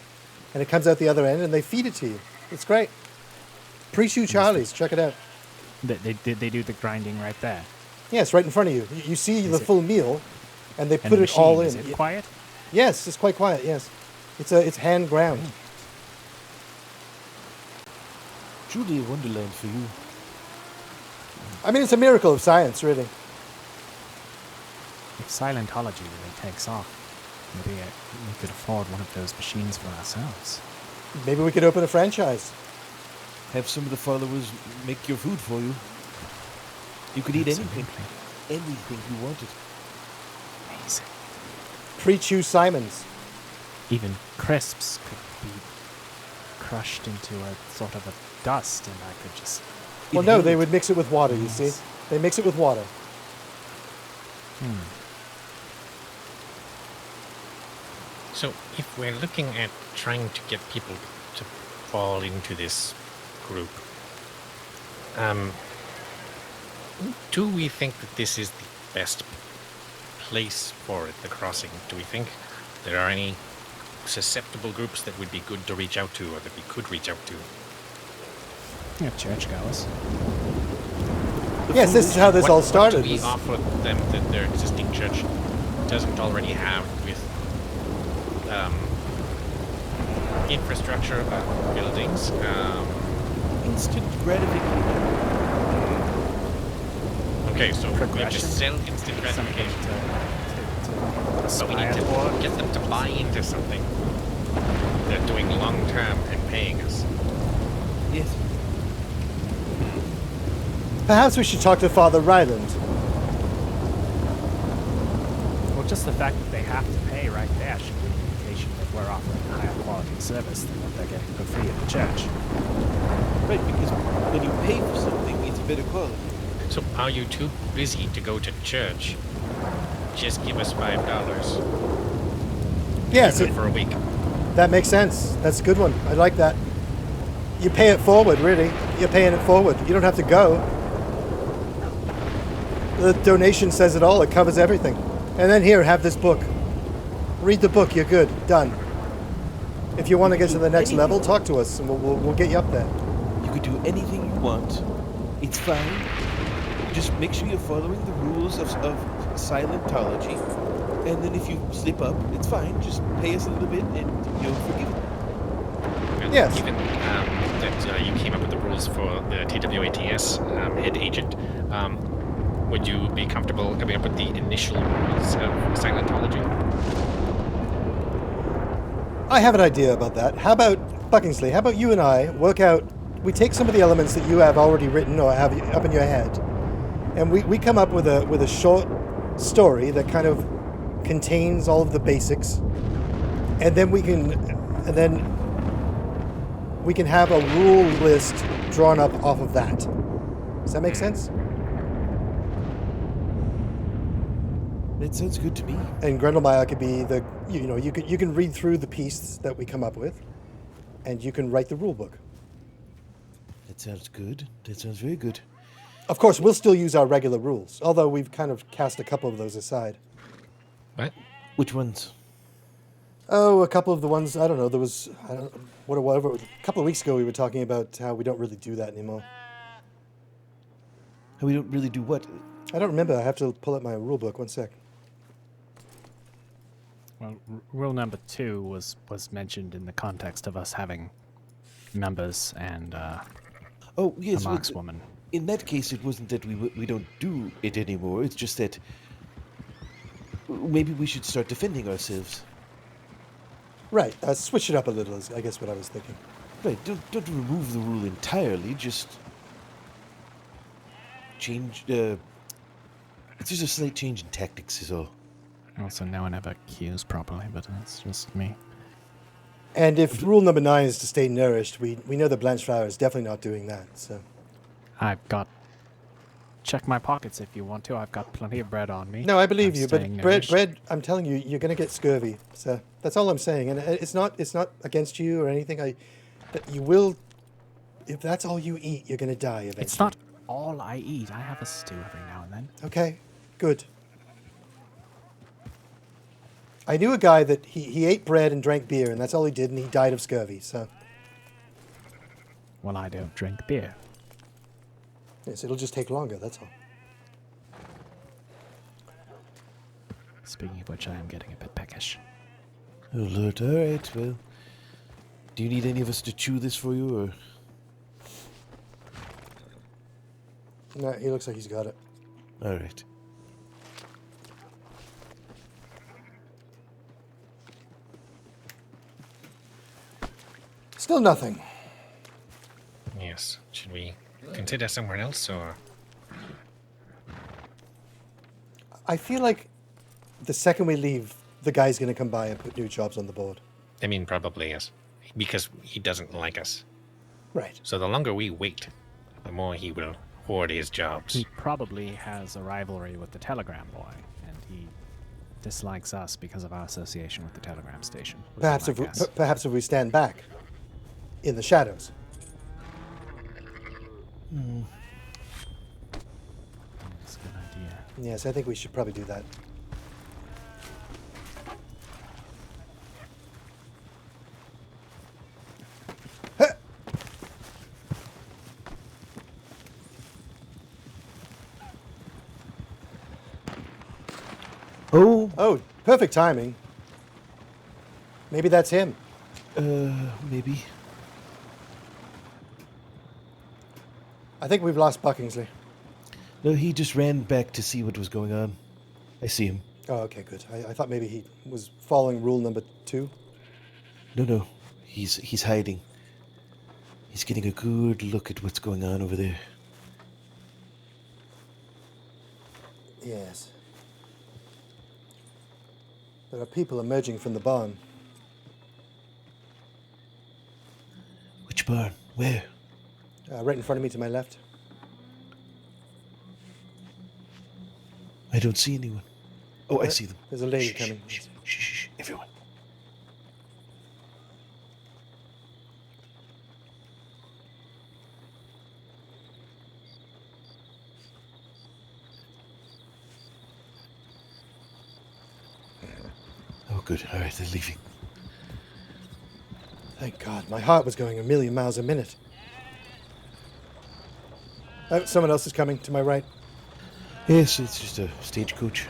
[SPEAKER 3] and it comes out the other end, and they feed it to you. It's great. Pre-Chew Charlie's, check it out.
[SPEAKER 4] They do the grinding right there.
[SPEAKER 3] Yes, right in front of you. You see the
[SPEAKER 4] it-
[SPEAKER 3] full meal, and they
[SPEAKER 4] And
[SPEAKER 3] put
[SPEAKER 4] the
[SPEAKER 3] it all
[SPEAKER 4] machine,
[SPEAKER 3] in.
[SPEAKER 4] Is it quiet?
[SPEAKER 3] Yes, it's quite quiet. Yes, it's hand ground.
[SPEAKER 1] Truly a wonderland for you.
[SPEAKER 3] I mean, it's a miracle of science, really.
[SPEAKER 4] If Silentology really takes off, maybe we could afford one of those machines for ourselves.
[SPEAKER 3] Maybe we could open a franchise.
[SPEAKER 1] Have some of the followers make your food for you. You could eat anything.
[SPEAKER 4] Absolutely.
[SPEAKER 1] Anything you wanted.
[SPEAKER 4] Amazing.
[SPEAKER 3] Pre-Chew Simons.
[SPEAKER 4] Even crisps could be crushed into a sort of a dust, and I could just...
[SPEAKER 3] Well, no, they would mix it with water, you see. They mix it with water.
[SPEAKER 2] So, if we're looking at trying to get people to fall into this group, do we think that this is the best place for it, the crossing? Do we think there are any susceptible groups that would be good to reach out to, or that we could reach out to?
[SPEAKER 4] You have churchgoers.
[SPEAKER 3] Yes, this is how this all started.
[SPEAKER 2] What do we offer them that their existing church doesn't already have with infrastructure of buildings?
[SPEAKER 1] Instant gratification.
[SPEAKER 2] Okay, so we
[SPEAKER 4] Progression.
[SPEAKER 2] just sell instant
[SPEAKER 4] Something
[SPEAKER 2] gratification.
[SPEAKER 4] to
[SPEAKER 2] But we need
[SPEAKER 4] aspire for.
[SPEAKER 2] to get them to buy into something. They're doing long term and paying us.
[SPEAKER 1] Yes.
[SPEAKER 3] Perhaps we should talk to Father Ryland.
[SPEAKER 4] Well, just the fact that they have to pay right there should be an indication that we're offering a higher quality service than what they're getting for free at the church.
[SPEAKER 1] Right, because when you pay for something, it's better quality.
[SPEAKER 2] So are you too busy to go to church? Just give us $5.
[SPEAKER 3] Yes,
[SPEAKER 2] Good for a week.
[SPEAKER 3] that makes sense. That's a good one. I like that. You pay it forward, really. You're paying it forward. You don't have to go. The donation says it all. It covers everything. And then here, have this book. Read the book. You're good. Done. If you want to get to the next level, talk to us, and we'll get you up there.
[SPEAKER 1] You could do anything you want. It's fine. Just make sure you're following the rules of Silentology. And then if you slip up, it's fine. Just pay us a little bit and you'll forgive it.
[SPEAKER 2] Well,
[SPEAKER 3] Yes.
[SPEAKER 2] Even you came up with the rules for the T.W.A.T.S. Head agent. Would you be comfortable coming up with the initial rules of Silentology?
[SPEAKER 3] I have an idea about that. How about, Buckingsley, how about you and I work out, we take some of the elements that you have already written or have up in your head, and we come up with a short story that kind of contains all of the basics, and then we can have a rule list drawn up off of that. Does that make sense?
[SPEAKER 1] That sounds good to me.
[SPEAKER 3] And Grendelmeyer could be the, you can read through the piece that we come up with, and you can write the rule book.
[SPEAKER 1] That sounds good. That sounds very good.
[SPEAKER 3] Of course, we'll still use our regular rules, although we've kind of cast a couple of those aside.
[SPEAKER 2] What?
[SPEAKER 1] Which ones?
[SPEAKER 3] Oh, a couple of the ones, I don't know, there was, whatever, a couple of weeks ago we were talking about how we don't really do that anymore.
[SPEAKER 1] How we don't really do what?
[SPEAKER 3] I don't remember, I have to pull up my rule book, one sec.
[SPEAKER 4] Well, rule number 2 was mentioned in the context of us having members and
[SPEAKER 1] Oh,
[SPEAKER 4] a
[SPEAKER 1] yes.
[SPEAKER 4] markswoman.
[SPEAKER 1] In that case, it wasn't that we don't do it anymore. It's just that maybe we should start defending ourselves.
[SPEAKER 3] Right, switch it up a little is, I guess, what I was thinking.
[SPEAKER 1] Right. Don't remove the rule entirely. Just change. It's just a slight change in tactics, is all.
[SPEAKER 4] Also, no one ever cues properly, but that's just me.
[SPEAKER 3] And if rule number 9 is to stay nourished, we know that Blanchflower is definitely not doing that, so...
[SPEAKER 4] I've got... Check my pockets if you want to. I've got plenty of bread on me.
[SPEAKER 3] No, I believe
[SPEAKER 4] I'm
[SPEAKER 3] you, but
[SPEAKER 4] staying
[SPEAKER 3] bread,
[SPEAKER 4] nourished.
[SPEAKER 3] I'm telling you, you're going to get scurvy. So that's all I'm saying. And it's not against you or anything. But you will, if that's all you eat, you're going to die eventually.
[SPEAKER 4] It's not all I eat. I have a stew every now and then.
[SPEAKER 3] Okay, good. I knew a guy that he ate bread and drank beer, and that's all he did, and he died of scurvy, so...
[SPEAKER 4] Well, I don't drink beer.
[SPEAKER 3] Yes, it'll just take longer, that's all.
[SPEAKER 4] Speaking of which, I am getting a bit peckish.
[SPEAKER 1] Oh, Lord. All right, well. Do you need any of us to chew this for you, or...?
[SPEAKER 3] No, he looks like he's got it.
[SPEAKER 1] All right.
[SPEAKER 3] Still nothing.
[SPEAKER 2] Yes. Should we consider somewhere else, or...?
[SPEAKER 3] I feel like the second we leave, the guy's going to come by and put new jobs on the board.
[SPEAKER 2] I mean, probably, yes. Because he doesn't like us.
[SPEAKER 3] Right.
[SPEAKER 2] So the longer we wait, the more he will hoard his jobs.
[SPEAKER 4] He probably has a rivalry with the Telegram Boy, and he dislikes us because of our association with the Telegram Station. would be my guess.
[SPEAKER 3] Perhaps if we stand back in the shadows.
[SPEAKER 4] That's a good idea.
[SPEAKER 3] Yes, I think we should probably do that. Oh, perfect timing. Maybe that's him.
[SPEAKER 1] Maybe.
[SPEAKER 3] I think we've lost Buckingsley.
[SPEAKER 1] No, he just ran back to see what was going on. I see him.
[SPEAKER 3] Oh, okay, good. I thought maybe he was following rule number 2.
[SPEAKER 1] No. He's hiding. He's getting a good look at what's going on over there.
[SPEAKER 3] Yes. There are people emerging from the barn.
[SPEAKER 1] Which barn? Where?
[SPEAKER 3] Right in front of me to my left.
[SPEAKER 1] I don't see anyone. Oh, I see them.
[SPEAKER 3] There's a lady
[SPEAKER 1] Shh,
[SPEAKER 3] coming.
[SPEAKER 1] Shh, everyone. Oh, good. All right, they're leaving.
[SPEAKER 3] Thank God. My heart was going a million miles a minute. Oh, someone else is coming to my right.
[SPEAKER 1] Yes, it's just a stagecoach.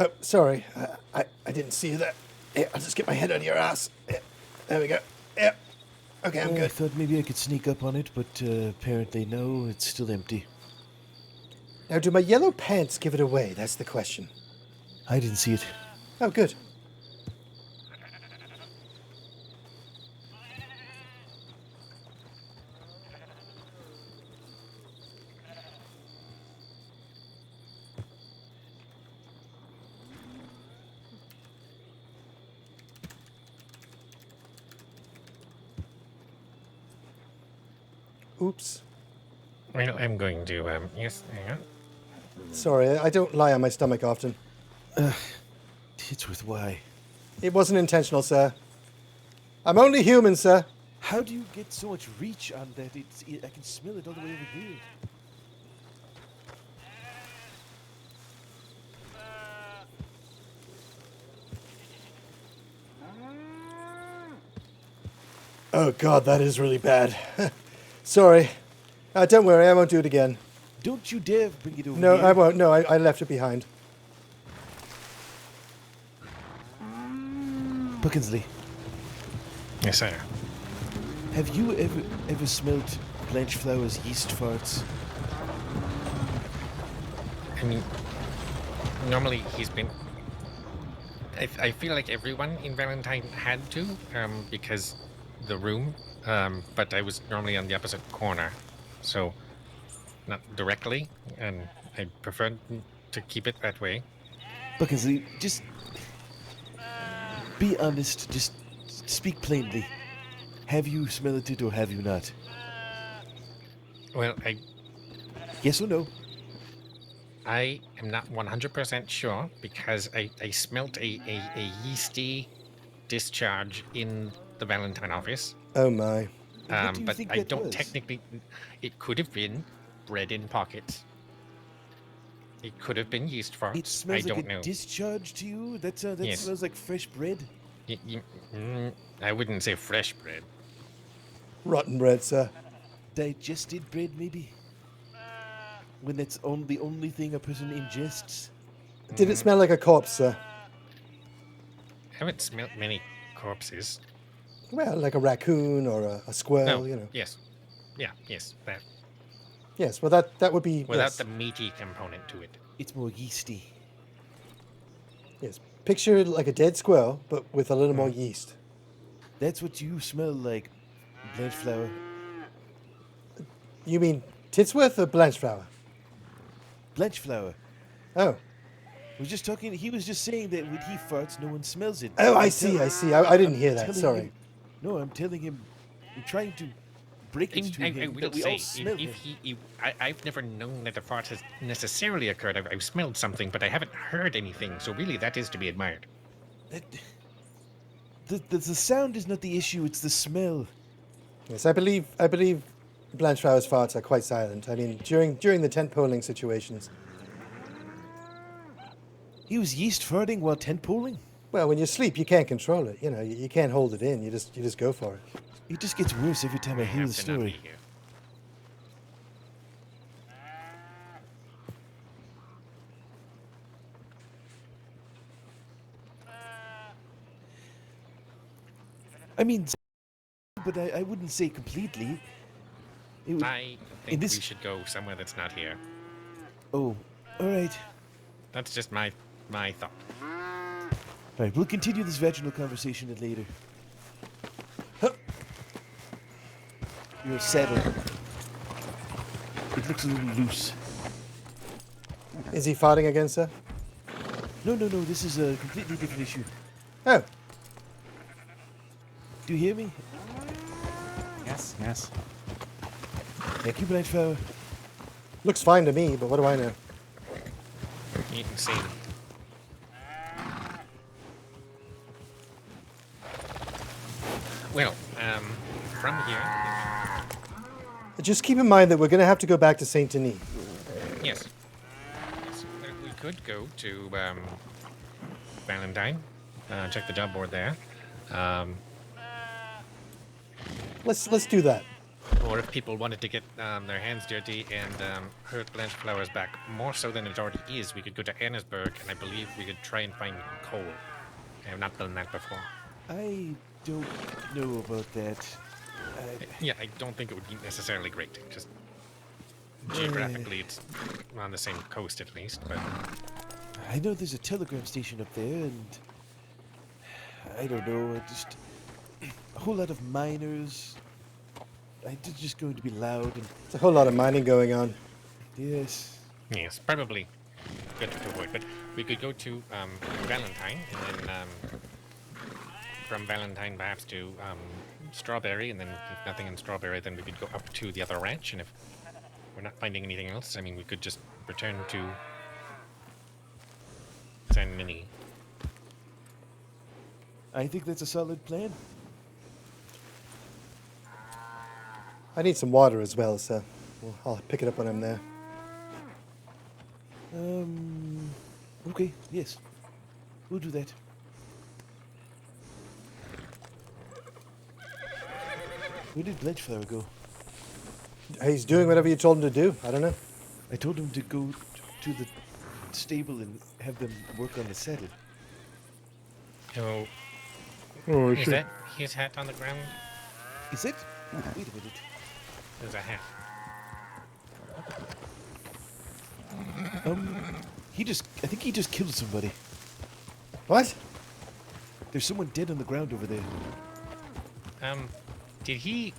[SPEAKER 3] Oh, sorry. I didn't see you there. Yeah, I'll just get my head out of your ass. Yeah, there we go. Yeah. Okay, I'm
[SPEAKER 1] I
[SPEAKER 3] good.
[SPEAKER 1] thought maybe I could sneak up on it, but apparently no, it's still empty.
[SPEAKER 3] Now, do my yellow pants give it away? That's the question.
[SPEAKER 1] I didn't see it.
[SPEAKER 3] Oh, good. Oops.
[SPEAKER 2] Well, I'm going to, yes, hang on.
[SPEAKER 3] Sorry, I don't lie on my stomach often.
[SPEAKER 1] Titsworth, why?
[SPEAKER 3] It wasn't intentional, sir. I'm only human, sir.
[SPEAKER 1] How do you get so much reach on that? I can smell it all the way over here.
[SPEAKER 3] Oh, God, that is really bad. Sorry. Don't worry, I won't do it again.
[SPEAKER 1] Don't you dare bring it over
[SPEAKER 3] No,
[SPEAKER 1] here.
[SPEAKER 3] I won't. No, I left it behind.
[SPEAKER 1] Buckinsley,
[SPEAKER 2] Yes, sir.
[SPEAKER 1] have you ever smelled Blanchflower's yeast farts?
[SPEAKER 2] I mean, normally he's been. I feel like everyone in Valentine had to, because the room, but I was normally on the opposite corner, so not directly, and I preferred to keep it that way.
[SPEAKER 1] Buckinsley, just be honest. Just speak plainly. Have you smelled it or have you not?
[SPEAKER 2] Well,
[SPEAKER 1] Yes or no?
[SPEAKER 2] I am not 100% sure because I smelt a yeasty discharge in the Valentine office.
[SPEAKER 3] Oh, my.
[SPEAKER 1] What do you
[SPEAKER 2] But
[SPEAKER 1] think
[SPEAKER 2] I
[SPEAKER 1] that
[SPEAKER 2] don't
[SPEAKER 1] was?
[SPEAKER 2] technically. It could have been bread in pockets. It could have been yeast farts.
[SPEAKER 1] It smells
[SPEAKER 2] I
[SPEAKER 1] like
[SPEAKER 2] don't
[SPEAKER 1] a
[SPEAKER 2] know.
[SPEAKER 1] discharge to you? That
[SPEAKER 2] Yes.
[SPEAKER 1] smells like fresh bread?
[SPEAKER 2] I wouldn't say fresh bread.
[SPEAKER 3] Rotten bread, sir.
[SPEAKER 1] Digested bread, maybe? When that's the only thing a person ingests?
[SPEAKER 3] Did it smell like a corpse, sir?
[SPEAKER 2] I haven't smelt many corpses.
[SPEAKER 3] Well, like a raccoon or a squirrel,
[SPEAKER 2] No.
[SPEAKER 3] you know.
[SPEAKER 2] Yes. Yeah. Yes. That
[SPEAKER 3] Yes, well, that would be...
[SPEAKER 2] without
[SPEAKER 3] yes.
[SPEAKER 2] the meaty component to it.
[SPEAKER 1] It's more yeasty.
[SPEAKER 3] Yes, picture like a dead squirrel, but with a little more yeast.
[SPEAKER 1] That's what you smell like, Blanchflower.
[SPEAKER 3] You mean Titsworth or Blanchflower?
[SPEAKER 1] Blanchflower.
[SPEAKER 3] Oh.
[SPEAKER 1] Was just talking. He was just saying that when he farts, no one smells it.
[SPEAKER 3] Oh, I
[SPEAKER 1] I'm
[SPEAKER 3] see,
[SPEAKER 1] tell-
[SPEAKER 3] I see. I didn't hear
[SPEAKER 1] I'm
[SPEAKER 3] that,
[SPEAKER 1] telling
[SPEAKER 3] sorry.
[SPEAKER 1] him- no, I'm telling him. I'm trying to break it to
[SPEAKER 2] I
[SPEAKER 1] him
[SPEAKER 2] will
[SPEAKER 1] that we
[SPEAKER 2] say,
[SPEAKER 1] all smell
[SPEAKER 2] if
[SPEAKER 1] him.
[SPEAKER 2] I've never known that the fart has necessarily occurred. I've smelled something, but I haven't heard anything. So really, that is to be admired.
[SPEAKER 1] The sound is not the issue. It's the smell.
[SPEAKER 3] Yes, I believe Blanchflower's farts are quite silent. I mean, during the tent poling situations.
[SPEAKER 1] He was yeast farting while tent poling.
[SPEAKER 3] Well, when you sleep, you can't control it. You know, you can't hold it in. You just go for it.
[SPEAKER 1] It just gets worse every time I hear the
[SPEAKER 2] have to not be
[SPEAKER 1] story.
[SPEAKER 2] here.
[SPEAKER 1] I mean, but I wouldn't say completely. It would,
[SPEAKER 2] I
[SPEAKER 1] in
[SPEAKER 2] think
[SPEAKER 1] this.
[SPEAKER 2] we should go somewhere that's not here.
[SPEAKER 1] Oh, all right.
[SPEAKER 2] That's just my thought.
[SPEAKER 1] All right, we'll continue this vaginal conversation later. Your saddle. It looks a little loose.
[SPEAKER 3] Is he farting again, sir?
[SPEAKER 1] No, this is a completely different issue.
[SPEAKER 3] Oh,
[SPEAKER 1] Do you hear me?
[SPEAKER 4] Yes, yes.
[SPEAKER 1] Thank you, Blanchflower.
[SPEAKER 3] looks fine to me, but what do I know?
[SPEAKER 2] You can see. Well, from here,
[SPEAKER 3] Just keep in mind that we're going to have to go back to Saint Denis.
[SPEAKER 2] yes. We could go to Valentine, check the job board there.
[SPEAKER 3] Let's do that.
[SPEAKER 2] Or if people wanted to get their hands dirty and hurt Blanchflower's back more so than it already is, we could go to Annesburg, and I believe we could try and find coal. I have not done that before.
[SPEAKER 1] I don't know about that.
[SPEAKER 2] Yeah, I don't think it would be necessarily great. Just geographically, it's on the same coast at least. But
[SPEAKER 1] I know there's a telegram station up there, and I don't know, just a whole lot of miners. It's just going to be loud and
[SPEAKER 3] There's a whole lot of mining going on.
[SPEAKER 1] yes.
[SPEAKER 2] yes, probably good to avoid. But we could go to Valentine, and then from Valentine perhaps to Strawberry, and then if nothing in Strawberry, then we could go up to the other ranch. And if we're not finding anything else, I mean, we could just return to San Mini.
[SPEAKER 1] I think that's a solid plan.
[SPEAKER 3] I need some water as well, so I'll pick it up when I'm there.
[SPEAKER 1] Okay, yes. We'll do that. Where did Blanchflower go?
[SPEAKER 3] He's doing whatever you told him to do. I don't know.
[SPEAKER 1] I told him to go to the stable and have them work on the saddle.
[SPEAKER 2] Oh,
[SPEAKER 8] Oh,
[SPEAKER 2] is that his hat on the ground?
[SPEAKER 1] Is it? Wait a minute.
[SPEAKER 2] There's a hat.
[SPEAKER 1] I think he just killed somebody.
[SPEAKER 3] What?
[SPEAKER 1] There's someone dead on the ground over there.
[SPEAKER 2] Did he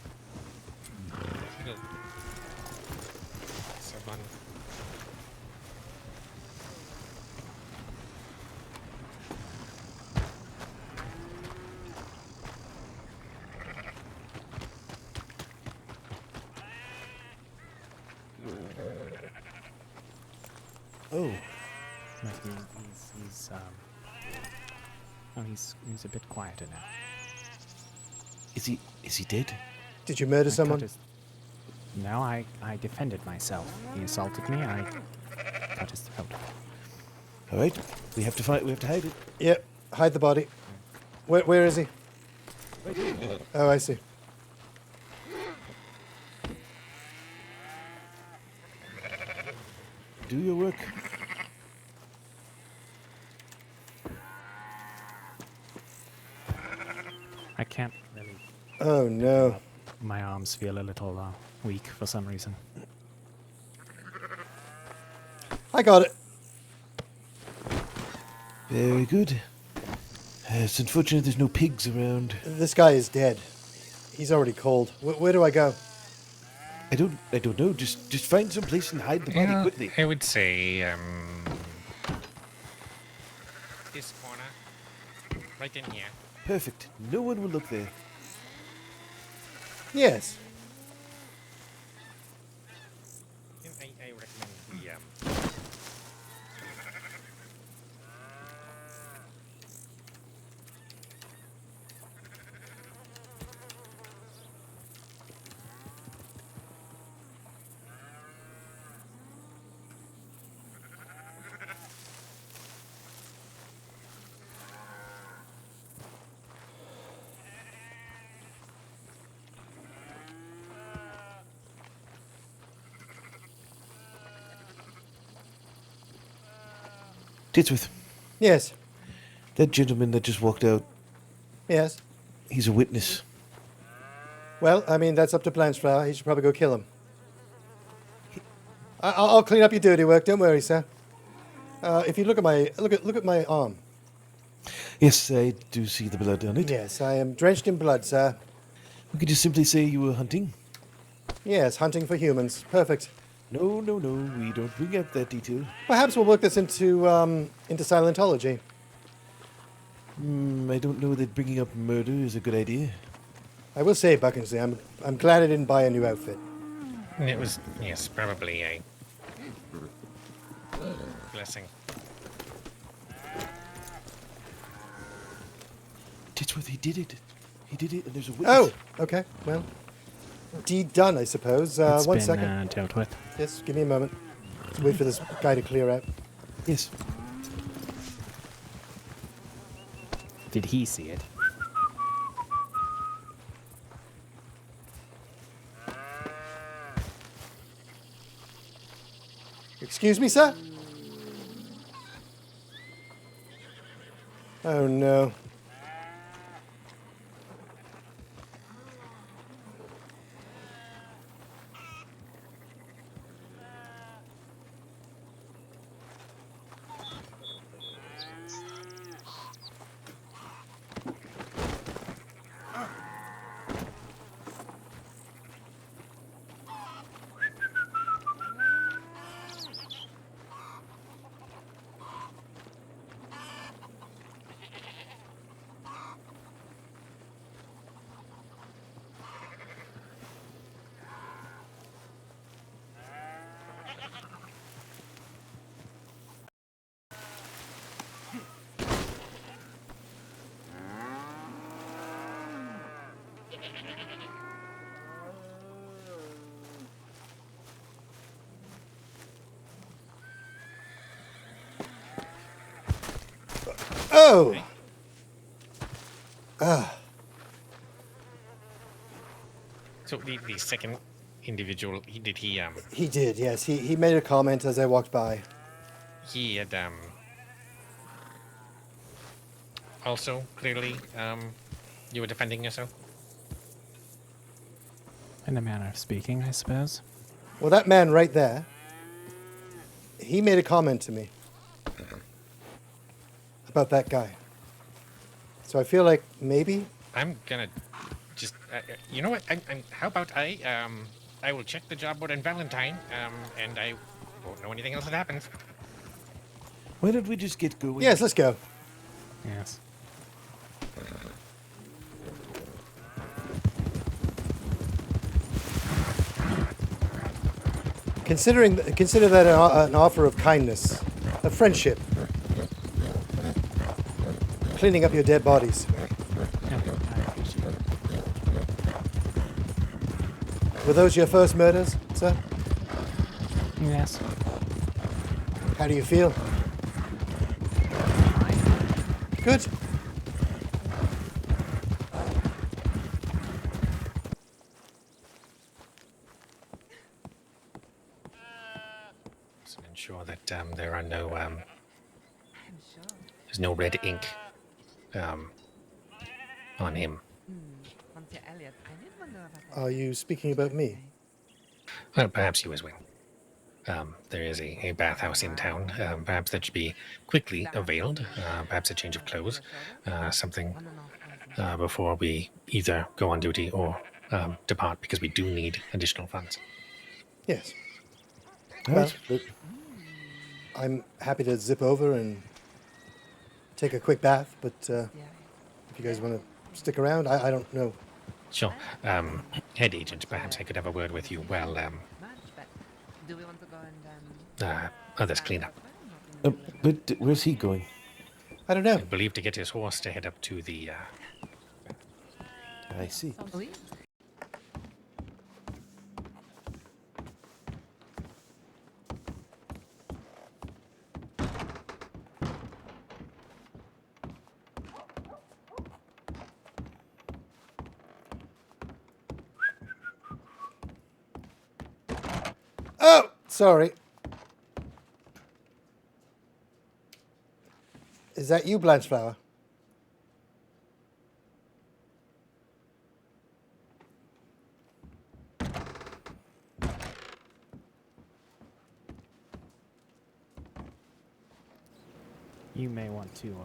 [SPEAKER 2] kill someone?
[SPEAKER 1] Oh,
[SPEAKER 4] But he's a bit quieter now.
[SPEAKER 1] is he dead?
[SPEAKER 3] Did you murder
[SPEAKER 4] I
[SPEAKER 3] someone?
[SPEAKER 4] cut his- No, I defended myself. He assaulted me. I cut his throat.
[SPEAKER 1] All right, we have to fight. We have to hide it.
[SPEAKER 3] Yep. Hide the body. Where is he? Oh, I see.
[SPEAKER 1] Do your work.
[SPEAKER 4] I can't really.
[SPEAKER 3] Oh no.
[SPEAKER 4] My arms feel a little weak for some reason.
[SPEAKER 3] I got it.
[SPEAKER 1] Very good. It's unfortunate there's no pigs around.
[SPEAKER 3] This guy is dead. He's already cold. Where do I go?
[SPEAKER 1] I don't know. Just find some place and hide the body
[SPEAKER 2] Yeah,
[SPEAKER 1] quickly.
[SPEAKER 2] I would say this corner, right in here.
[SPEAKER 1] Perfect. No one will look there.
[SPEAKER 3] Yes.
[SPEAKER 2] I recommend we
[SPEAKER 1] Titsworth,
[SPEAKER 3] Yes.
[SPEAKER 1] that gentleman that just walked out,
[SPEAKER 3] Yes.
[SPEAKER 1] he's a witness.
[SPEAKER 3] Well, I mean, that's up to Blanchflower. He should probably go kill him. I'll clean up your dirty work. Don't worry, sir. If you look at my arm.
[SPEAKER 1] Yes, I do see the blood on it.
[SPEAKER 3] Yes, I am drenched in blood, sir.
[SPEAKER 1] We could just simply say you were hunting.
[SPEAKER 3] Yes, hunting for humans. Perfect.
[SPEAKER 1] No, we don't bring up that detail.
[SPEAKER 3] Perhaps we'll work this into Silentology.
[SPEAKER 1] I don't know that bringing up murder is a good idea.
[SPEAKER 3] I will say, Buckingham, I'm glad I didn't buy a new outfit.
[SPEAKER 2] It was, yes, probably a blessing.
[SPEAKER 1] Titsworth, he did it. He did it, and there's a witness.
[SPEAKER 3] Oh, okay. Well, deed done, I suppose.
[SPEAKER 4] It's
[SPEAKER 3] One
[SPEAKER 4] been
[SPEAKER 3] second.
[SPEAKER 4] dealt with.
[SPEAKER 3] Yes, give me a moment. Let's wait for this guy to clear out.
[SPEAKER 1] Yes.
[SPEAKER 4] Did he see it?
[SPEAKER 3] Excuse me, sir? Oh, no. Oh!
[SPEAKER 2] So the second individual, did he
[SPEAKER 3] He did, yes. He made a comment as I walked by.
[SPEAKER 2] he had also clearly you were defending yourself?
[SPEAKER 4] In a manner of speaking, I suppose.
[SPEAKER 3] Well, that man right there, he made a comment to me about that guy. So I feel like maybe...
[SPEAKER 2] I'm gonna just you know what? How about I will check the job board on Valentine and I won't know anything else that happens.
[SPEAKER 1] Why don't we just get going?
[SPEAKER 3] Yes, let's go.
[SPEAKER 4] Yes.
[SPEAKER 3] Consider that an offer of kindness, of friendship. Cleaning up your dead bodies.
[SPEAKER 4] Yeah, I appreciate it.
[SPEAKER 3] Were those your first murders, sir?
[SPEAKER 4] Yes.
[SPEAKER 3] How do you feel?
[SPEAKER 4] Fine.
[SPEAKER 3] Good.
[SPEAKER 2] So ensure that there are no there's no red ink on him.
[SPEAKER 3] Are you speaking about me?
[SPEAKER 2] Well, perhaps you as well. There is a bathhouse in town. Perhaps that should be quickly availed. Perhaps a change of clothes, something before we either go on duty or depart, because we do need additional funds.
[SPEAKER 3] Yes.
[SPEAKER 1] All
[SPEAKER 3] Well,
[SPEAKER 1] right.
[SPEAKER 3] I'm happy to zip over and take a quick bath, but if you guys want to stick around, I don't know.
[SPEAKER 2] Sure. Head agent, perhaps I could have a word with you while others clean up.
[SPEAKER 1] But where's he going?
[SPEAKER 3] I don't know.
[SPEAKER 2] I believe to get his horse to head up to the
[SPEAKER 1] I see.
[SPEAKER 3] Oh, sorry. Is that you, Blanchflower?
[SPEAKER 4] You may want to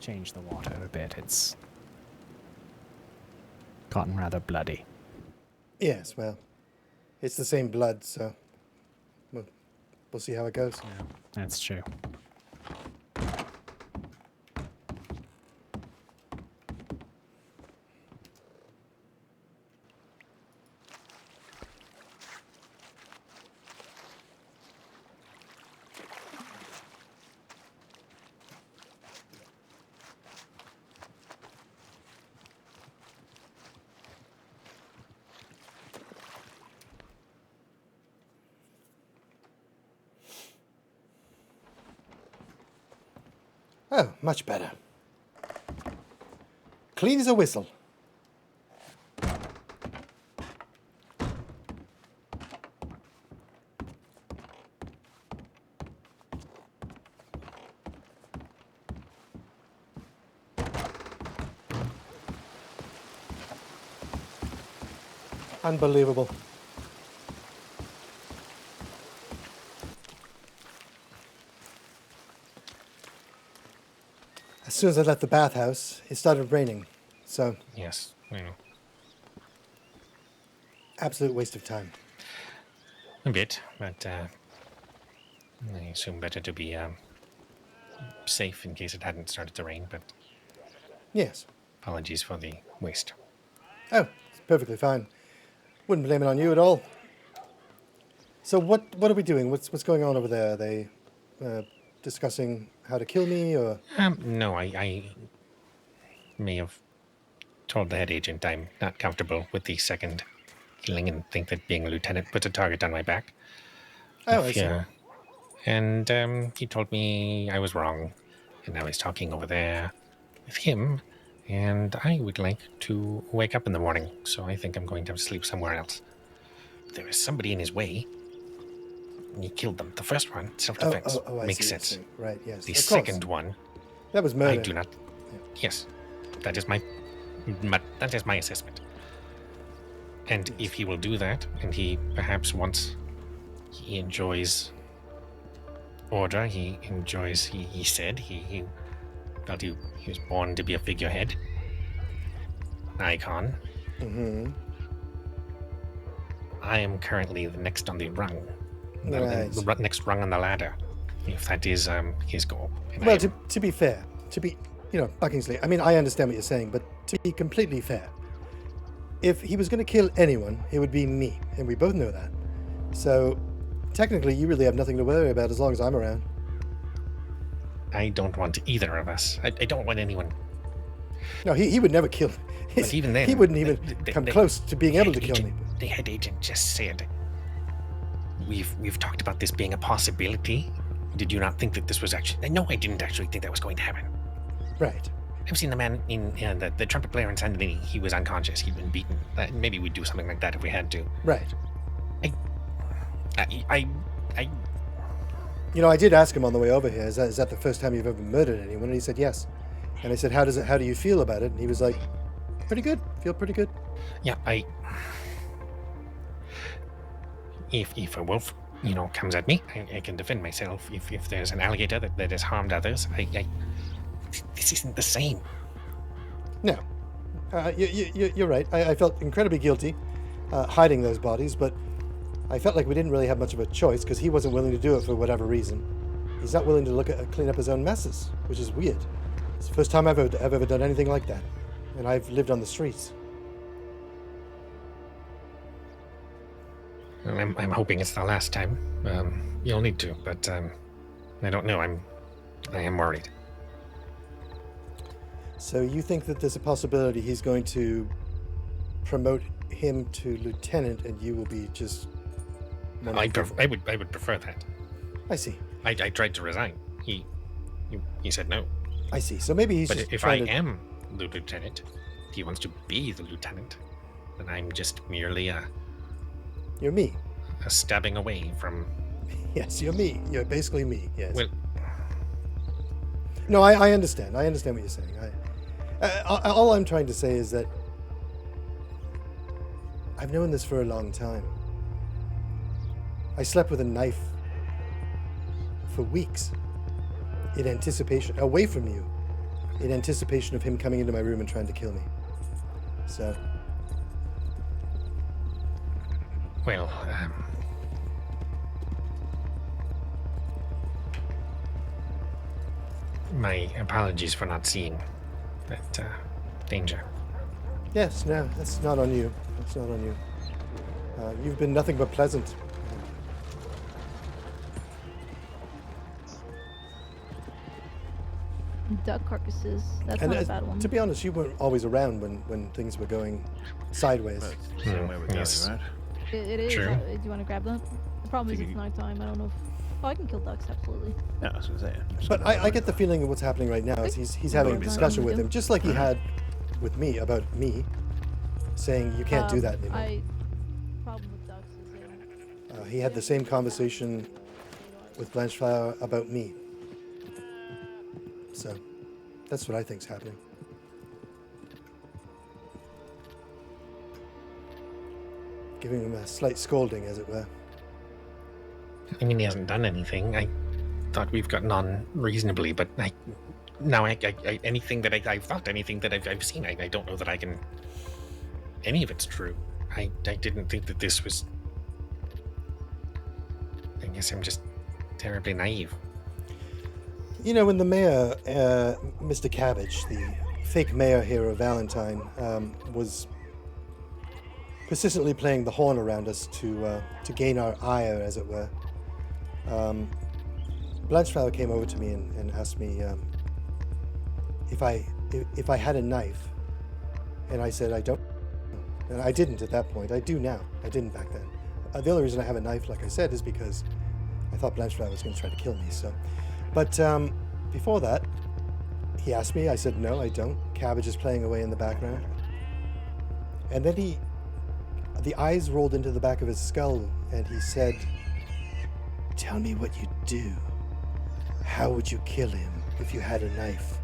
[SPEAKER 4] change the water a bit. It's gotten rather bloody.
[SPEAKER 3] Yes, well, it's the same blood, so we'll see how it goes.
[SPEAKER 4] Yeah, that's true.
[SPEAKER 3] Oh, much better. Clean as a whistle. Unbelievable. As soon as I left the bathhouse, it started raining. So,
[SPEAKER 2] Yes, I know.
[SPEAKER 3] absolute waste of time.
[SPEAKER 2] A bit, but I assume better to be safe in case it hadn't started to rain, but
[SPEAKER 3] Yes.
[SPEAKER 2] apologies for the waste.
[SPEAKER 3] Oh, it's perfectly fine. Wouldn't blame it on you at all. So what are we doing? What's going on over there? Are they discussing how to kill me, or?
[SPEAKER 2] No, I may have told the head agent I'm not comfortable with the second killing and think that being a lieutenant puts a target on my back.
[SPEAKER 3] Oh, I see.
[SPEAKER 2] And he told me I was wrong, and now he's talking over there with him, and I would like to wake up in the morning, so I think I'm going to have to sleep somewhere else. There is somebody in his way, and he killed them. The first one, self-defense,
[SPEAKER 3] I
[SPEAKER 2] makes
[SPEAKER 3] see, I
[SPEAKER 2] sense.
[SPEAKER 3] see. Right, yes.
[SPEAKER 2] The
[SPEAKER 3] Of course.
[SPEAKER 2] second one,
[SPEAKER 3] That was murder.
[SPEAKER 2] I do not. Yes, that is my assessment. And if he will do that, and he perhaps wants, he enjoys order, he said he felt he was born to be a figurehead, icon.
[SPEAKER 3] Mm-hmm.
[SPEAKER 2] I am currently the next on the rung,
[SPEAKER 3] Right.
[SPEAKER 2] the next rung on the ladder, if that is his goal. And
[SPEAKER 3] Well,
[SPEAKER 2] I am-
[SPEAKER 3] to be fair, Buckingsley, I mean, I understand what you're saying, but to be completely fair, if he was going to kill anyone, it would be me, and we both know that. So, technically, you really have nothing to worry about as long as I'm around.
[SPEAKER 2] I don't want either of us. I don't want anyone.
[SPEAKER 3] No, he would never kill.
[SPEAKER 2] But even then,
[SPEAKER 3] he wouldn't even come close to being able to kill me.
[SPEAKER 2] The head agent just said, we've talked about this being a possibility. Did you not think that this was actually... No, I didn't actually think that was going to happen.
[SPEAKER 3] Right.
[SPEAKER 2] I've seen the man in the trumpet player in Sandy. He was unconscious. He'd been beaten. Maybe we'd do something like that if we had to.
[SPEAKER 3] Right.
[SPEAKER 2] I
[SPEAKER 3] You know, I did ask him on the way over here, is that the first time you've ever murdered anyone? And he said yes. And I said, how do you feel about it? And he was like, pretty good. Feel pretty good.
[SPEAKER 2] Yeah, if a wolf, comes at me, I can defend myself. If there's an alligator that has harmed others, this isn't the same.
[SPEAKER 3] No. You're right. I felt incredibly guilty hiding those bodies, but I felt like we didn't really have much of a choice because he wasn't willing to do it for whatever reason. He's not willing to clean up his own messes, which is weird. It's the first time I've ever done anything like that. And I've lived on the streets.
[SPEAKER 2] I'm hoping it's the last time. You'll need to, but I don't know. I am worried.
[SPEAKER 3] So you think that there's a possibility he's going to promote him to lieutenant and you will be just...
[SPEAKER 2] I would prefer that.
[SPEAKER 3] I see.
[SPEAKER 2] I tried to resign. He said no.
[SPEAKER 3] I see. So maybe he's
[SPEAKER 2] But
[SPEAKER 3] just
[SPEAKER 2] if I
[SPEAKER 3] trying to...
[SPEAKER 2] am the lieutenant, if he wants to be the lieutenant, then I'm just merely
[SPEAKER 3] You're me.
[SPEAKER 2] a stabbing away from...
[SPEAKER 3] Yes, you're me. You're basically me. Yes.
[SPEAKER 2] Well,
[SPEAKER 3] No, I understand. I understand what you're saying. All I'm trying to say is that I've known this for a long time. I slept with a knife for weeks in anticipation, away from you, in anticipation of him coming into my room and trying to kill me. So,
[SPEAKER 2] well, my apologies for not seeing that danger.
[SPEAKER 3] yes, no, that's not on you. That's not on you. You've been nothing but pleasant.
[SPEAKER 9] Duck carcasses. That's
[SPEAKER 3] And
[SPEAKER 9] not a bad one.
[SPEAKER 3] to be honest, you weren't always around when things were going sideways.
[SPEAKER 8] That's the same way we're going,
[SPEAKER 2] Yes.
[SPEAKER 8] right?
[SPEAKER 9] It is.
[SPEAKER 2] True.
[SPEAKER 9] Do you want to grab that? The problem is
[SPEAKER 8] Think
[SPEAKER 9] it's
[SPEAKER 8] you-
[SPEAKER 9] nighttime. I don't know if... Oh, I can kill ducks, absolutely.
[SPEAKER 8] Yeah, I was gonna say.
[SPEAKER 3] But I get the feeling of what's happening right now is he's having a discussion with him, just like he had with me about me, saying you can't do that anymore.
[SPEAKER 9] Problem with ducks is
[SPEAKER 3] He had the same conversation with Blancheflower about me. So that's what I think's happening. giving him a slight scolding, as it were.
[SPEAKER 2] I mean, he hasn't done anything. I thought we've gotten on reasonably, but now anything that I've thought, anything that I've seen, I don't know that I can. Any of it's true. I didn't think that this was. I guess I'm just terribly naive.
[SPEAKER 3] You know, when the mayor, Mr. Cabbage, the fake mayor here of Valentine, was persistently playing the horn around us to gain our ire, as it were, Blanchflower came over to me and asked me if I had a knife, and I said I don't. And I didn't at that point. I do now. I didn't back then. The only reason I have a knife, like I said, is because I thought Blanchflower was going to try to kill me. So, but before that, he asked me. I said no, I don't. Cabbage is playing away in the background, and then the eyes rolled into the back of his skull, and he said, "Tell me what you'd do. How would you kill him if you had a knife?"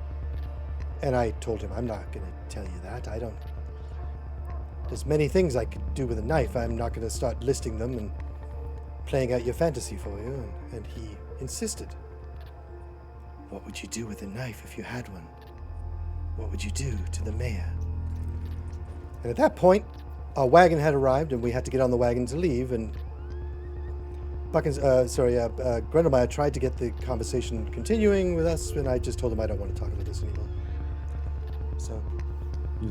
[SPEAKER 3] And I told him, I'm not going to tell you that. I don't. There's many things I could do with a knife. I'm not going to start listing them and playing out your fantasy for you. And he insisted. What would you do with a knife if you had one? What would you do to the mayor? And at that point, our wagon had arrived, and we had to get on the wagon to leave. And Grendelmeyer tried to get the conversation continuing with us, and I just told him I don't want to talk about this anymore. So,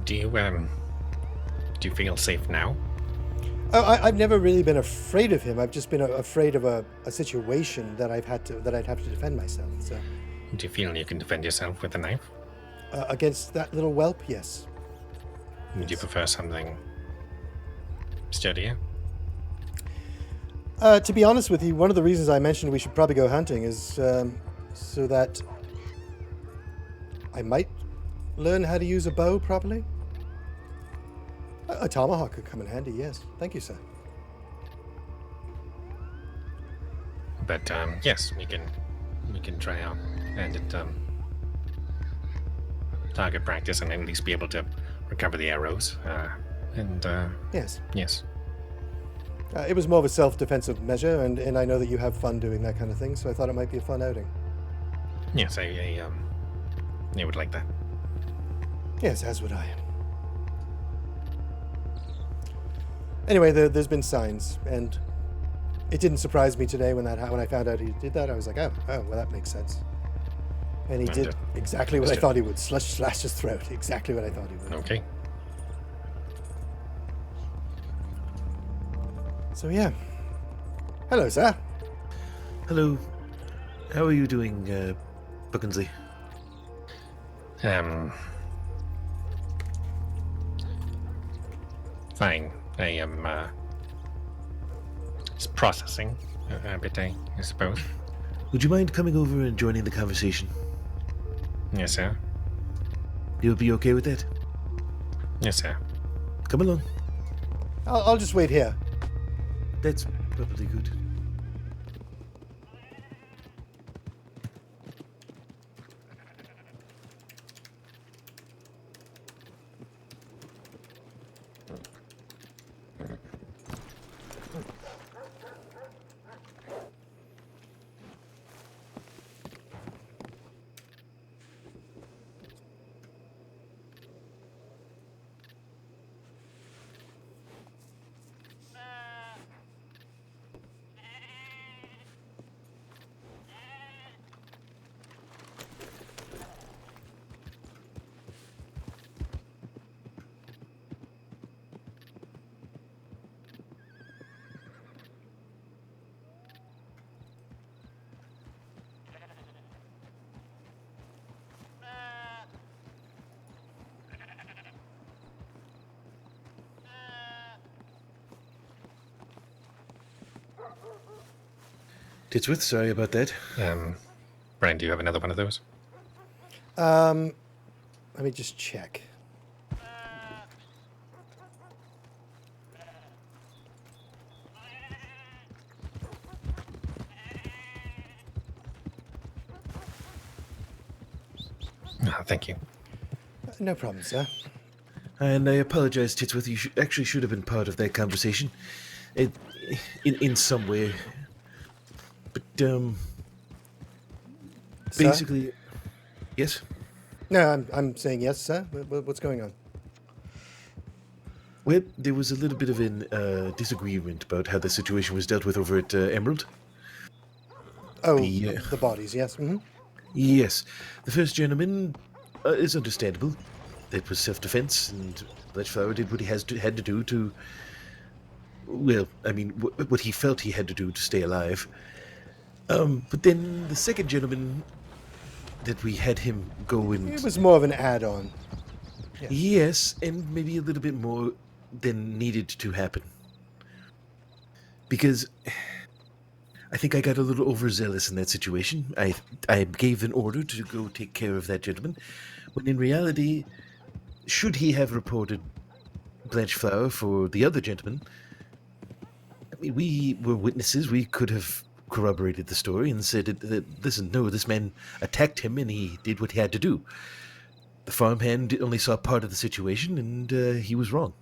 [SPEAKER 2] Do you feel safe now?
[SPEAKER 3] I've never really been afraid of him. I've just been afraid of a situation that I'd have to defend myself. So,
[SPEAKER 2] Do you feel you can defend yourself with a knife?
[SPEAKER 3] Against that little whelp, yes.
[SPEAKER 2] Would you prefer something sturdier?
[SPEAKER 3] To be honest with you, one of the reasons I mentioned we should probably go hunting is so that I might learn how to use a bow properly. A tomahawk could come in handy, yes. Thank you, sir.
[SPEAKER 2] But yes, we can try out and target practice and at least be able to recover the arrows.
[SPEAKER 3] Yes.
[SPEAKER 2] Yes.
[SPEAKER 3] It was more of a self-defensive measure, and I know that you have fun doing that kind of thing, so I thought it might be a fun outing.
[SPEAKER 2] Yes, I would like that.
[SPEAKER 3] Yes, as would I. Anyway, there's been signs, and it didn't surprise me today when I found out he did that. I was like, oh, well, that makes sense. And he did exactly what I thought he would. Slash his throat. Exactly what I thought he would.
[SPEAKER 2] Okay.
[SPEAKER 3] So, yeah. Hello, sir.
[SPEAKER 1] Hello. How are you doing, Buckensley?
[SPEAKER 2] Fine. I am just processing a bit, I suppose.
[SPEAKER 1] Would you mind coming over and joining the conversation?
[SPEAKER 2] Yes, sir.
[SPEAKER 1] You'll be okay with that?
[SPEAKER 2] Yes, sir.
[SPEAKER 1] Come along.
[SPEAKER 3] I'll just wait here.
[SPEAKER 1] That's probably good. Titsworth, sorry about that.
[SPEAKER 2] Bryan, do you have another one of those?
[SPEAKER 3] Let me just check.
[SPEAKER 2] Thank you.
[SPEAKER 3] No problem, sir.
[SPEAKER 1] And I apologize, Titsworth. You actually should have been part of that conversation, in some way. But
[SPEAKER 3] Sir?
[SPEAKER 1] basically, yes.
[SPEAKER 3] No, I'm saying yes, sir. What's going on?
[SPEAKER 1] Well, there was a little bit of a disagreement about how the situation was dealt with over at Emerald.
[SPEAKER 3] Oh,
[SPEAKER 1] The,
[SPEAKER 3] the bodies, yes. Mm-hmm.
[SPEAKER 1] Yes, the first gentleman is understandable. It was self-defense, and Bletchflower did what he had to do to. Well, I mean, what he felt he had to do to stay alive. But then the second gentleman that we had him go and
[SPEAKER 3] It was more of an add-on.
[SPEAKER 1] yes, and maybe a little bit more than needed to happen. Because I think I got a little overzealous in that situation. I gave an order to go take care of that gentleman, when in reality, should he have reported Blanchflower for the other gentleman, I mean, we were witnesses. We could have corroborated the story and said that listen, no, this man attacked him and he did what he had to do. The farmhand only saw part of the situation, and he was wrong.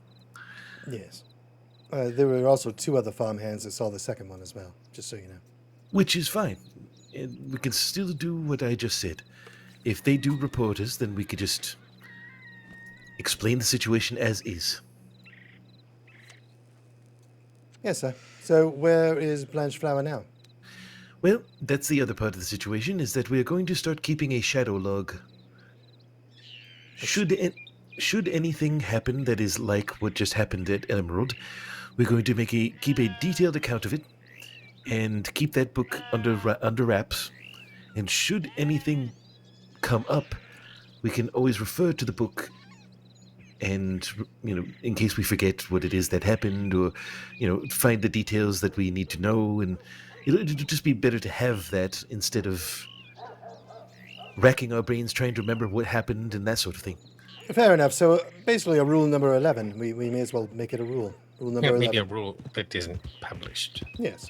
[SPEAKER 3] Yes. There were also 2 other farmhands that saw the second one as well, just so you know.
[SPEAKER 1] Which is fine. And we can still do what I just said. If they do report us, then we could just explain the situation as is.
[SPEAKER 3] Yes, sir. So where is Blanchflower now?
[SPEAKER 1] Well, that's the other part of the situation, is that we are going to start keeping a shadow log. Should anything happen that is like what just happened at Emerald, we're going to keep a detailed account of it, and keep that book under wraps. And should anything come up, we can always refer to the book, and in case we forget what it is that happened, or find the details that we need to know, and it'll just be better to have that instead of racking our brains trying to remember what happened and that sort of thing.
[SPEAKER 3] Fair enough. So basically a rule number 11. We may as well make it a rule. Rule number 11.
[SPEAKER 2] Maybe a rule that isn't published.
[SPEAKER 3] Yes.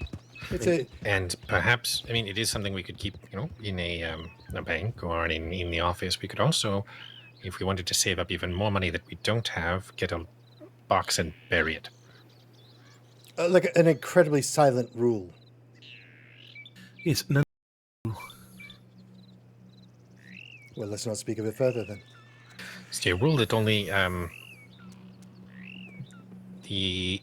[SPEAKER 3] It's
[SPEAKER 2] and perhaps, I mean, it is something we could keep, in a bank or in the office. We could also, if we wanted to save up even more money that we don't have, get a box and bury it.
[SPEAKER 3] like an incredibly silent rule.
[SPEAKER 1] Yes, no.
[SPEAKER 3] Well, let's not speak of it further then.
[SPEAKER 2] It's a rule that only the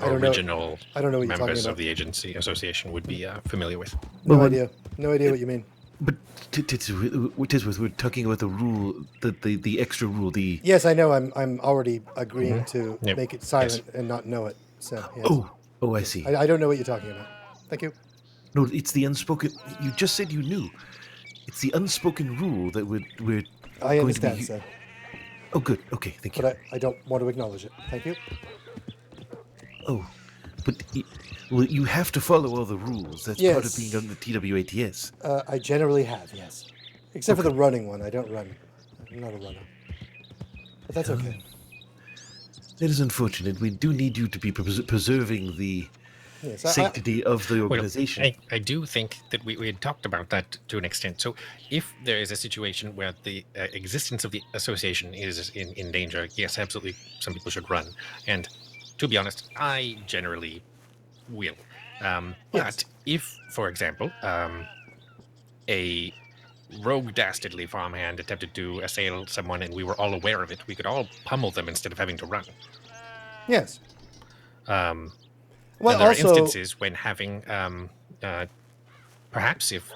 [SPEAKER 2] original
[SPEAKER 3] I don't know what you're
[SPEAKER 2] members
[SPEAKER 3] talking
[SPEAKER 2] of the agency association would be familiar with.
[SPEAKER 3] No idea. No idea what you mean.
[SPEAKER 1] But Titsworth, we're talking about the rule, the extra rule, the...
[SPEAKER 3] Yes, I know. I'm already agreeing to make it silent and not know it. So yes.
[SPEAKER 1] Oh, I see.
[SPEAKER 3] I don't know what you're talking about. Thank you.
[SPEAKER 1] No, it's the unspoken... You just said you knew. It's the unspoken rule that we're
[SPEAKER 3] I
[SPEAKER 1] going
[SPEAKER 3] understand,
[SPEAKER 1] to be...
[SPEAKER 3] sir.
[SPEAKER 1] Oh, good. Okay, thank you.
[SPEAKER 3] But I don't want to acknowledge it. Thank you.
[SPEAKER 1] Oh, but you have to follow all the rules. That's part of being on the T.W.A.T.S.
[SPEAKER 3] I generally have, yes. Except for the running one. I don't run. I'm not a runner. But that's okay.
[SPEAKER 1] That is unfortunate. We do need you to be preserving the sanctity of the organization.
[SPEAKER 2] Well, I do think that we had talked about that to an extent. So if there is a situation where the existence of the association is in danger, yes, absolutely, some people should run. And to be honest, I generally will. But if, for example, a rogue dastardly farmhand attempted to assail someone and we were all aware of it, we could all pummel them instead of having to run.
[SPEAKER 3] Yes.
[SPEAKER 2] Well, there are instances when having, perhaps if,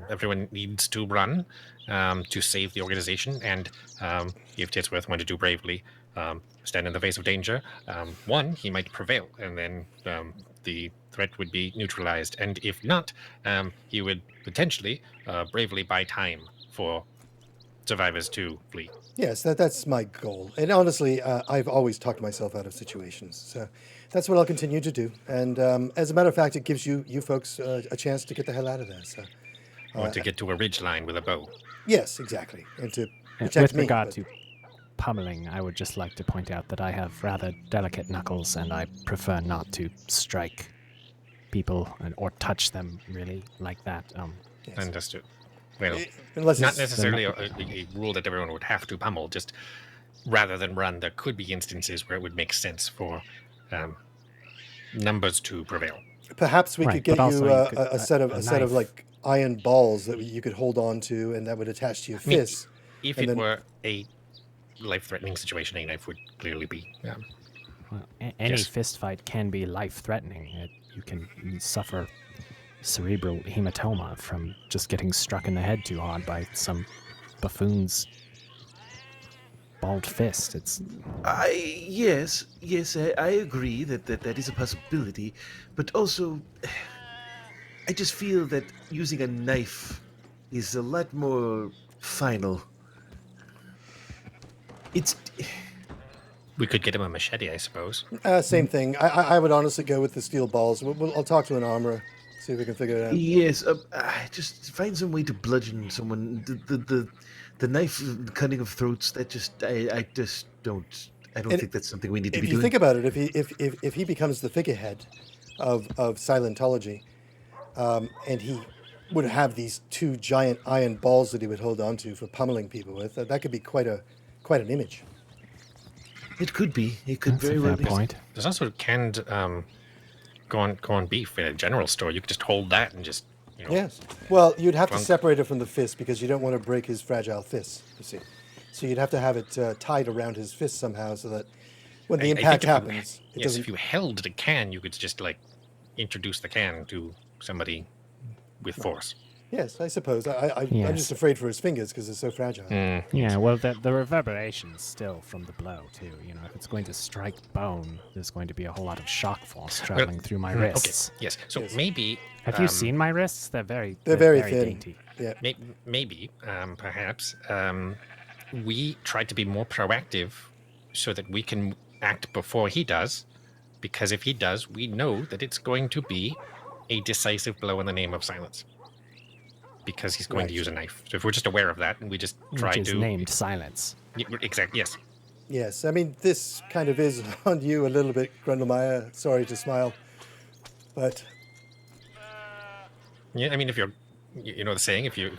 [SPEAKER 2] everyone needs to run to save the organization, and if Titsworth wanted to bravely stand in the face of danger, one, he might prevail, and then the threat would be neutralized. And if not, he would potentially bravely buy time for survivors to flee.
[SPEAKER 3] Yes, that's my goal. And honestly, I've always talked myself out of situations. So that's what I'll continue to do. And as a matter of fact, it gives you folks a chance to get the hell out of there. So,
[SPEAKER 2] or to get to a ridge line with a bow.
[SPEAKER 3] Yes, exactly. And to protect
[SPEAKER 4] With regard to pummeling, I would just like to point out that I have rather delicate knuckles, and I prefer not to strike people or touch them really like that.
[SPEAKER 3] Yes.
[SPEAKER 2] Understood. Well,
[SPEAKER 3] Unless
[SPEAKER 2] not necessarily a rule that everyone would have to pummel, just rather than run, there could be instances where it would make sense for numbers to prevail.
[SPEAKER 3] Perhaps we
[SPEAKER 4] Right,
[SPEAKER 3] could get
[SPEAKER 4] but also
[SPEAKER 3] you
[SPEAKER 4] you
[SPEAKER 3] a,
[SPEAKER 4] could-
[SPEAKER 3] a set of
[SPEAKER 4] a
[SPEAKER 3] a set of
[SPEAKER 4] knife.
[SPEAKER 3] like iron balls that you could hold on to, and that would attach to your
[SPEAKER 2] I mean,
[SPEAKER 3] fists.
[SPEAKER 2] if
[SPEAKER 3] and
[SPEAKER 2] it
[SPEAKER 3] then-
[SPEAKER 2] were a life-threatening situation, a knife would clearly be.
[SPEAKER 4] Well, any
[SPEAKER 2] Yes.
[SPEAKER 4] fist fight can be life-threatening. You can suffer cerebral hematoma from just getting struck in the head too hard by some buffoon's bald fist. It's
[SPEAKER 1] Yes, I agree that is a possibility, but also, I just feel that using a knife is a lot more final. It's
[SPEAKER 2] We could get him a machete, I suppose.
[SPEAKER 3] Same thing. I would honestly go with the steel balls. I'll talk to an armorer, see if we can figure it out.
[SPEAKER 1] yes. Just find some way to bludgeon someone. The knife cutting of throats. That just I just don't. I don't
[SPEAKER 3] And
[SPEAKER 1] think that's something we need to
[SPEAKER 3] If
[SPEAKER 1] be
[SPEAKER 3] you
[SPEAKER 1] doing.
[SPEAKER 3] think about it, if he becomes the figurehead of Silentology, and he would have these two giant iron balls that he would hold on to for pummeling people with, that could be quite an image.
[SPEAKER 1] It could be. It could
[SPEAKER 4] that's
[SPEAKER 1] very
[SPEAKER 4] a
[SPEAKER 1] well
[SPEAKER 4] fair
[SPEAKER 1] be.
[SPEAKER 4] point.
[SPEAKER 2] There's also canned corned beef in a general store. You could just hold that and just,
[SPEAKER 3] Yes. Well, you'd have to
[SPEAKER 2] Drunk.
[SPEAKER 3] separate it from the fist because you don't want to break his fragile fists, you see. So you'd have to have it tied around his fist somehow so that when the
[SPEAKER 2] I think
[SPEAKER 3] impact
[SPEAKER 2] if you-
[SPEAKER 3] happens, it
[SPEAKER 2] yes,
[SPEAKER 3] doesn't...
[SPEAKER 2] if you held the can, you could just like introduce the can to somebody with force.
[SPEAKER 3] Yes, I suppose. I'm
[SPEAKER 4] Yes.
[SPEAKER 3] just afraid for his fingers because they're so fragile.
[SPEAKER 4] Yeah, well, the reverberations still from the blow too. If it's going to strike bone, there's going to be a whole lot of shock force traveling through my
[SPEAKER 2] Okay.
[SPEAKER 4] wrists.
[SPEAKER 2] Yes. So maybe.
[SPEAKER 4] Have you seen my wrists? They're very
[SPEAKER 3] They're very thin.
[SPEAKER 4] dainty.
[SPEAKER 3] Yeah.
[SPEAKER 2] Maybe, perhaps, we try to be more proactive so that we can act before he does, because if he does, we know that it's going to be a decisive blow in the name of silence, because he's going to
[SPEAKER 3] Right.
[SPEAKER 2] use a knife. So if we're just aware of that and we just try
[SPEAKER 4] Which is
[SPEAKER 2] to
[SPEAKER 4] named silence.
[SPEAKER 2] exactly, yes,
[SPEAKER 3] Yes, I mean, this kind of is on you a little bit, Grundlemeyer. Sorry to smile. But
[SPEAKER 2] yeah. I mean, if you're, the saying, if you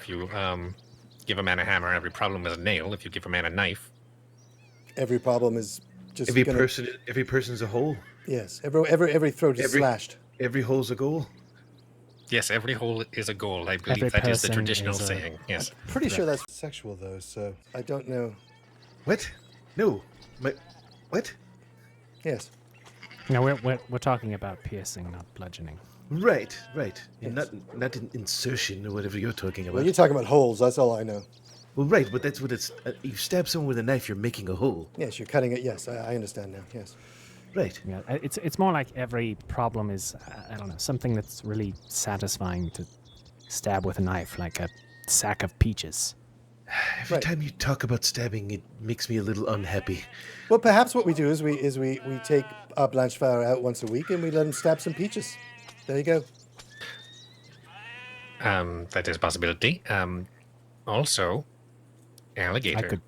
[SPEAKER 2] give a man a hammer, every problem is a nail. If you give a man a knife,
[SPEAKER 3] every problem is just
[SPEAKER 1] Every
[SPEAKER 3] gonna...
[SPEAKER 1] person's a hole.
[SPEAKER 3] Yes, every throat is
[SPEAKER 1] Every-
[SPEAKER 3] slashed.
[SPEAKER 1] Every hole's a goal.
[SPEAKER 2] yes, every hole is a goal. I believe
[SPEAKER 4] Every
[SPEAKER 2] that is the
[SPEAKER 4] person
[SPEAKER 2] traditional
[SPEAKER 4] is a-
[SPEAKER 2] saying. Yes.
[SPEAKER 3] Pretty sure that's sexual, though, so I don't know.
[SPEAKER 1] What? No. What?
[SPEAKER 3] Yes.
[SPEAKER 4] No, we're talking about piercing, not bludgeoning.
[SPEAKER 1] Right. And
[SPEAKER 3] Yes.
[SPEAKER 1] not an insertion or whatever you're talking about.
[SPEAKER 3] Well, you're talking about holes, that's all I know.
[SPEAKER 1] Well, right, but that's what it's. You stab someone with a knife, you're making a hole.
[SPEAKER 3] Yes, you're cutting it. Yes, I understand now. Yes.
[SPEAKER 1] Right.
[SPEAKER 4] Yeah, it's more like every problem is I don't know, something that's really satisfying to stab with a knife, like a sack of peaches.
[SPEAKER 1] Every
[SPEAKER 3] Right.
[SPEAKER 1] time you talk about stabbing, it makes me a little unhappy.
[SPEAKER 3] Well, perhaps what we do is we take Blancheflower out once a week and we let him stab some peaches. There you go.
[SPEAKER 2] That is a possibility. Also, alligator.
[SPEAKER 4] I could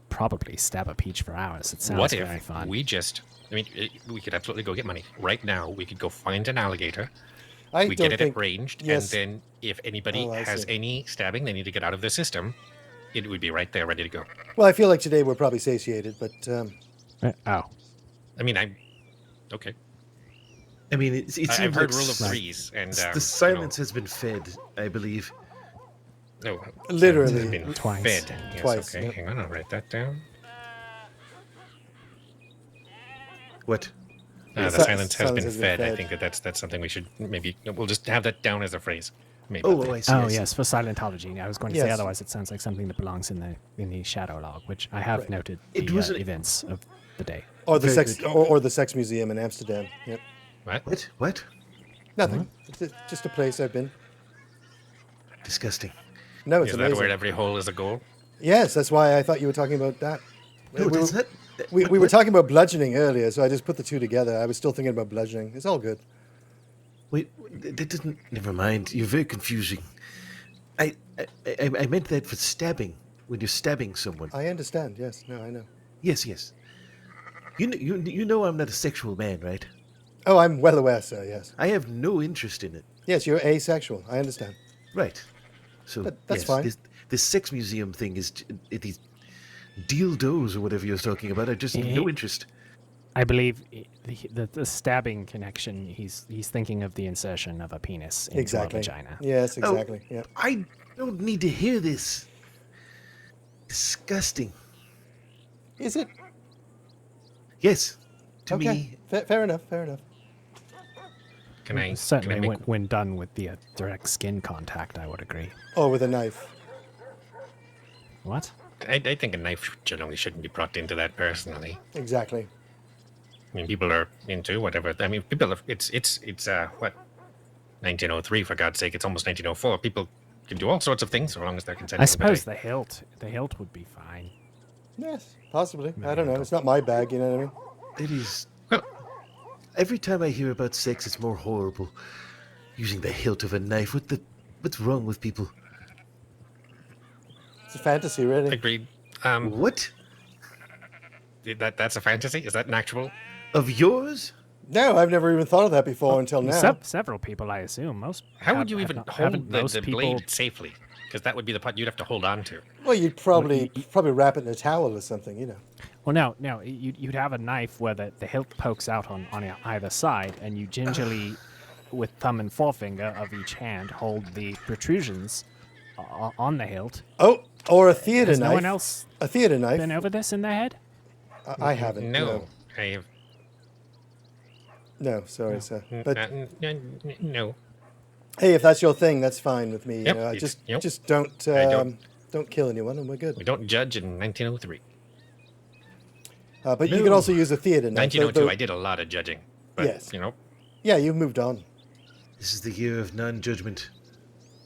[SPEAKER 4] probably stab a peach for hours. It sounds
[SPEAKER 2] What
[SPEAKER 4] very
[SPEAKER 2] if
[SPEAKER 4] fun.
[SPEAKER 2] we just? I mean, we could absolutely go get money right now. We could go find an alligator.
[SPEAKER 3] I
[SPEAKER 2] We
[SPEAKER 3] don't
[SPEAKER 2] get it
[SPEAKER 3] think...
[SPEAKER 2] arranged,
[SPEAKER 3] yes.
[SPEAKER 2] and then if anybody
[SPEAKER 3] Oh, I
[SPEAKER 2] has
[SPEAKER 3] see.
[SPEAKER 2] any stabbing they need to get out of the system, it would be right there, ready to go.
[SPEAKER 3] Well, I feel like today we're probably satiated, but
[SPEAKER 4] Oh,
[SPEAKER 2] I mean, okay.
[SPEAKER 1] I mean, it seems
[SPEAKER 2] I've heard
[SPEAKER 1] like
[SPEAKER 2] rule of threes, and
[SPEAKER 1] the silence has been fed, I believe.
[SPEAKER 2] No,
[SPEAKER 3] Literally.
[SPEAKER 2] silence has been
[SPEAKER 4] Twice.
[SPEAKER 2] fed. Yes,
[SPEAKER 3] Twice,
[SPEAKER 2] okay,
[SPEAKER 3] yep.
[SPEAKER 2] hang on, I'll write that down.
[SPEAKER 1] What?
[SPEAKER 2] The
[SPEAKER 3] Si-
[SPEAKER 2] silence has been
[SPEAKER 3] silence has been
[SPEAKER 2] fed. I
[SPEAKER 3] fed.
[SPEAKER 2] think that's something we should maybe. We'll just have that down as a phrase. Maybe.
[SPEAKER 1] Oh, I see.
[SPEAKER 4] oh
[SPEAKER 1] I see.
[SPEAKER 4] yes, for Silentology. I was going to say
[SPEAKER 3] Yes.
[SPEAKER 4] otherwise. It sounds like something that belongs in the shadow log, which I have
[SPEAKER 3] Right.
[SPEAKER 4] noted
[SPEAKER 1] It
[SPEAKER 4] the
[SPEAKER 1] wasn't-
[SPEAKER 4] events of the day.
[SPEAKER 3] or the
[SPEAKER 1] Very
[SPEAKER 3] sex
[SPEAKER 1] good.
[SPEAKER 3] or the sex museum in Amsterdam. Yep.
[SPEAKER 2] What?
[SPEAKER 1] What?
[SPEAKER 3] Nothing. It's just a place I've been.
[SPEAKER 1] Disgusting.
[SPEAKER 3] No, it's
[SPEAKER 2] Is that
[SPEAKER 3] amazing.
[SPEAKER 2] where every hole is a goal?
[SPEAKER 3] Yes, that's why I thought you were talking about that.
[SPEAKER 1] No,
[SPEAKER 3] we,
[SPEAKER 1] that's
[SPEAKER 3] were,
[SPEAKER 1] not.
[SPEAKER 3] we
[SPEAKER 1] what-
[SPEAKER 3] were
[SPEAKER 1] what?
[SPEAKER 3] talking about bludgeoning earlier, so I just put the two together. I was still thinking about bludgeoning. It's all good.
[SPEAKER 1] Wait, that didn't. Never mind. You're very confusing. I meant that for stabbing. When you're stabbing someone.
[SPEAKER 3] I understand. Yes. No, I know.
[SPEAKER 1] Yes. You know I'm not a sexual man, right?
[SPEAKER 3] Oh, I'm well aware, sir. Yes.
[SPEAKER 1] I have no interest in it.
[SPEAKER 3] Yes, you're asexual. I understand.
[SPEAKER 1] Right. So
[SPEAKER 3] But that's
[SPEAKER 1] yes,
[SPEAKER 3] fine.
[SPEAKER 1] This sex museum thing is dildos or whatever you're talking about. I just no interest.
[SPEAKER 4] I believe the stabbing connection. He's thinking of the insertion of a penis into
[SPEAKER 3] Exactly.
[SPEAKER 4] a vagina.
[SPEAKER 3] Yes, exactly. Yeah.
[SPEAKER 1] I don't need to hear this. Disgusting.
[SPEAKER 3] Is it?
[SPEAKER 1] Yes, to
[SPEAKER 3] Okay.
[SPEAKER 1] me.
[SPEAKER 3] Fair enough. Fair enough.
[SPEAKER 2] Can I
[SPEAKER 4] Certainly,
[SPEAKER 2] make
[SPEAKER 4] when done with the direct skin contact, I would agree.
[SPEAKER 3] Or with a knife.
[SPEAKER 4] What?
[SPEAKER 2] I think a knife generally shouldn't be brought into that personally.
[SPEAKER 3] Exactly.
[SPEAKER 2] I mean, people are into whatever. I mean, people are, it's what 1903 for God's sake. It's almost 1904. People can do all sorts of things so long as they're consenting.
[SPEAKER 4] I suppose the hilt would be fine.
[SPEAKER 3] Yes, possibly. I don't know. It's not my bag, you know what I mean?
[SPEAKER 1] It is.
[SPEAKER 2] Well,
[SPEAKER 1] Every time I hear about sex, it's more horrible. Using the hilt of a knife. What's wrong with people?
[SPEAKER 3] It's a fantasy, really.
[SPEAKER 2] agreed.
[SPEAKER 1] What?
[SPEAKER 2] That's a fantasy. Is that an actual?
[SPEAKER 1] Of yours?
[SPEAKER 3] No, I've never even thought of that before until now.
[SPEAKER 4] Several people, I assume. Most.
[SPEAKER 2] How would
[SPEAKER 4] have-
[SPEAKER 2] you
[SPEAKER 4] have
[SPEAKER 2] even
[SPEAKER 4] not-
[SPEAKER 2] hold
[SPEAKER 4] haven't
[SPEAKER 2] the
[SPEAKER 4] most people?
[SPEAKER 2] blade safely? Because that would be the part you'd have to hold on to.
[SPEAKER 3] Well, you'd probably wrap it in a towel or something, you know.
[SPEAKER 4] Well, no. You'd have a knife where the hilt pokes out on either side, and you gingerly, with thumb and forefinger of each hand, hold the protrusions on the hilt.
[SPEAKER 3] Oh, or a theater
[SPEAKER 4] Has
[SPEAKER 3] knife.
[SPEAKER 4] no one else
[SPEAKER 3] A theater knife.
[SPEAKER 4] been over this in their head?
[SPEAKER 3] I haven't.
[SPEAKER 2] No, I have.
[SPEAKER 3] No, sorry, sir. But
[SPEAKER 2] No.
[SPEAKER 3] hey, if that's your thing, that's fine with me.
[SPEAKER 2] Yep,
[SPEAKER 3] You know,
[SPEAKER 2] it's-
[SPEAKER 3] just
[SPEAKER 2] yep.
[SPEAKER 3] just don't
[SPEAKER 2] I
[SPEAKER 3] don't kill anyone, and we're
[SPEAKER 2] We
[SPEAKER 3] good.
[SPEAKER 2] don't judge in 1903.
[SPEAKER 3] But you can also use a theater knife.
[SPEAKER 2] 1902,
[SPEAKER 3] though-
[SPEAKER 2] I did a lot of judging. But,
[SPEAKER 3] Yes.
[SPEAKER 2] you know,
[SPEAKER 3] Yeah, you've moved on,
[SPEAKER 1] This is the year of non-judgment.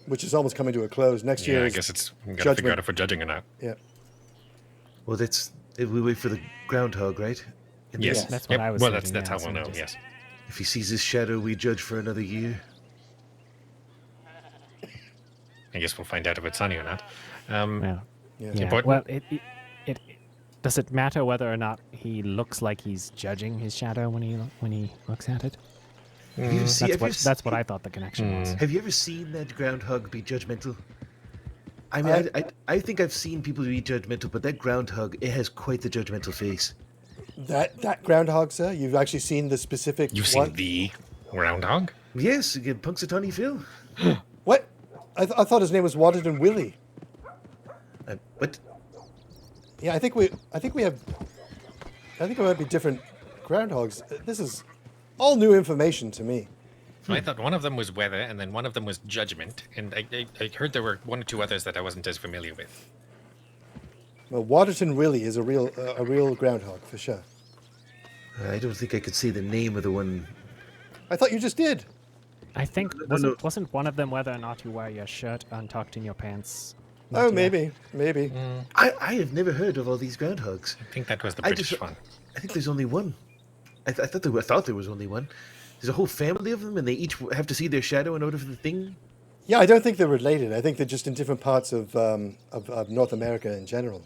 [SPEAKER 3] which is almost coming to a close. Next year
[SPEAKER 2] yeah, I
[SPEAKER 3] is
[SPEAKER 2] guess it's we gotta
[SPEAKER 3] judgment.
[SPEAKER 2] figure out if we're judging or not.
[SPEAKER 3] Yeah.
[SPEAKER 1] Well, we wait for the groundhog, right? And
[SPEAKER 2] Yes,
[SPEAKER 3] Yes.
[SPEAKER 4] That's what I was
[SPEAKER 2] Well,
[SPEAKER 4] thinking,
[SPEAKER 2] that's
[SPEAKER 4] yeah,
[SPEAKER 2] how we'll
[SPEAKER 4] so
[SPEAKER 2] know.
[SPEAKER 4] just-
[SPEAKER 2] Yes.
[SPEAKER 1] if he sees his shadow, we judge for another year.
[SPEAKER 2] I guess we'll find out if it's sunny or not.
[SPEAKER 4] Yeah.
[SPEAKER 3] Yeah.
[SPEAKER 2] important.
[SPEAKER 4] Well, it does it matter whether or not he looks like he's judging his shadow when he looks at it?
[SPEAKER 1] Have you ever seen- have you ever
[SPEAKER 4] That's what I thought the connection was.
[SPEAKER 1] Have you ever seen that groundhog be judgmental? I mean, I think I've seen people be judgmental, but that groundhog, it has quite the judgmental face.
[SPEAKER 3] That groundhog, sir. You've actually seen the specific
[SPEAKER 2] You've
[SPEAKER 3] one?
[SPEAKER 2] seen the groundhog?
[SPEAKER 1] Yes, again, Punxsutawney Phil.
[SPEAKER 3] What? I thought his name was Waterton Willie.
[SPEAKER 1] What?
[SPEAKER 3] Yeah, I think we have. I think it might be different groundhogs. This is all new information to me.
[SPEAKER 2] I thought one of them was weather, and then one of them was judgment, and I heard there were one or two others that I wasn't as familiar with.
[SPEAKER 3] Well, Waterton Willie is a real groundhog for sure.
[SPEAKER 1] I don't think I could say the name of the one.
[SPEAKER 3] I thought you just did.
[SPEAKER 4] I think
[SPEAKER 1] no.
[SPEAKER 4] wasn't one of them whether or not you wear your shirt untucked in your pants?
[SPEAKER 3] Oh,
[SPEAKER 4] Mattia?
[SPEAKER 3] maybe.
[SPEAKER 1] I have never heard of all these groundhogs.
[SPEAKER 2] I think that was the
[SPEAKER 1] I
[SPEAKER 2] British
[SPEAKER 1] just-
[SPEAKER 2] one.
[SPEAKER 1] I think there's only one. I thought there was only one. There's a whole family of them, and they each have to see their shadow in order for the thing.
[SPEAKER 3] Yeah, I don't think they're related. I think they're just in different parts of North America in general.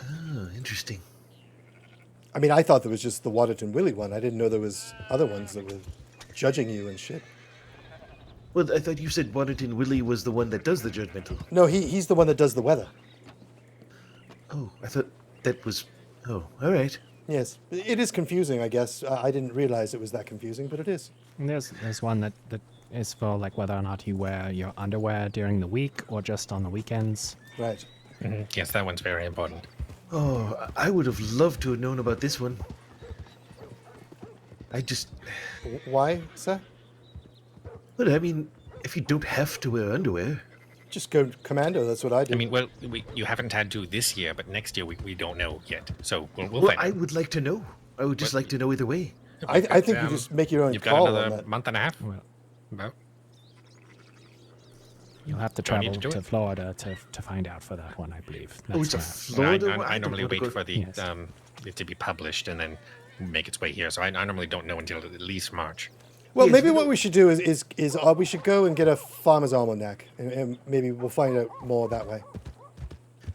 [SPEAKER 1] Oh, interesting.
[SPEAKER 3] I mean, I thought there was just the Waterton Willie one. I didn't know there was other ones that were judging you and shit.
[SPEAKER 1] Well, I thought you said Waterton Willie was the one that does the judgmental.
[SPEAKER 3] No, he's the one that does the weather.
[SPEAKER 1] Oh, I thought that was. Oh, all right.
[SPEAKER 3] Yes, it is confusing. I guess I didn't realize it was that confusing, but it is.
[SPEAKER 4] And there's one that is for like whether or not you wear your underwear during the week or just on the weekends.
[SPEAKER 3] Right.
[SPEAKER 2] Yes, that one's very important.
[SPEAKER 1] Oh, I would have loved to have known about this one. I just.
[SPEAKER 3] Why, sir?
[SPEAKER 1] Well, I mean, if you don't have to wear underwear.
[SPEAKER 3] Just go commando. That's what I do.
[SPEAKER 2] I mean, well, you haven't had to this year, but next year we don't know yet. So we'll
[SPEAKER 1] Well,
[SPEAKER 2] find
[SPEAKER 1] I
[SPEAKER 2] out.
[SPEAKER 1] would like to know. I would just like to know either way.
[SPEAKER 3] I think you just make your own
[SPEAKER 2] You've
[SPEAKER 3] call
[SPEAKER 2] got
[SPEAKER 3] on
[SPEAKER 2] another
[SPEAKER 3] that.
[SPEAKER 2] month and a half.
[SPEAKER 4] Well,
[SPEAKER 2] About.
[SPEAKER 4] you'll have to
[SPEAKER 2] Do I need
[SPEAKER 4] travel
[SPEAKER 2] to do
[SPEAKER 4] to
[SPEAKER 2] it?
[SPEAKER 4] Florida to find out for that one, I believe.
[SPEAKER 1] Oh, it's a
[SPEAKER 4] That's
[SPEAKER 1] Florida one?
[SPEAKER 2] I
[SPEAKER 1] don't
[SPEAKER 2] normally
[SPEAKER 1] wanna
[SPEAKER 2] wait
[SPEAKER 1] go-
[SPEAKER 2] for the
[SPEAKER 4] Yes.
[SPEAKER 2] it to be published and then make its way here. So I normally don't know until at least March.
[SPEAKER 3] Well,
[SPEAKER 1] Yes,
[SPEAKER 3] maybe
[SPEAKER 1] we
[SPEAKER 3] what
[SPEAKER 1] don't-
[SPEAKER 3] we should do is we should go and get a farmer's almanac, and maybe we'll find out more that way.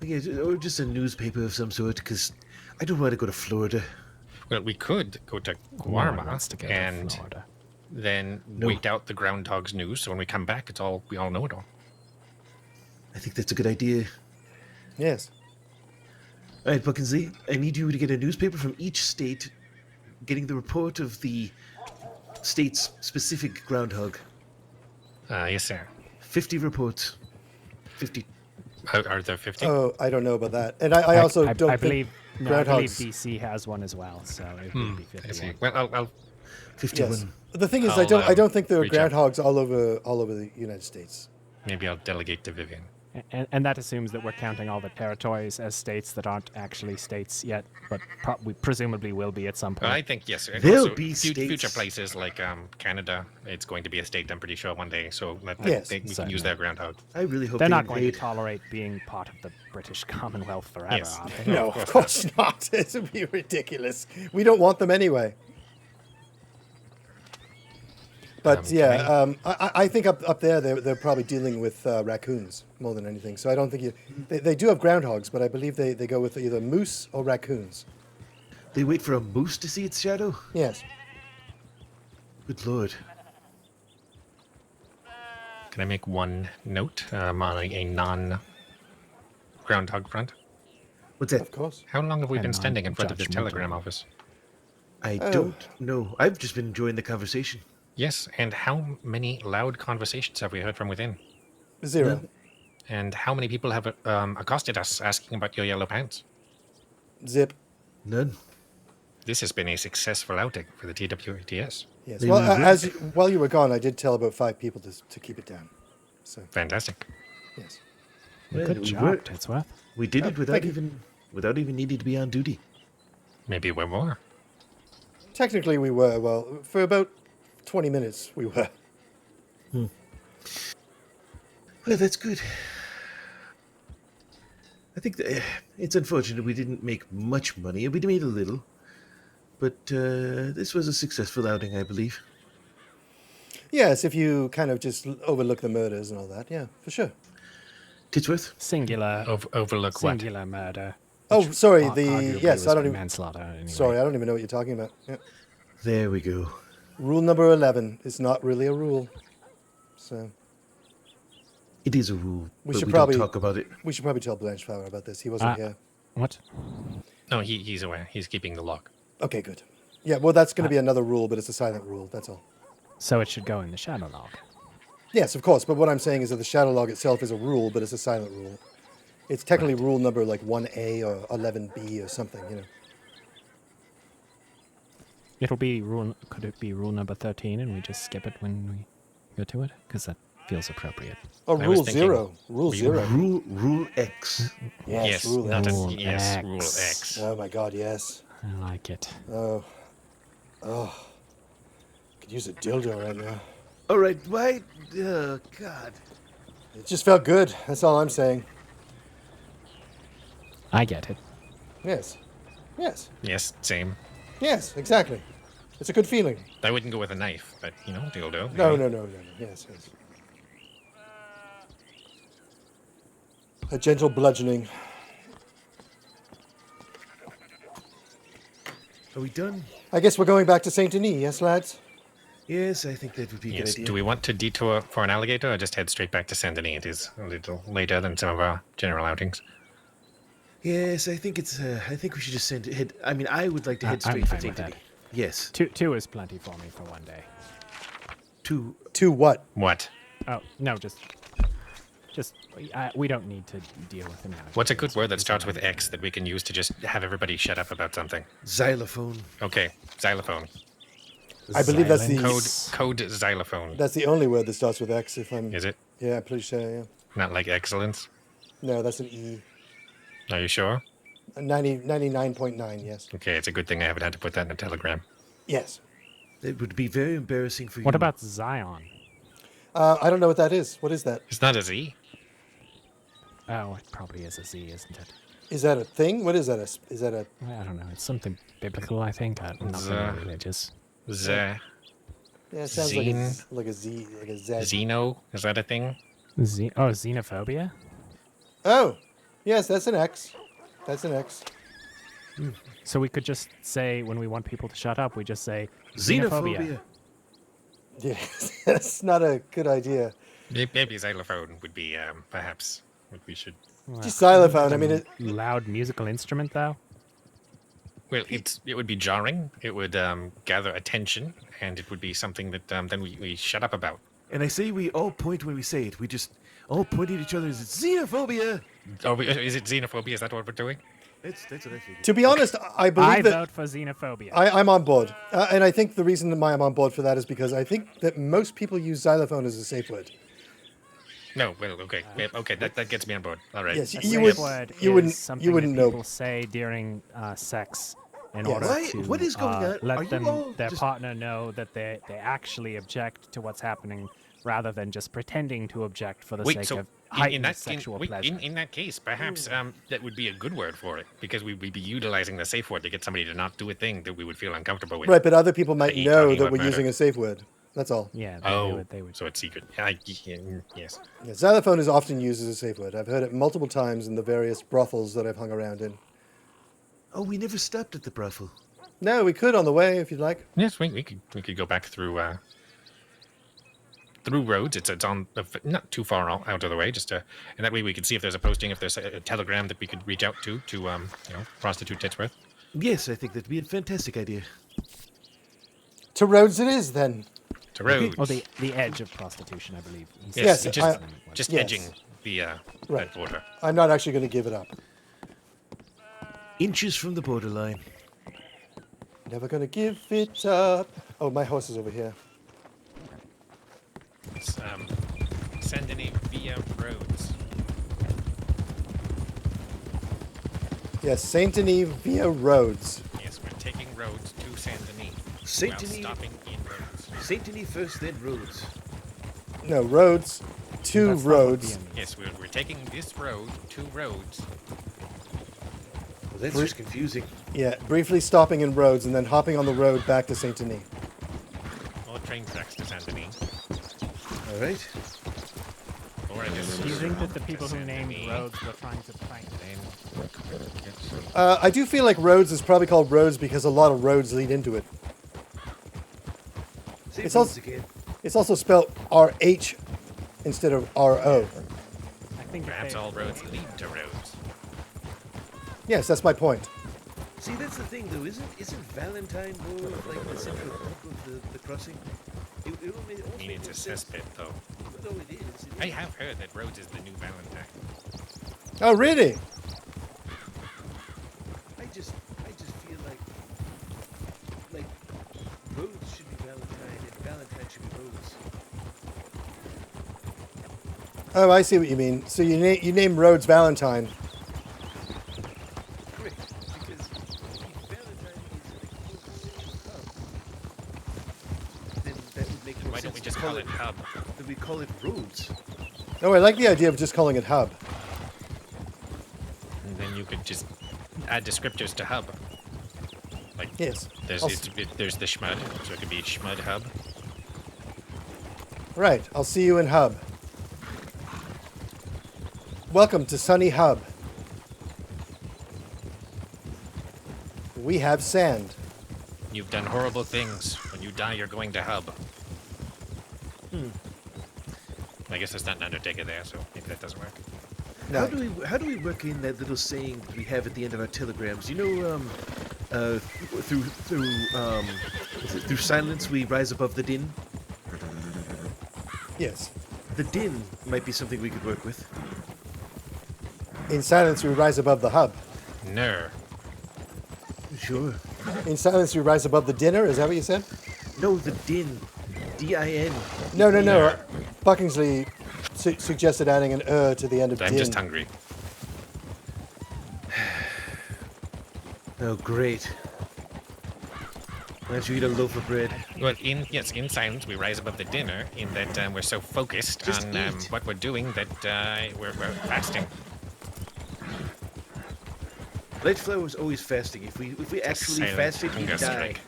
[SPEAKER 1] Yeah, or just a newspaper of some sort, because I don't want to go to Florida.
[SPEAKER 2] Well, we could go to
[SPEAKER 4] no one
[SPEAKER 2] Guarma
[SPEAKER 4] wants to go to
[SPEAKER 2] and
[SPEAKER 4] Florida.
[SPEAKER 2] then wait out the groundhog's news. So when we come back, we all know it all.
[SPEAKER 1] I think that's a good idea.
[SPEAKER 3] Yes.
[SPEAKER 1] All right, Buckensley, I need you to get a newspaper from each state, getting the report of the state's specific groundhog.
[SPEAKER 2] Yes, sir.
[SPEAKER 1] 50 reports. 50.
[SPEAKER 2] Are there 50?
[SPEAKER 3] Oh, I don't know about that. And I also don't
[SPEAKER 4] I
[SPEAKER 3] think
[SPEAKER 4] believe I believe
[SPEAKER 3] groundhogs.
[SPEAKER 4] DC has one as well, so it would be
[SPEAKER 2] I see.
[SPEAKER 4] 51.
[SPEAKER 2] Well, I'll
[SPEAKER 1] 51.
[SPEAKER 3] Yes. The thing is,
[SPEAKER 2] I'll,
[SPEAKER 3] I don't think there are
[SPEAKER 2] reach out.
[SPEAKER 3] groundhogs all over the United States.
[SPEAKER 2] maybe I'll delegate to Vivian.
[SPEAKER 4] And that assumes that we're counting all the territories as states that aren't actually states yet, but we presumably will be at some point.
[SPEAKER 2] I think yes. And
[SPEAKER 1] There'll
[SPEAKER 2] also,
[SPEAKER 1] be
[SPEAKER 2] future
[SPEAKER 1] states-
[SPEAKER 2] places like Canada. It's going to be a state, I'm pretty sure, one day. So
[SPEAKER 3] Yes,
[SPEAKER 2] we can
[SPEAKER 4] certainly.
[SPEAKER 2] use their groundhog.
[SPEAKER 1] I really hope
[SPEAKER 4] They're
[SPEAKER 1] they
[SPEAKER 4] not going to
[SPEAKER 1] invade.
[SPEAKER 4] tolerate being part of the British Commonwealth forever,
[SPEAKER 2] Yes.
[SPEAKER 4] are they?
[SPEAKER 3] No, of course not. It would be ridiculous. We don't want them anyway. But I think up there they're probably dealing with raccoons more than anything. So I don't think they do have groundhogs, but I believe they go with either moose or raccoons.
[SPEAKER 1] They wait for a moose to see its shadow?
[SPEAKER 3] Yes.
[SPEAKER 1] Good lord.
[SPEAKER 2] Can I make one note on a non-groundhog front?
[SPEAKER 1] What's that?
[SPEAKER 3] Of course.
[SPEAKER 2] How long have we
[SPEAKER 4] A
[SPEAKER 2] been standing in front of this
[SPEAKER 4] non-judgmental.
[SPEAKER 2] telegram office?
[SPEAKER 1] I
[SPEAKER 3] Oh.
[SPEAKER 1] don't know. I've just been enjoying the conversation.
[SPEAKER 2] Yes, and how many loud conversations have we heard from within?
[SPEAKER 3] 0.
[SPEAKER 1] None.
[SPEAKER 2] And how many people have accosted us asking about your yellow pants?
[SPEAKER 3] Zip.
[SPEAKER 1] None.
[SPEAKER 2] This has been a successful outing for the T.W.A.T.S.
[SPEAKER 3] Yes.
[SPEAKER 1] They
[SPEAKER 3] Well,
[SPEAKER 1] were good.
[SPEAKER 3] while you were gone, I did tell about 5 people to keep it down. So
[SPEAKER 2] Fantastic.
[SPEAKER 3] yes.
[SPEAKER 1] Well,
[SPEAKER 4] Good
[SPEAKER 1] we
[SPEAKER 4] job,
[SPEAKER 1] were-
[SPEAKER 4] Titsworth.
[SPEAKER 1] We did it
[SPEAKER 3] thank you.
[SPEAKER 1] without even needing to be on duty.
[SPEAKER 2] Maybe we're more.
[SPEAKER 3] Technically, we were. Well, for about 20 minutes, we were.
[SPEAKER 1] Well, that's good. I think it's unfortunate we didn't make much money. We made a little. But this was a successful outing, I believe.
[SPEAKER 3] Yes, if you kind of just overlook the murders and all that. Yeah, for sure.
[SPEAKER 1] Titsworth?
[SPEAKER 4] Singular
[SPEAKER 2] Overlook what?
[SPEAKER 4] singular murder.
[SPEAKER 3] Oh,
[SPEAKER 4] which
[SPEAKER 3] sorry.
[SPEAKER 4] arguably
[SPEAKER 3] Yes,
[SPEAKER 4] was
[SPEAKER 3] I don't even.
[SPEAKER 4] manslaughter. Anyway.
[SPEAKER 3] Sorry, I don't even know what you're talking about. Yeah.
[SPEAKER 1] There we go.
[SPEAKER 3] Rule number 11 is not really a rule. So
[SPEAKER 1] It is a rule,
[SPEAKER 3] We
[SPEAKER 1] but
[SPEAKER 3] should
[SPEAKER 1] we
[SPEAKER 3] probably-
[SPEAKER 1] don't talk about it.
[SPEAKER 3] we should probably tell Blanchflower about this. He wasn't here.
[SPEAKER 4] What?
[SPEAKER 2] No, he's aware. He's keeping the log.
[SPEAKER 3] Okay, good. Yeah, well, that's going to be another rule, but it's a silent rule. That's all.
[SPEAKER 4] So it should go in the shadow log.
[SPEAKER 3] Yes, of course. But what I'm saying is that the shadow log itself is a rule, but it's a silent rule. It's technically rule number like 1A or 11B or something, you know.
[SPEAKER 4] It'll be rule. Could it be rule number 13, and we just skip it when we go to it? Because that feels appropriate.
[SPEAKER 3] Oh,
[SPEAKER 2] I was
[SPEAKER 3] rule
[SPEAKER 2] thinking
[SPEAKER 3] 0. Rule
[SPEAKER 2] we-
[SPEAKER 3] 0.
[SPEAKER 1] Rule X.
[SPEAKER 3] Yes, rule
[SPEAKER 2] not
[SPEAKER 3] X.
[SPEAKER 2] a,
[SPEAKER 4] Rule
[SPEAKER 2] yes,
[SPEAKER 4] X.
[SPEAKER 2] rule X.
[SPEAKER 3] Oh my God, yes.
[SPEAKER 4] I like it.
[SPEAKER 3] Oh. Could use a dildo right now.
[SPEAKER 1] All right, why? Oh, God.
[SPEAKER 3] It just felt good. That's all I'm saying.
[SPEAKER 4] I get it.
[SPEAKER 3] Yes. Yes.
[SPEAKER 2] Yes, same.
[SPEAKER 3] Yes, exactly. It's a good feeling.
[SPEAKER 2] I wouldn't go with a knife, but dildo.
[SPEAKER 3] No,
[SPEAKER 2] maybe.
[SPEAKER 3] no. Yes, yes. A gentle bludgeoning.
[SPEAKER 1] Are we done?
[SPEAKER 3] I guess we're going back to Saint Denis, yes, lads?
[SPEAKER 1] Yes, I think that would be a
[SPEAKER 2] Yes.
[SPEAKER 1] good idea.
[SPEAKER 2] Do we want to detour for an alligator or just head straight back to Saint Denis? It is a little later than some of our general outings.
[SPEAKER 1] Yes, I think it's. I think we should just head. I mean, I would like to head
[SPEAKER 4] I'm
[SPEAKER 1] straight for
[SPEAKER 4] fine with
[SPEAKER 1] Saint
[SPEAKER 4] that.
[SPEAKER 1] Denis. Yes.
[SPEAKER 4] Two is plenty for me for one day.
[SPEAKER 3] To what?
[SPEAKER 2] What?
[SPEAKER 4] Oh no, just we don't need to deal with him now.
[SPEAKER 2] What's a good word that starts with X that we can use to just have everybody shut up about something?
[SPEAKER 1] Xylophone.
[SPEAKER 2] Okay, xylophone.
[SPEAKER 3] I believe that's
[SPEAKER 2] Code xylophone.
[SPEAKER 3] That's the only word that starts with X, if I'm...
[SPEAKER 2] Is it?
[SPEAKER 3] Yeah, I'm pretty sure, yeah.
[SPEAKER 2] Not like excellence?
[SPEAKER 3] No, that's an E.
[SPEAKER 2] Are you sure?
[SPEAKER 3] 99.9, yes.
[SPEAKER 2] Okay, it's a good thing I haven't had to put that in a telegram.
[SPEAKER 3] Yes.
[SPEAKER 1] It would be very embarrassing for you.
[SPEAKER 4] What about Zion?
[SPEAKER 3] I don't know what that is. What is that?
[SPEAKER 2] It's not a Z.
[SPEAKER 4] Oh, it probably is a Z, isn't it?
[SPEAKER 3] Is that a thing? What is that? Is that a...
[SPEAKER 4] I don't know. It's something biblical, I think. I'm not very religious.
[SPEAKER 2] Z.
[SPEAKER 3] Yeah, it sounds like a,
[SPEAKER 2] Zine.
[SPEAKER 3] like a Z, like a Z.
[SPEAKER 2] Xeno? Is that a thing?
[SPEAKER 4] Xenophobia?
[SPEAKER 3] Oh, yes, that's an X. That's an X.
[SPEAKER 4] So we could just say, when we want people to shut up, we just say
[SPEAKER 1] xenophobia?
[SPEAKER 3] Yeah, that's not a good idea.
[SPEAKER 2] Maybe xylophone would be perhaps what we should.
[SPEAKER 3] Just xylophone. I mean,
[SPEAKER 4] Loud musical instrument, though?
[SPEAKER 2] Well, it would be jarring. It would gather attention, and it would be something that then we shut up about.
[SPEAKER 1] And I say we all point when we say it. We just all point at each other as it's xenophobia.
[SPEAKER 2] Oh, is it xenophobia? Is that what we're doing?
[SPEAKER 1] That's what I figured.
[SPEAKER 3] to be honest, I believe
[SPEAKER 4] I
[SPEAKER 3] that
[SPEAKER 4] vote for xenophobia.
[SPEAKER 3] I'm on board. And I think the reason why I'm on board for that is because I think that most people use xylophone as a safe word.
[SPEAKER 2] No, well, okay, okay, that gets me on board. All right.
[SPEAKER 3] Yes,
[SPEAKER 4] A
[SPEAKER 3] you
[SPEAKER 4] safe
[SPEAKER 3] would.
[SPEAKER 4] word
[SPEAKER 3] You
[SPEAKER 4] is
[SPEAKER 3] wouldn't.
[SPEAKER 4] something
[SPEAKER 3] You wouldn't
[SPEAKER 4] that
[SPEAKER 3] know.
[SPEAKER 4] people say during sex in
[SPEAKER 3] Yes.
[SPEAKER 4] order
[SPEAKER 1] Why-
[SPEAKER 4] to
[SPEAKER 1] what is going on? Are
[SPEAKER 4] let
[SPEAKER 1] you
[SPEAKER 4] them
[SPEAKER 1] all
[SPEAKER 4] their
[SPEAKER 1] just-
[SPEAKER 4] partner know that they actually object to what's happening, rather than just pretending to object for the
[SPEAKER 2] Wait,
[SPEAKER 4] sake
[SPEAKER 2] so
[SPEAKER 4] of
[SPEAKER 2] in
[SPEAKER 4] heightened
[SPEAKER 2] that
[SPEAKER 4] sexual
[SPEAKER 2] wait,
[SPEAKER 4] pleasure.
[SPEAKER 2] in that case, perhaps that would be a good word for it, because we'd be utilizing the safe word to get somebody to not do a thing that we would feel uncomfortable with.
[SPEAKER 3] Right, but other people might
[SPEAKER 2] i.e.
[SPEAKER 3] know
[SPEAKER 2] talking
[SPEAKER 3] that
[SPEAKER 2] about
[SPEAKER 3] we're
[SPEAKER 2] murder.
[SPEAKER 3] using a safe word. That's all.
[SPEAKER 4] Yeah,
[SPEAKER 2] Oh,
[SPEAKER 4] they would.
[SPEAKER 2] so it's secret. Yes.
[SPEAKER 3] Yeah, xylophone is often used as a safe word. I've heard it multiple times in the various brothels that I've hung around in.
[SPEAKER 1] Oh, we never stopped at the brothel.
[SPEAKER 3] No, we could on the way if you'd like.
[SPEAKER 2] Yes, we could go back through roads. It's on not too far out of the way, just and that way we could see if there's a posting, if there's a telegram that we could reach out to prostitute Titsworth.
[SPEAKER 1] Yes, I think that'd be a fantastic idea.
[SPEAKER 3] To roads it is then.
[SPEAKER 2] To roads.
[SPEAKER 4] Well, the edge of prostitution, I believe.
[SPEAKER 3] Yes,
[SPEAKER 2] just
[SPEAKER 3] yes.
[SPEAKER 2] edging the
[SPEAKER 3] Right.
[SPEAKER 2] that border.
[SPEAKER 3] I'm not actually going to give it up.
[SPEAKER 1] Inches from the borderline.
[SPEAKER 3] Never going to give it up. Oh, my horse is over here.
[SPEAKER 2] It's, Saint-Denis via roads.
[SPEAKER 3] Yes, Saint Denis via roads.
[SPEAKER 2] Yes, we're taking roads to Saint-Denis.
[SPEAKER 1] Saint-Denis-
[SPEAKER 2] While stopping in roads.
[SPEAKER 1] Saint Denis first, then roads.
[SPEAKER 3] No, roads to
[SPEAKER 4] That's not what
[SPEAKER 3] roads.
[SPEAKER 4] VM means.
[SPEAKER 2] Yes, we're taking this road to roads.
[SPEAKER 1] Well, that's just confusing.
[SPEAKER 3] Yeah, briefly stopping in roads and then hopping on the road back to Saint Denis.
[SPEAKER 2] Or train tracks to Saint-Denis.
[SPEAKER 1] All right.
[SPEAKER 2] Or I just
[SPEAKER 4] Do you think that the people who
[SPEAKER 2] Saint-Denis.
[SPEAKER 4] named roads were trying to prank?
[SPEAKER 3] I do feel like roads is probably called roads because a lot of roads lead into it.
[SPEAKER 1] Say
[SPEAKER 3] It's
[SPEAKER 1] roads
[SPEAKER 3] also-
[SPEAKER 1] again.
[SPEAKER 3] It's also spelled RH instead of RO.
[SPEAKER 4] I think if
[SPEAKER 2] Perhaps
[SPEAKER 4] they-
[SPEAKER 2] all roads lead to roads.
[SPEAKER 3] Yes, that's my point.
[SPEAKER 1] See, that's the thing, though. Isn't Valentine more of like the central hub of the crossing? It will make,
[SPEAKER 2] I mean, it's a cesspit, though.
[SPEAKER 1] No, it is.
[SPEAKER 2] I have heard that roads is the new Valentine.
[SPEAKER 3] Oh, really?
[SPEAKER 1] I just feel like roads should be Valentine and Valentine should be roads.
[SPEAKER 3] Oh, I see what you mean. So you name roads Valentine.
[SPEAKER 1] Correct, because if Valentine is the closest hub, then that would make more
[SPEAKER 2] Why
[SPEAKER 1] sense.
[SPEAKER 2] don't we
[SPEAKER 1] to
[SPEAKER 2] just call it hub?
[SPEAKER 1] Then we call it roads.
[SPEAKER 3] Oh, I like the idea of just calling it hub.
[SPEAKER 2] And then you could just add descriptors to hub. Like
[SPEAKER 3] Yes.
[SPEAKER 2] there's
[SPEAKER 3] I'll
[SPEAKER 2] there's the Schmud, so it could be Schmud hub.
[SPEAKER 3] Right, I'll see you in hub. Welcome to Sunny Hub. We have sand.
[SPEAKER 2] You've done horrible things. When you die, you're going to hub. I guess there's not an undertaker there, so maybe that doesn't work.
[SPEAKER 3] No.
[SPEAKER 1] How do we work in that little saying that we have at the end of our telegrams? You know, through silence we rise above the din.
[SPEAKER 3] Yes.
[SPEAKER 1] The din might be something we could work with.
[SPEAKER 3] In silence, we rise above the hub.
[SPEAKER 2] No.
[SPEAKER 1] Sure.
[SPEAKER 3] In silence, we rise above the dinner. Is that what you said?
[SPEAKER 1] No, the din. D-I-N.
[SPEAKER 3] No.
[SPEAKER 2] No.
[SPEAKER 3] Buckingsley suggested adding an to the end of
[SPEAKER 2] I'm
[SPEAKER 3] din.
[SPEAKER 2] just hungry.
[SPEAKER 1] Oh, great. Why don't you eat a loaf of bread?
[SPEAKER 2] Well, in silence we rise above the dinner. In that we're so focused
[SPEAKER 1] Just
[SPEAKER 2] on
[SPEAKER 1] eat.
[SPEAKER 2] what we're doing that we're fasting.
[SPEAKER 1] Lightflower was always fasting. If we actually
[SPEAKER 2] Silent
[SPEAKER 1] fasted, we'd
[SPEAKER 2] hunger
[SPEAKER 1] die.
[SPEAKER 2] strike.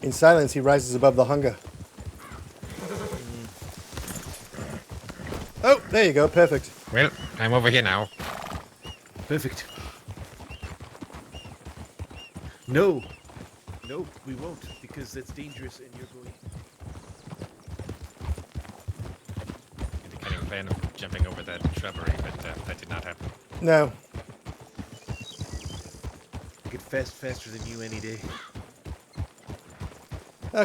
[SPEAKER 3] In silence, he rises above the hunger. Oh, there you go. Perfect.
[SPEAKER 2] Well, I'm over here now.
[SPEAKER 1] Perfect. No. No, we won't, because that's dangerous and you're going...
[SPEAKER 2] plan of jumping over that shrubbery, but that did not happen.
[SPEAKER 3] No.
[SPEAKER 1] Get faster than you any day.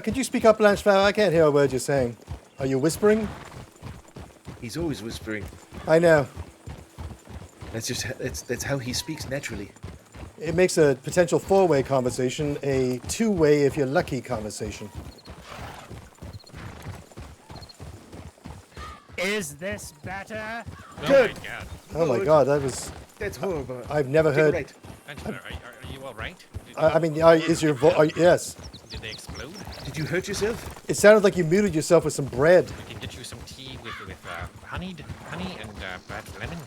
[SPEAKER 3] Could you speak up, Blancheflower? I can't hear a word you're saying. Are you whispering?
[SPEAKER 1] He's always whispering.
[SPEAKER 3] I know.
[SPEAKER 1] That's how he speaks naturally.
[SPEAKER 3] It makes a potential four-way conversation a two-way, if you're lucky, conversation.
[SPEAKER 4] Is this better?
[SPEAKER 1] Good.
[SPEAKER 2] Oh my god.
[SPEAKER 3] Oh my God, that was...
[SPEAKER 1] That's horrible.
[SPEAKER 3] I've never
[SPEAKER 1] Take it
[SPEAKER 3] heard...
[SPEAKER 1] right.
[SPEAKER 2] Angela, are you all right?
[SPEAKER 3] I mean, is your voice... Yes.
[SPEAKER 2] Did they explode?
[SPEAKER 1] Did you hurt yourself?
[SPEAKER 3] It sounded like you muted yourself with some bread.
[SPEAKER 2] We can get you some tea with honey and perhaps lemon.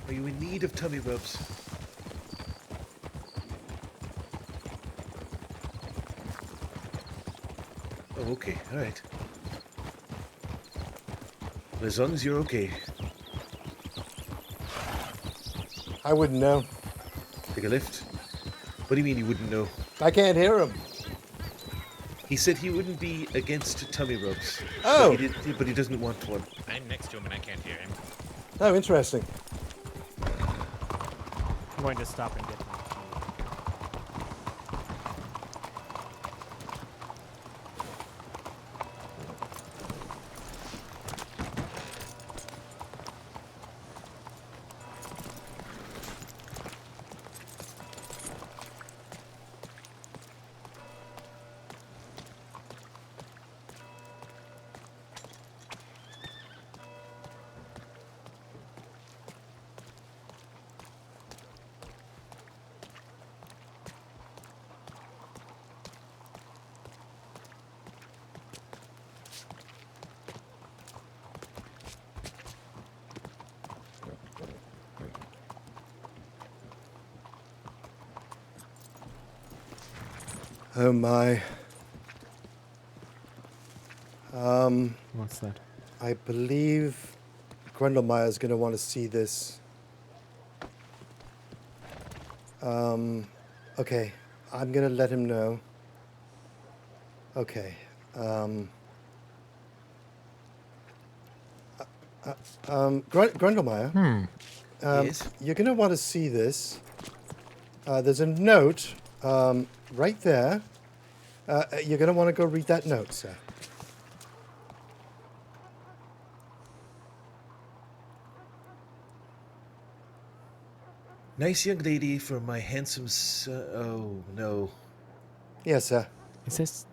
[SPEAKER 1] Are you in need of tummy rubs? Oh, okay. All right. As long as you're okay.
[SPEAKER 3] I wouldn't know.
[SPEAKER 1] Take a lift. What do you mean you wouldn't know?
[SPEAKER 3] I can't hear him.
[SPEAKER 1] He said he wouldn't be against tummy rubs.
[SPEAKER 3] Oh.
[SPEAKER 1] But he doesn't want one.
[SPEAKER 2] I'm next to him and I can't hear him.
[SPEAKER 3] Oh, interesting.
[SPEAKER 4] I'm going to stop and get my tea.
[SPEAKER 3] Oh my.
[SPEAKER 4] What's that?
[SPEAKER 3] I believe Grundlemeyer's going to want to see this. Okay. I'm going to let him know. Okay. Grundlemeyer.
[SPEAKER 1] Yes?
[SPEAKER 3] You're going to want to see this. There's a note right there. You're going to want to go read that note, sir.
[SPEAKER 1] Nice young lady for my handsome son. Oh, no.
[SPEAKER 3] Yes, sir.
[SPEAKER 4] Is this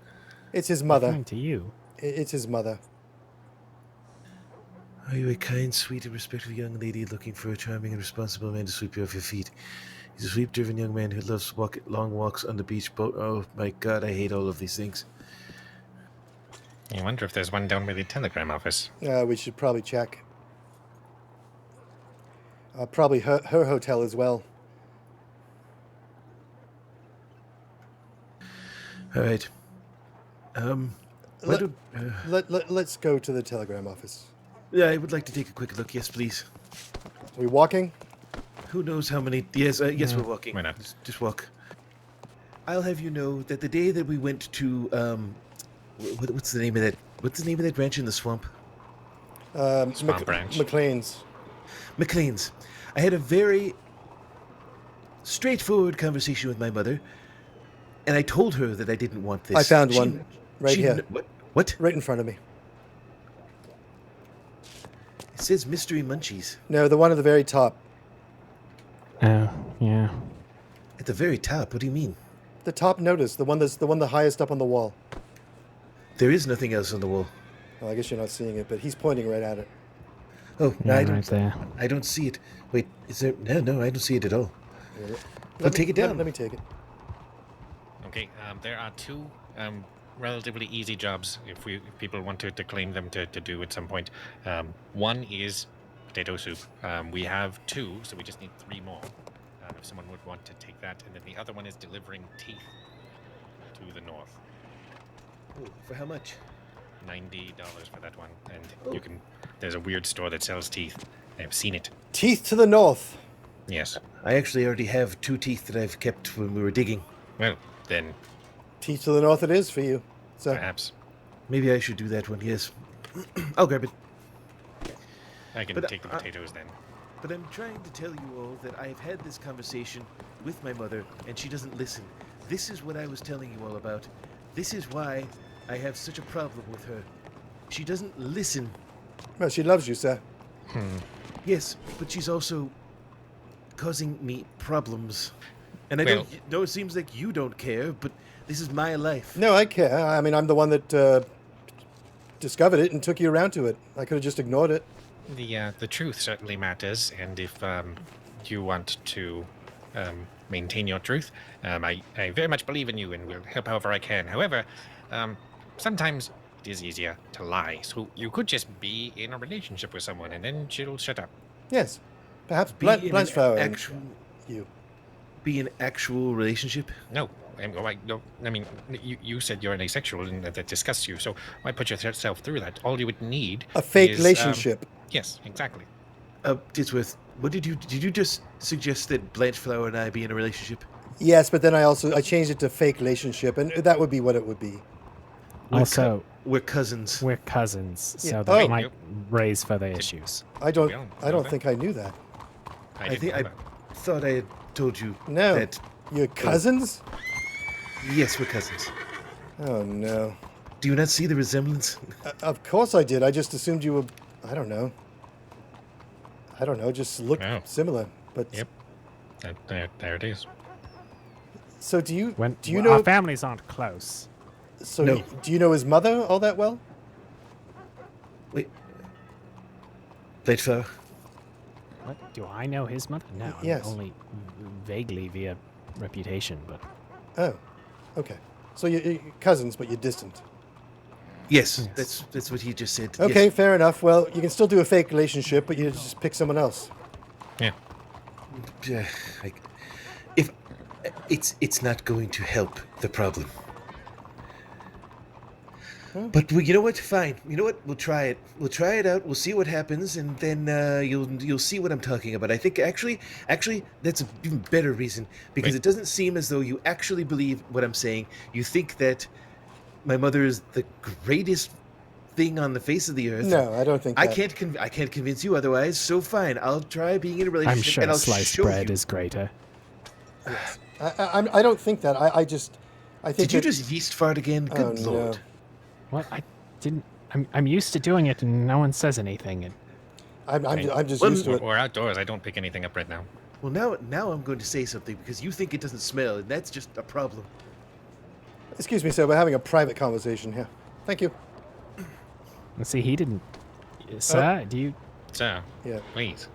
[SPEAKER 3] It's his mother.
[SPEAKER 4] referring to you?
[SPEAKER 3] It's his mother.
[SPEAKER 1] Are you a kind, sweet, and respectful young lady looking for a charming and responsible man to sweep you off your feet? He's a sweep-driven young man who loves long walks on the beach boat. Oh, my God, I hate all of these things.
[SPEAKER 2] I wonder if there's one down by the telegram office.
[SPEAKER 3] We should probably check. Probably her hotel as well.
[SPEAKER 1] All right. Why don't,
[SPEAKER 3] Let's go to the telegram office.
[SPEAKER 1] yeah, I would like to take a quick look. Yes, please.
[SPEAKER 3] Are we walking?
[SPEAKER 1] Who knows how many... Yes, yes, we're walking.
[SPEAKER 2] Why not?
[SPEAKER 1] Just walk. I'll have you know that the day that we went to... what's the name of that... What's the name of that ranch in the swamp?
[SPEAKER 2] Swamp Ranch.
[SPEAKER 3] McLean's.
[SPEAKER 1] McLean's. I had a very straightforward conversation with my mother, and I told her that I didn't want this.
[SPEAKER 3] I found one right here.
[SPEAKER 1] What?
[SPEAKER 3] Right in front of me.
[SPEAKER 1] It says Mystery Munchies.
[SPEAKER 3] No, the one at the very top.
[SPEAKER 4] Oh, yeah.
[SPEAKER 1] At the very top? What do you mean?
[SPEAKER 3] The top notice, the one the highest up on the wall.
[SPEAKER 1] There is nothing else on the wall.
[SPEAKER 3] Well, I guess you're not seeing it, but he's pointing right at it.
[SPEAKER 1] Oh, no,
[SPEAKER 4] Yeah,
[SPEAKER 1] I don't.
[SPEAKER 4] right there.
[SPEAKER 1] I don't see it. Wait, is there? No, I don't see it at all. Take it down.
[SPEAKER 3] Let me take it.
[SPEAKER 2] Okay, there are two relatively easy jobs if people want to claim them to do at some point. One is potato soup. We have two, so we just need three more. If someone would want to take that, and then the other one is delivering teeth to the north.
[SPEAKER 1] Oh, for how much?
[SPEAKER 2] $90 for that one, and you can. There's a weird store that sells teeth. I've seen it.
[SPEAKER 3] Teeth to the north.
[SPEAKER 2] Yes.
[SPEAKER 1] I actually already have 2 teeth that I've kept when we were digging.
[SPEAKER 2] Well, then
[SPEAKER 3] Teeth to the north it is for you. So
[SPEAKER 2] Perhaps.
[SPEAKER 1] Maybe I should do that one, yes. I'll grab it.
[SPEAKER 2] I can
[SPEAKER 1] But,
[SPEAKER 2] take the potatoes then.
[SPEAKER 1] But I'm trying to tell you all that I've had this conversation with my mother, and she doesn't listen. This is what I was telling you all about. This is why I have such a problem with her. She doesn't listen.
[SPEAKER 3] well, she loves you, sir.
[SPEAKER 1] Yes, but she's also causing me problems. And I
[SPEAKER 2] Well-
[SPEAKER 1] don't know, it seems like you don't care, but this is my life.
[SPEAKER 3] No, I care. I mean, I'm the one that discovered it and took you around to it. I could have just ignored it.
[SPEAKER 2] The truth certainly matters, and if you want to maintain your truth, I very much believe in you and will help however I can. However, sometimes it is easier to lie. So you could just be in a relationship with someone, and then she'll shut up.
[SPEAKER 3] Yes. Perhaps
[SPEAKER 1] Be in an
[SPEAKER 3] Blanchflower and
[SPEAKER 1] actual,
[SPEAKER 3] you.
[SPEAKER 1] be an actual relationship.
[SPEAKER 2] No. I mean, you said you're an asexual and that disgusts you, so why put yourself through that? All you would need
[SPEAKER 3] A fake
[SPEAKER 2] is,
[SPEAKER 3] relationship.
[SPEAKER 2] Yes, exactly.
[SPEAKER 1] Titsworth, what did you just suggest that Blanchflower and I be in a relationship?
[SPEAKER 3] Yes, but then I changed it to fake relationship, and that would be what it would be.
[SPEAKER 4] Also,
[SPEAKER 1] We're cousins.
[SPEAKER 4] we're cousins, so
[SPEAKER 3] Yeah.
[SPEAKER 4] that
[SPEAKER 3] Oh.
[SPEAKER 4] might raise further issues.
[SPEAKER 3] I don't
[SPEAKER 2] Well,
[SPEAKER 3] I don't
[SPEAKER 2] okay.
[SPEAKER 3] think I knew that.
[SPEAKER 2] I
[SPEAKER 1] I
[SPEAKER 2] didn't
[SPEAKER 1] think
[SPEAKER 2] know
[SPEAKER 1] I
[SPEAKER 2] that.
[SPEAKER 1] thought I had told you
[SPEAKER 3] No.
[SPEAKER 1] that.
[SPEAKER 3] Your cousins?
[SPEAKER 1] Yes, we're cousins.
[SPEAKER 3] Oh no.
[SPEAKER 1] Do you not see the resemblance?
[SPEAKER 3] Of course I did. I just assumed you were. I don't know. Just look
[SPEAKER 2] Oh.
[SPEAKER 3] similar. But
[SPEAKER 2] Yep. There it is.
[SPEAKER 3] so do you?
[SPEAKER 4] When
[SPEAKER 3] do you
[SPEAKER 4] our
[SPEAKER 3] know?
[SPEAKER 4] families aren't close.
[SPEAKER 3] So
[SPEAKER 1] No.
[SPEAKER 3] do you know his mother all that well?
[SPEAKER 1] Wait. Blanchflower?
[SPEAKER 4] What? Do I know his mother? No,
[SPEAKER 3] Yes.
[SPEAKER 4] only vaguely via reputation, but
[SPEAKER 3] Oh, okay. So you're cousins, but you're distant.
[SPEAKER 1] Yes,
[SPEAKER 4] Yes.
[SPEAKER 1] that's what he just said.
[SPEAKER 3] Okay,
[SPEAKER 1] Yes.
[SPEAKER 3] fair enough. Well, you can still do a fake relationship, but you just pick someone else.
[SPEAKER 2] Yeah.
[SPEAKER 1] Like, if it's not going to help the problem. But you know what? Fine. You know what? We'll try it. We'll try it out. We'll see what happens, and then you'll see what I'm talking about. I think actually that's an even better reason because
[SPEAKER 2] Wait.
[SPEAKER 1] it doesn't seem as though you actually believe what I'm saying. You think that my mother is the greatest thing on the face of the earth.
[SPEAKER 3] No, I don't think
[SPEAKER 1] I
[SPEAKER 3] that.
[SPEAKER 1] can't convince you otherwise. So fine, I'll try being in a relationship,
[SPEAKER 4] I'm sure
[SPEAKER 1] and I'll
[SPEAKER 4] sliced
[SPEAKER 1] show
[SPEAKER 4] bread
[SPEAKER 1] you.
[SPEAKER 4] is greater.
[SPEAKER 3] I don't think that. I think.
[SPEAKER 1] Did you
[SPEAKER 3] that-
[SPEAKER 1] just yeast fart again? Good
[SPEAKER 3] Oh,
[SPEAKER 1] lord.
[SPEAKER 3] no.
[SPEAKER 4] What? I didn't. I'm used to doing it, and no one says anything. And
[SPEAKER 3] I'm just
[SPEAKER 1] Well,
[SPEAKER 3] used to it.
[SPEAKER 2] We're outdoors. I don't pick anything up right now.
[SPEAKER 1] Well, now I'm going to say something because you think it doesn't smell, and that's just a problem.
[SPEAKER 3] Excuse me, sir. We're having a private conversation here. Thank you.
[SPEAKER 4] and see, he didn't. Sir, do you?
[SPEAKER 2] So,
[SPEAKER 3] Yeah.
[SPEAKER 2] please.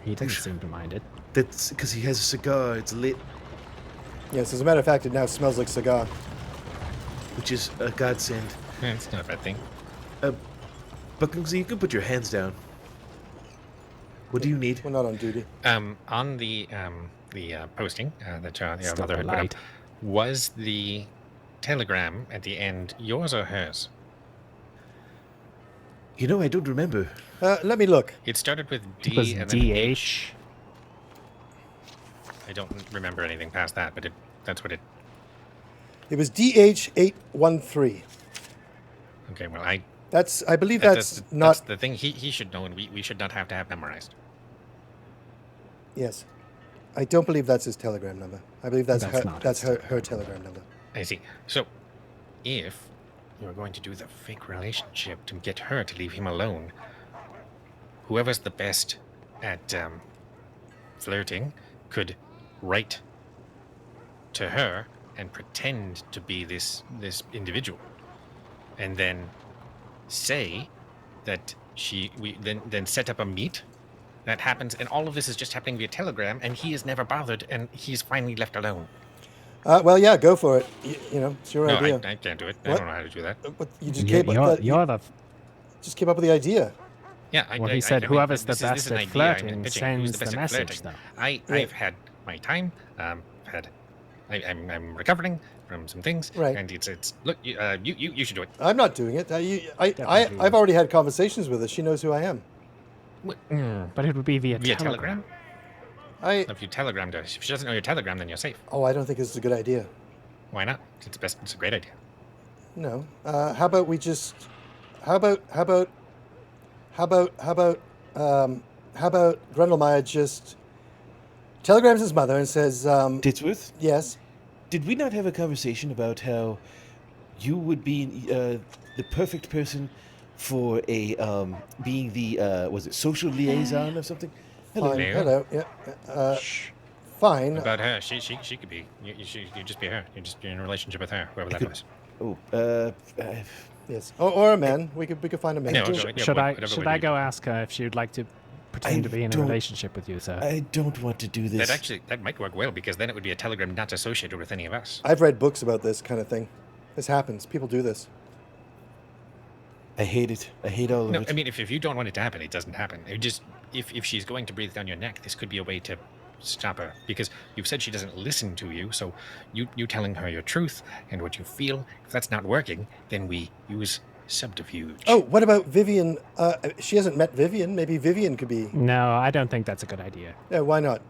[SPEAKER 4] He didn't seem to mind it.
[SPEAKER 1] That's because he has a cigar. It's lit,
[SPEAKER 3] Yes. As a matter of fact, it now smells like cigar.
[SPEAKER 1] which is a godsend.
[SPEAKER 2] It's not a bad thing.
[SPEAKER 1] Buckingsley, you can put your hands down. What do you need?
[SPEAKER 3] We're not on duty.
[SPEAKER 2] On the posting that your
[SPEAKER 4] Still
[SPEAKER 2] mother had put up,
[SPEAKER 4] polite.
[SPEAKER 2] was the telegram at the end yours or hers?
[SPEAKER 1] You know, I don't remember.
[SPEAKER 3] Let me look.
[SPEAKER 2] It started with D
[SPEAKER 4] It was
[SPEAKER 2] and then H.
[SPEAKER 4] DH.
[SPEAKER 2] I don't remember anything past that, but that's what it.
[SPEAKER 3] It was DH813.
[SPEAKER 2] Okay, well,
[SPEAKER 3] I believe that's not.
[SPEAKER 2] That's the thing he should know, and we should not have to have memorized.
[SPEAKER 3] Yes. I don't believe that's his telegram number. I believe that's
[SPEAKER 4] That's
[SPEAKER 3] her,
[SPEAKER 4] not
[SPEAKER 3] that's
[SPEAKER 4] his
[SPEAKER 3] her telegram number.
[SPEAKER 2] I see. So, if you're going to do the fake relationship to get her to leave him alone, whoever's the best at flirting could write to her and pretend to be this individual, and then say that then set up a meet. That happens, and all of this is just happening via telegram, and he is never bothered, and he's finally left alone.
[SPEAKER 3] Well, yeah, go for it. You know, it's your
[SPEAKER 2] No,
[SPEAKER 3] idea.
[SPEAKER 2] I can't do it. I
[SPEAKER 3] What?
[SPEAKER 2] don't know how to do that.
[SPEAKER 3] But you just
[SPEAKER 4] You're,
[SPEAKER 3] came,
[SPEAKER 4] you're,
[SPEAKER 3] up,
[SPEAKER 4] you're the.
[SPEAKER 3] just came up with the idea.
[SPEAKER 2] Yeah,
[SPEAKER 4] Well, he said
[SPEAKER 2] I mean,
[SPEAKER 4] whoever's the
[SPEAKER 2] this is
[SPEAKER 4] best
[SPEAKER 2] an
[SPEAKER 4] at
[SPEAKER 2] idea I'm
[SPEAKER 4] flirting
[SPEAKER 2] pitching. Who's
[SPEAKER 4] sends
[SPEAKER 2] the best
[SPEAKER 4] the
[SPEAKER 2] at
[SPEAKER 4] message,
[SPEAKER 2] flirting?
[SPEAKER 4] though.
[SPEAKER 2] I've had my time. I'm recovering from some things,
[SPEAKER 3] Right.
[SPEAKER 2] and it's look. You should do it.
[SPEAKER 3] I'm not doing it.
[SPEAKER 4] Definitely.
[SPEAKER 3] I've already had conversations with her. She knows who I am.
[SPEAKER 4] But it would be via
[SPEAKER 2] Via
[SPEAKER 4] telegram.
[SPEAKER 2] telegram. If you telegram her, if she doesn't know your telegram, then you're safe.
[SPEAKER 3] I don't think this is a good idea.
[SPEAKER 2] Why not? It's a great idea.
[SPEAKER 3] No. How about we just? How about Grendelmeyer just telegrams his mother and says,
[SPEAKER 1] Titsworth,
[SPEAKER 3] yes.
[SPEAKER 1] did we not have a conversation about how you would be the perfect person for a being the was it social liaison or something? Hello.
[SPEAKER 3] Fine.
[SPEAKER 2] Leo?
[SPEAKER 3] Hello. Yeah.
[SPEAKER 2] Shh.
[SPEAKER 3] Fine.
[SPEAKER 2] What about her? She could be. You just be her. You just be in a relationship with her, whoever that was.
[SPEAKER 1] Oh,
[SPEAKER 3] Yes. Or a man. We could find a man.
[SPEAKER 2] No,
[SPEAKER 1] don't-
[SPEAKER 2] yeah,
[SPEAKER 4] Should I
[SPEAKER 2] whatever
[SPEAKER 4] should
[SPEAKER 2] we
[SPEAKER 4] I
[SPEAKER 2] do.
[SPEAKER 4] go ask her if she would like to pretend to be in a
[SPEAKER 1] don't-
[SPEAKER 4] relationship with you, sir?
[SPEAKER 1] I don't want to do this.
[SPEAKER 2] That might work well because then it would be a telegram not associated with any of us.
[SPEAKER 3] I've read books about this kind of thing. This happens. People do this.
[SPEAKER 1] I hate it. I hate all of
[SPEAKER 2] No,
[SPEAKER 1] it.
[SPEAKER 2] I mean if you don't want it to happen, it doesn't happen. It just if she's going to breathe down your neck, this could be a way to stop her because you've said she doesn't listen to you. So you telling her your truth and what you feel. If that's not working, then we use subterfuge.
[SPEAKER 3] Oh, what about Vivian? She hasn't met Vivian. Maybe Vivian could be.
[SPEAKER 4] No, I don't think that's a good idea.
[SPEAKER 3] Yeah, why not?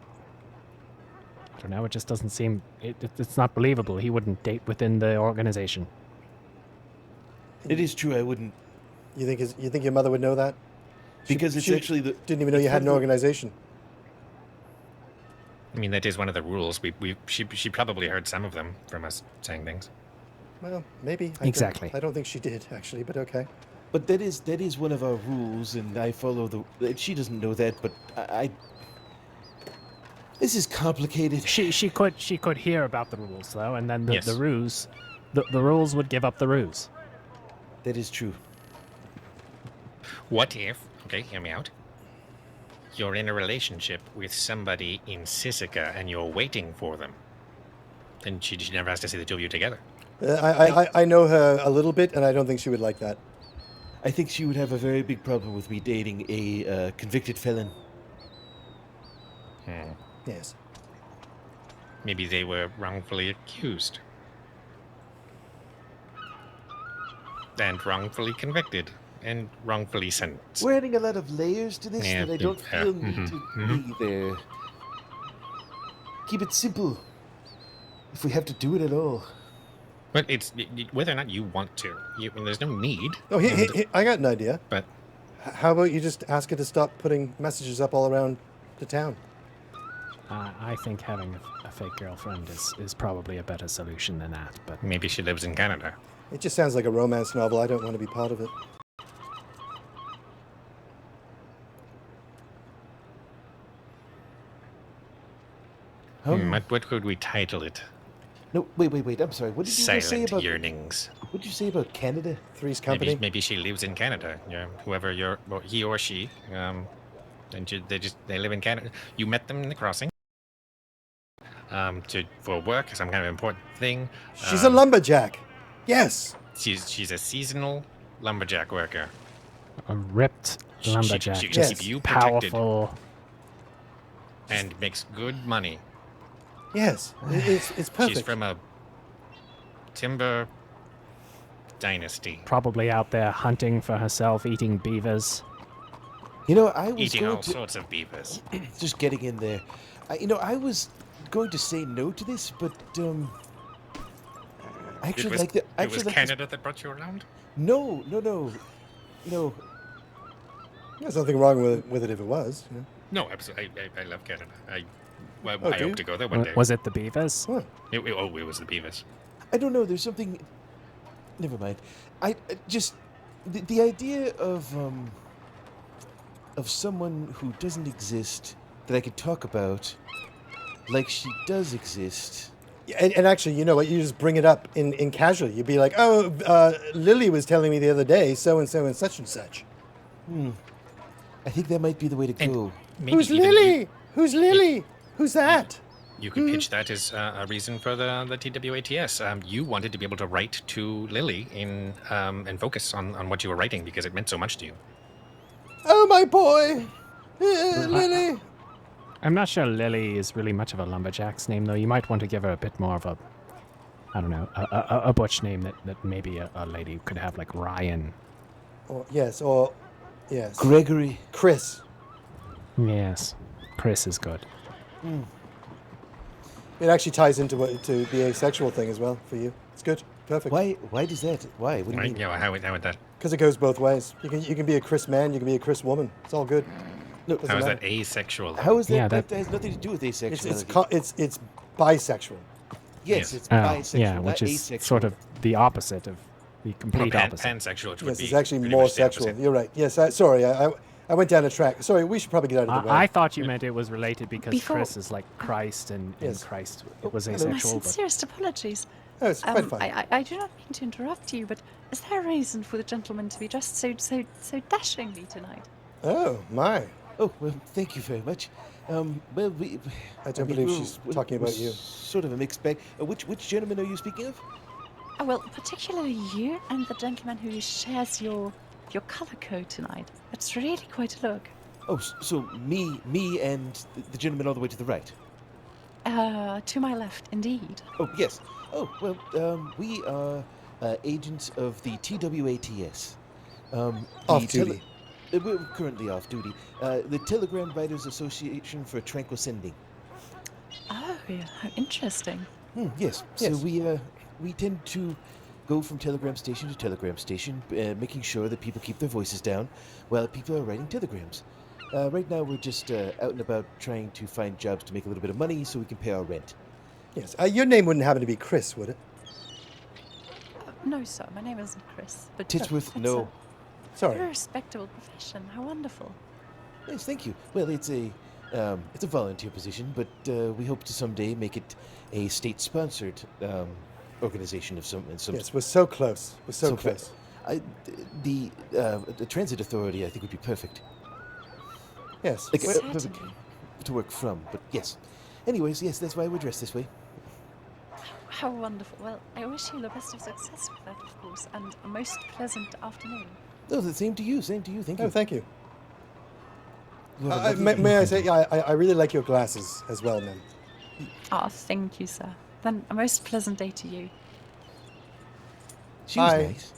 [SPEAKER 4] I don't know. It just doesn't seem. It's not believable. He wouldn't date within the organization.
[SPEAKER 1] It is true. I wouldn't
[SPEAKER 3] You think your mother would know that?
[SPEAKER 1] because it's
[SPEAKER 3] she
[SPEAKER 1] actually the.
[SPEAKER 3] Didn't even know you had an organization.
[SPEAKER 2] I mean that is one of the rules. She probably heard some of them from us saying things.
[SPEAKER 3] Well, maybe.
[SPEAKER 4] Exactly.
[SPEAKER 3] I don't think she did actually, but okay.
[SPEAKER 1] But that is one of our rules, and I follow the. She doesn't know that, but I this is complicated.
[SPEAKER 4] She could hear about the rules though, and then
[SPEAKER 2] Yes.
[SPEAKER 4] the ruse, the rules would give up the ruse.
[SPEAKER 1] That is true.
[SPEAKER 2] What if, okay, hear me out. You're in a relationship with somebody in Sisika and you're waiting for them. Then she never has to see the two of you together.
[SPEAKER 3] I know her a little bit, and I don't think she would like that.
[SPEAKER 1] I think she would have a very big problem with me dating a convicted felon.
[SPEAKER 3] Yes.
[SPEAKER 2] Maybe they were wrongfully accused. And wrongfully convicted. And wrongfully sentenced.
[SPEAKER 1] We're adding a lot of layers to this
[SPEAKER 2] Yeah,
[SPEAKER 1] that I don't
[SPEAKER 2] yeah,
[SPEAKER 1] feel need to be there. Keep it simple. If we have to do it at all.
[SPEAKER 2] But it's whether or not you want to. There's no need.
[SPEAKER 3] Oh, I got an idea.
[SPEAKER 2] But
[SPEAKER 3] How about you just ask her to stop putting messages up all around the town?
[SPEAKER 4] I think having a fake girlfriend is probably a better solution than that. But
[SPEAKER 2] maybe she lives in Canada.
[SPEAKER 3] It just sounds like a romance novel. I don't want to be part of it.
[SPEAKER 2] What could we title it?
[SPEAKER 1] No, wait. I'm sorry. What did you just say
[SPEAKER 2] Silent
[SPEAKER 1] about?
[SPEAKER 2] Yearnings.
[SPEAKER 1] What did you say about Canada?
[SPEAKER 3] Three's Company.
[SPEAKER 2] Maybe she lives in Canada. Yeah, whoever he or she. And they live in Canada. You met them in the crossing. For work, some kind of important thing.
[SPEAKER 3] She's a lumberjack. Yes.
[SPEAKER 2] She's a seasonal lumberjack worker.
[SPEAKER 4] a ripped lumberjack,
[SPEAKER 2] she
[SPEAKER 4] just
[SPEAKER 2] keep you protected.
[SPEAKER 4] powerful.
[SPEAKER 2] And makes good money.
[SPEAKER 3] Yes, it's perfect.
[SPEAKER 2] She's from a timber dynasty.
[SPEAKER 4] Probably out there hunting for herself, eating beavers.
[SPEAKER 1] You know, I was
[SPEAKER 2] Eating
[SPEAKER 1] going
[SPEAKER 2] all
[SPEAKER 1] to
[SPEAKER 2] sorts of beavers.
[SPEAKER 1] just getting in there. I was going to say no to this, but I actually like the. I
[SPEAKER 2] It was
[SPEAKER 1] actually like
[SPEAKER 2] Canada that brought you around?
[SPEAKER 1] No.
[SPEAKER 3] There's nothing wrong with it if it was. You know?
[SPEAKER 2] No, absolutely. I love Canada. I
[SPEAKER 3] do
[SPEAKER 2] hope
[SPEAKER 3] you?
[SPEAKER 2] to go there one day.
[SPEAKER 4] Was it the beavers?
[SPEAKER 3] Huh.
[SPEAKER 2] It was the beavers.
[SPEAKER 1] I don't know. There's something. Never mind. I just the idea of someone who doesn't exist that I could talk about, like she does exist.
[SPEAKER 3] And actually, you know what? You just bring it up in casual. You'd be like, "Oh, Lily was telling me the other day, so and such and such."
[SPEAKER 1] I think that might be the way to go.
[SPEAKER 2] Maybe
[SPEAKER 3] Who's
[SPEAKER 2] even
[SPEAKER 3] Lily? Who's Lily? Who's that?
[SPEAKER 2] You could pitch that as a reason for the T.W.A.T.S. You wanted to be able to write to Lily and focus on what you were writing because it meant so much to you.
[SPEAKER 3] Oh, my boy, Lily.
[SPEAKER 4] I'm not sure Lily is really much of a lumberjack's name, though. You might want to give her a bit more of a, I don't know, a butch name that maybe a lady could have, like Ryan.
[SPEAKER 3] Or yes,
[SPEAKER 1] Gregory.
[SPEAKER 3] Chris.
[SPEAKER 4] Yes, Chris is good.
[SPEAKER 3] It actually ties into the asexual thing as well for you. It's good. Perfect.
[SPEAKER 1] Why does that? Why? What do you
[SPEAKER 2] Right?
[SPEAKER 1] mean?
[SPEAKER 2] Yeah, well, how would that?
[SPEAKER 3] Because it goes both ways. You can be a Chris man, you can be a Chris woman. It's all good.
[SPEAKER 1] No,
[SPEAKER 3] Doesn't
[SPEAKER 2] How is
[SPEAKER 3] matter.
[SPEAKER 2] that asexual? Though?
[SPEAKER 1] how is that?
[SPEAKER 4] Yeah,
[SPEAKER 1] that
[SPEAKER 4] that-
[SPEAKER 1] has nothing to do with
[SPEAKER 3] It's
[SPEAKER 1] asexuality.
[SPEAKER 3] it's bisexual.
[SPEAKER 1] Yes,
[SPEAKER 2] Yes.
[SPEAKER 1] it's
[SPEAKER 4] Oh,
[SPEAKER 1] bisexual,
[SPEAKER 4] yeah,
[SPEAKER 1] not
[SPEAKER 4] which is
[SPEAKER 1] asexual.
[SPEAKER 4] sort of the opposite of the complete opposite.
[SPEAKER 2] Pansexual, which would
[SPEAKER 3] Yes,
[SPEAKER 2] be
[SPEAKER 3] it's actually
[SPEAKER 2] pretty
[SPEAKER 3] more
[SPEAKER 2] much the
[SPEAKER 3] sexual.
[SPEAKER 2] opposite.
[SPEAKER 3] You're right. Yes, sorry, I went down a track. Sorry, we should probably get out of the way.
[SPEAKER 4] I thought you meant it was related because
[SPEAKER 10] Before-
[SPEAKER 4] Chris is like Christ and
[SPEAKER 3] Yes.
[SPEAKER 4] Christ
[SPEAKER 1] Oh,
[SPEAKER 4] was
[SPEAKER 1] hello.
[SPEAKER 10] My
[SPEAKER 4] asexual. But
[SPEAKER 10] sincerest apologies.
[SPEAKER 3] Oh, it's quite fine.
[SPEAKER 10] I do not mean to interrupt you, but is there a reason for the gentleman to be dressed so dashingly tonight?
[SPEAKER 3] Oh my!
[SPEAKER 1] Oh well, thank you very much. Well,
[SPEAKER 3] I don't believe
[SPEAKER 1] we're-
[SPEAKER 3] she's
[SPEAKER 1] we're-
[SPEAKER 3] talking
[SPEAKER 1] we're
[SPEAKER 3] about you.
[SPEAKER 1] Sort of a mixed bag. Which gentleman are you speaking of?
[SPEAKER 10] Oh, well, particularly you and the gentleman who shares your color code tonight. That's really quite a look.
[SPEAKER 1] Oh, so me, and the gentleman all the way to the right.
[SPEAKER 10] To my left, indeed.
[SPEAKER 1] Oh yes. Oh well, we are agents of the T.W.A.T.S.
[SPEAKER 3] Off duty.
[SPEAKER 1] We're currently off duty. The Telegram Writers Association for Tranquil Sending.
[SPEAKER 10] Oh, how interesting.
[SPEAKER 1] Yes.
[SPEAKER 3] Yes.
[SPEAKER 1] So we tend to go from telegram station to telegram station, making sure that people keep their voices down while people are writing telegrams. Right now, we're just out and about trying to find jobs to make a little bit of money so we can pay our rent.
[SPEAKER 3] Yes. Your name wouldn't happen to be Chris, would it?
[SPEAKER 10] No, sir, my name isn't Chris. But
[SPEAKER 1] Titsworth,
[SPEAKER 10] that's
[SPEAKER 1] no.
[SPEAKER 10] a very
[SPEAKER 3] Sorry.
[SPEAKER 10] respectable profession. How wonderful.
[SPEAKER 1] Yes, thank you. Well, it's a volunteer position, but we hope to someday make it a state-sponsored organization of some.
[SPEAKER 3] Yes, we're so close. We're so
[SPEAKER 1] fa-
[SPEAKER 3] close.
[SPEAKER 1] The transit authority, I think, would be perfect.
[SPEAKER 3] Yes.
[SPEAKER 1] Like,
[SPEAKER 3] Well,
[SPEAKER 1] perfect to work from. But yes. Anyways, yes, that's why we're dressed this way.
[SPEAKER 10] How wonderful. Well, I wish you the best of success with that, of course, and a most pleasant afternoon.
[SPEAKER 1] Oh, the same to you. Same to you. Thank you.
[SPEAKER 3] Oh, thank you.
[SPEAKER 1] You have a lovely-
[SPEAKER 3] May I say, yeah, I really like your glasses as well, ma'am.
[SPEAKER 10] Ah, thank you, sir. Then a most pleasant day to you.
[SPEAKER 1] She was
[SPEAKER 3] Hi.
[SPEAKER 1] nice.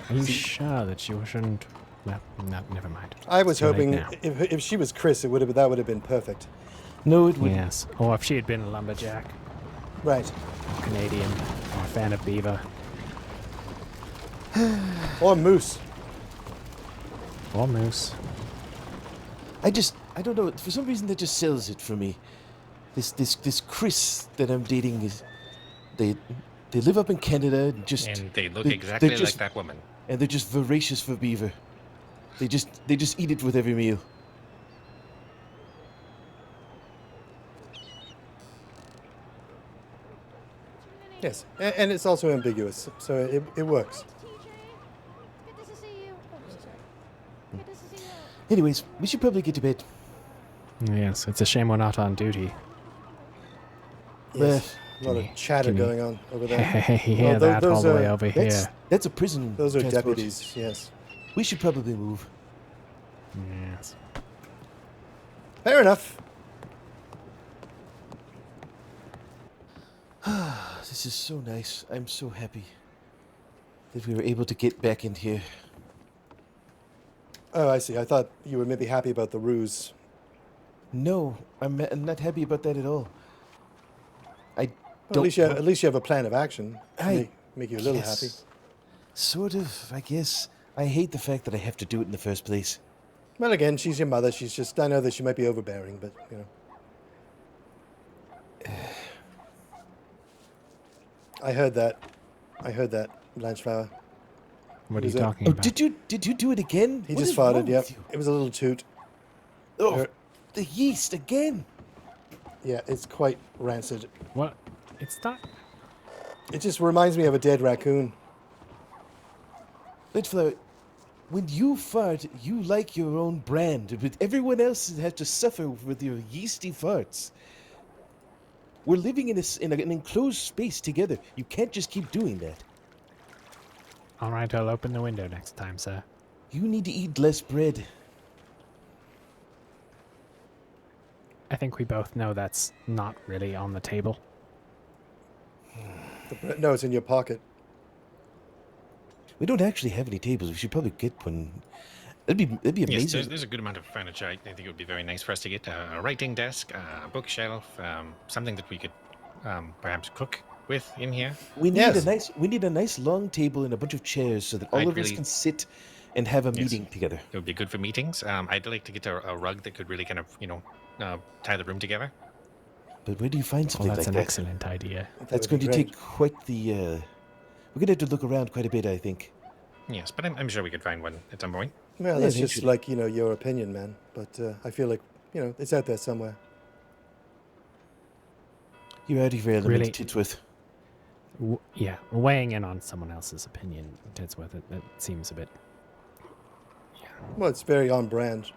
[SPEAKER 4] are you sure that you shouldn't? Well, no, never mind.
[SPEAKER 3] I was
[SPEAKER 4] It's too late
[SPEAKER 3] hoping
[SPEAKER 4] now.
[SPEAKER 3] if she was Chris, that would have been perfect.
[SPEAKER 1] No, it wouldn't.
[SPEAKER 4] Yes. Or if she had been a lumberjack,
[SPEAKER 3] Right.
[SPEAKER 4] Canadian, or a fan of beaver,
[SPEAKER 3] Or moose.
[SPEAKER 4] or moose.
[SPEAKER 1] I don't know. For some reason, that just sells it for me. This Chris that I'm dating is, they live up in Canada and just
[SPEAKER 2] And they look
[SPEAKER 1] they're
[SPEAKER 2] exactly
[SPEAKER 1] just-
[SPEAKER 2] like that woman.
[SPEAKER 1] and they're just voracious for beaver. They just eat it with every meal.
[SPEAKER 3] Yes, and it's also ambiguous, so it works.
[SPEAKER 9] Good to see you. Oh, so sorry. Good to see you.
[SPEAKER 1] Anyways, we should probably get to bed.
[SPEAKER 4] Yes, it's a shame we're not on duty.
[SPEAKER 3] Yes. A lot of
[SPEAKER 4] Gimme,
[SPEAKER 3] chatter
[SPEAKER 4] gimme.
[SPEAKER 3] going on over there.
[SPEAKER 4] Hey,
[SPEAKER 3] Well,
[SPEAKER 4] yeah, that all
[SPEAKER 3] those
[SPEAKER 4] the
[SPEAKER 3] are-
[SPEAKER 4] way over here.
[SPEAKER 1] That's a prison.
[SPEAKER 3] Those are
[SPEAKER 1] transport.
[SPEAKER 3] deputies, yes.
[SPEAKER 1] We should probably move.
[SPEAKER 4] Yes.
[SPEAKER 3] Fair enough.
[SPEAKER 1] This is so nice. I'm so happy that we were able to get back in here.
[SPEAKER 3] Oh, I see. I thought you were maybe happy about the ruse.
[SPEAKER 1] No, I'm not happy about that at all. I
[SPEAKER 3] Well,
[SPEAKER 1] don't.
[SPEAKER 3] at least you have a plan of action to
[SPEAKER 1] I
[SPEAKER 3] make you a little
[SPEAKER 1] guess.
[SPEAKER 3] happy.
[SPEAKER 1] Sort of, I guess. I hate the fact that I have to do it in the first place.
[SPEAKER 3] Well, again, she's your mother. She's just, I know that she might be overbearing, but, you know. I heard that, Blanchflower.
[SPEAKER 4] What are
[SPEAKER 3] Was
[SPEAKER 4] you
[SPEAKER 3] it-
[SPEAKER 4] talking
[SPEAKER 1] Oh,
[SPEAKER 4] about?
[SPEAKER 1] did you do it again?
[SPEAKER 3] He
[SPEAKER 1] What
[SPEAKER 3] just
[SPEAKER 1] is wrong
[SPEAKER 3] farted, yep.
[SPEAKER 1] with you?
[SPEAKER 3] It was a little toot.
[SPEAKER 1] Oh,
[SPEAKER 3] Her-
[SPEAKER 1] the yeast again.
[SPEAKER 3] Yeah, it's quite rancid.
[SPEAKER 4] What? It's not.
[SPEAKER 3] It just reminds me of a dead raccoon.
[SPEAKER 1] Lidflower, when you fart, you like your own brand, but everyone else has to suffer with your yeasty farts. We're living in an enclosed space together. You can't just keep doing that.
[SPEAKER 4] All right, I'll open the window next time, sir.
[SPEAKER 1] You need to eat less bread.
[SPEAKER 4] I think we both know that's not really on the table.
[SPEAKER 3] No, it's in your pocket.
[SPEAKER 1] We don't actually have any tables. We should probably get one. That'd be
[SPEAKER 2] Yes,
[SPEAKER 1] amazing.
[SPEAKER 2] there's a good amount of furniture. I think it would be very nice for us to get a writing desk, a bookshelf, something that we could perhaps cook with in here.
[SPEAKER 1] We need
[SPEAKER 3] Yes.
[SPEAKER 1] we need a nice long table and a bunch of chairs so that all
[SPEAKER 2] I'd
[SPEAKER 1] of us
[SPEAKER 2] really-
[SPEAKER 1] can sit and have a
[SPEAKER 2] Yes.
[SPEAKER 1] meeting together.
[SPEAKER 2] It would be good for meetings. I'd like to get a rug that could really kind of, tie the room together.
[SPEAKER 1] But where do you find
[SPEAKER 4] Well,
[SPEAKER 1] something
[SPEAKER 4] that's
[SPEAKER 1] like
[SPEAKER 4] an
[SPEAKER 1] that?
[SPEAKER 4] excellent idea.
[SPEAKER 1] That's
[SPEAKER 3] would
[SPEAKER 1] going
[SPEAKER 3] be
[SPEAKER 1] to
[SPEAKER 3] great.
[SPEAKER 1] take quite the. We're going to have to look around quite a bit, I think.
[SPEAKER 2] Yes, but I'm sure we could find one at some point.
[SPEAKER 3] Well,
[SPEAKER 1] Yeah,
[SPEAKER 3] that's just
[SPEAKER 1] eventually.
[SPEAKER 3] like, your opinion, man. But I feel like, it's out there somewhere.
[SPEAKER 1] You're out of your element,
[SPEAKER 4] Really?
[SPEAKER 1] Titsworth.
[SPEAKER 4] Yeah, weighing in on someone else's opinion, Titsworth, it seems a bit.
[SPEAKER 3] Well, it's very on brand.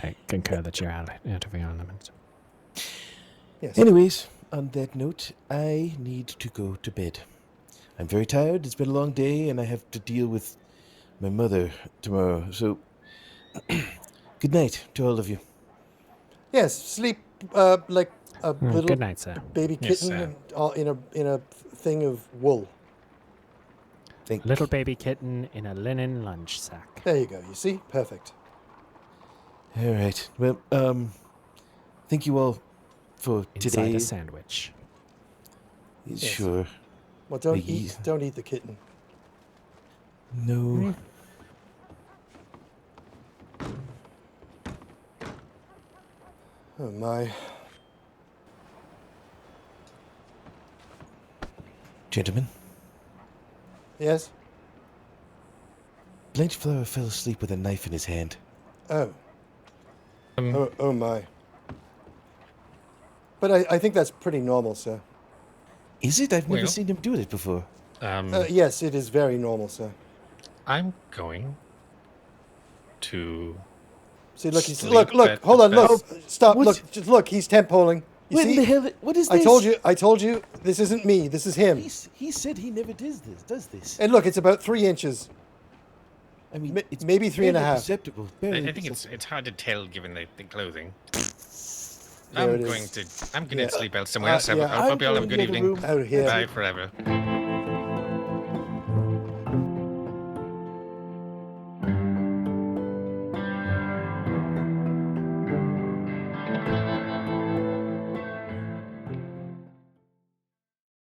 [SPEAKER 4] I concur that you're out of your element.
[SPEAKER 3] Yes.
[SPEAKER 1] Anyways, on that note, I need to go to bed. I'm very tired. It's been a long day, and I have to deal with my mother tomorrow. So, good night to all of you.
[SPEAKER 3] Yes, sleep like a little
[SPEAKER 4] Good night, sir.
[SPEAKER 3] baby
[SPEAKER 2] Yes,
[SPEAKER 3] kitten and all in a thing of wool.
[SPEAKER 1] Thank
[SPEAKER 4] Little baby kitten in a linen lunch sack.
[SPEAKER 3] There you go. You see? Perfect.
[SPEAKER 1] All right. Well, thank you all for
[SPEAKER 4] Inside
[SPEAKER 1] today.
[SPEAKER 4] a sandwich.
[SPEAKER 1] Sure.
[SPEAKER 3] Well, don't
[SPEAKER 1] Like,
[SPEAKER 3] eat the kitten.
[SPEAKER 1] No.
[SPEAKER 3] Oh my.
[SPEAKER 1] Gentlemen,
[SPEAKER 3] Yes?
[SPEAKER 1] Blanchflower fell asleep with a knife in his hand.
[SPEAKER 3] Oh.
[SPEAKER 2] Um,
[SPEAKER 3] Oh my. But I think that's pretty normal, sir.
[SPEAKER 1] Is it? I've never
[SPEAKER 2] Well-
[SPEAKER 1] seen him do it before.
[SPEAKER 3] Yes, it is very normal, sir.
[SPEAKER 2] I'm going to.
[SPEAKER 3] See, look,
[SPEAKER 2] Sleep
[SPEAKER 3] look,
[SPEAKER 2] at
[SPEAKER 3] hold
[SPEAKER 2] the
[SPEAKER 3] on, look,
[SPEAKER 2] best.
[SPEAKER 3] stop,
[SPEAKER 1] What?
[SPEAKER 3] look, just look, he's temp polling. You
[SPEAKER 1] What
[SPEAKER 3] see?
[SPEAKER 1] in the hell? What is this?
[SPEAKER 3] I told you, this isn't me, this is him.
[SPEAKER 1] He said he never does this.
[SPEAKER 3] And look, it's about 3 inches.
[SPEAKER 1] I mean,
[SPEAKER 3] Ma-
[SPEAKER 1] it's
[SPEAKER 3] maybe 3.5.
[SPEAKER 1] barely perceptible.
[SPEAKER 2] I
[SPEAKER 1] Barely
[SPEAKER 2] think it's hard to tell given the clothing.
[SPEAKER 3] There
[SPEAKER 2] I'm
[SPEAKER 3] it
[SPEAKER 2] going
[SPEAKER 3] is.
[SPEAKER 2] to
[SPEAKER 3] Yeah.
[SPEAKER 2] sleep out somewhere else.
[SPEAKER 3] yeah,
[SPEAKER 2] I'll hope you all have a
[SPEAKER 1] I'm
[SPEAKER 2] good
[SPEAKER 1] going to the
[SPEAKER 2] evening.
[SPEAKER 1] room.
[SPEAKER 3] Out of here.
[SPEAKER 2] Bye forever.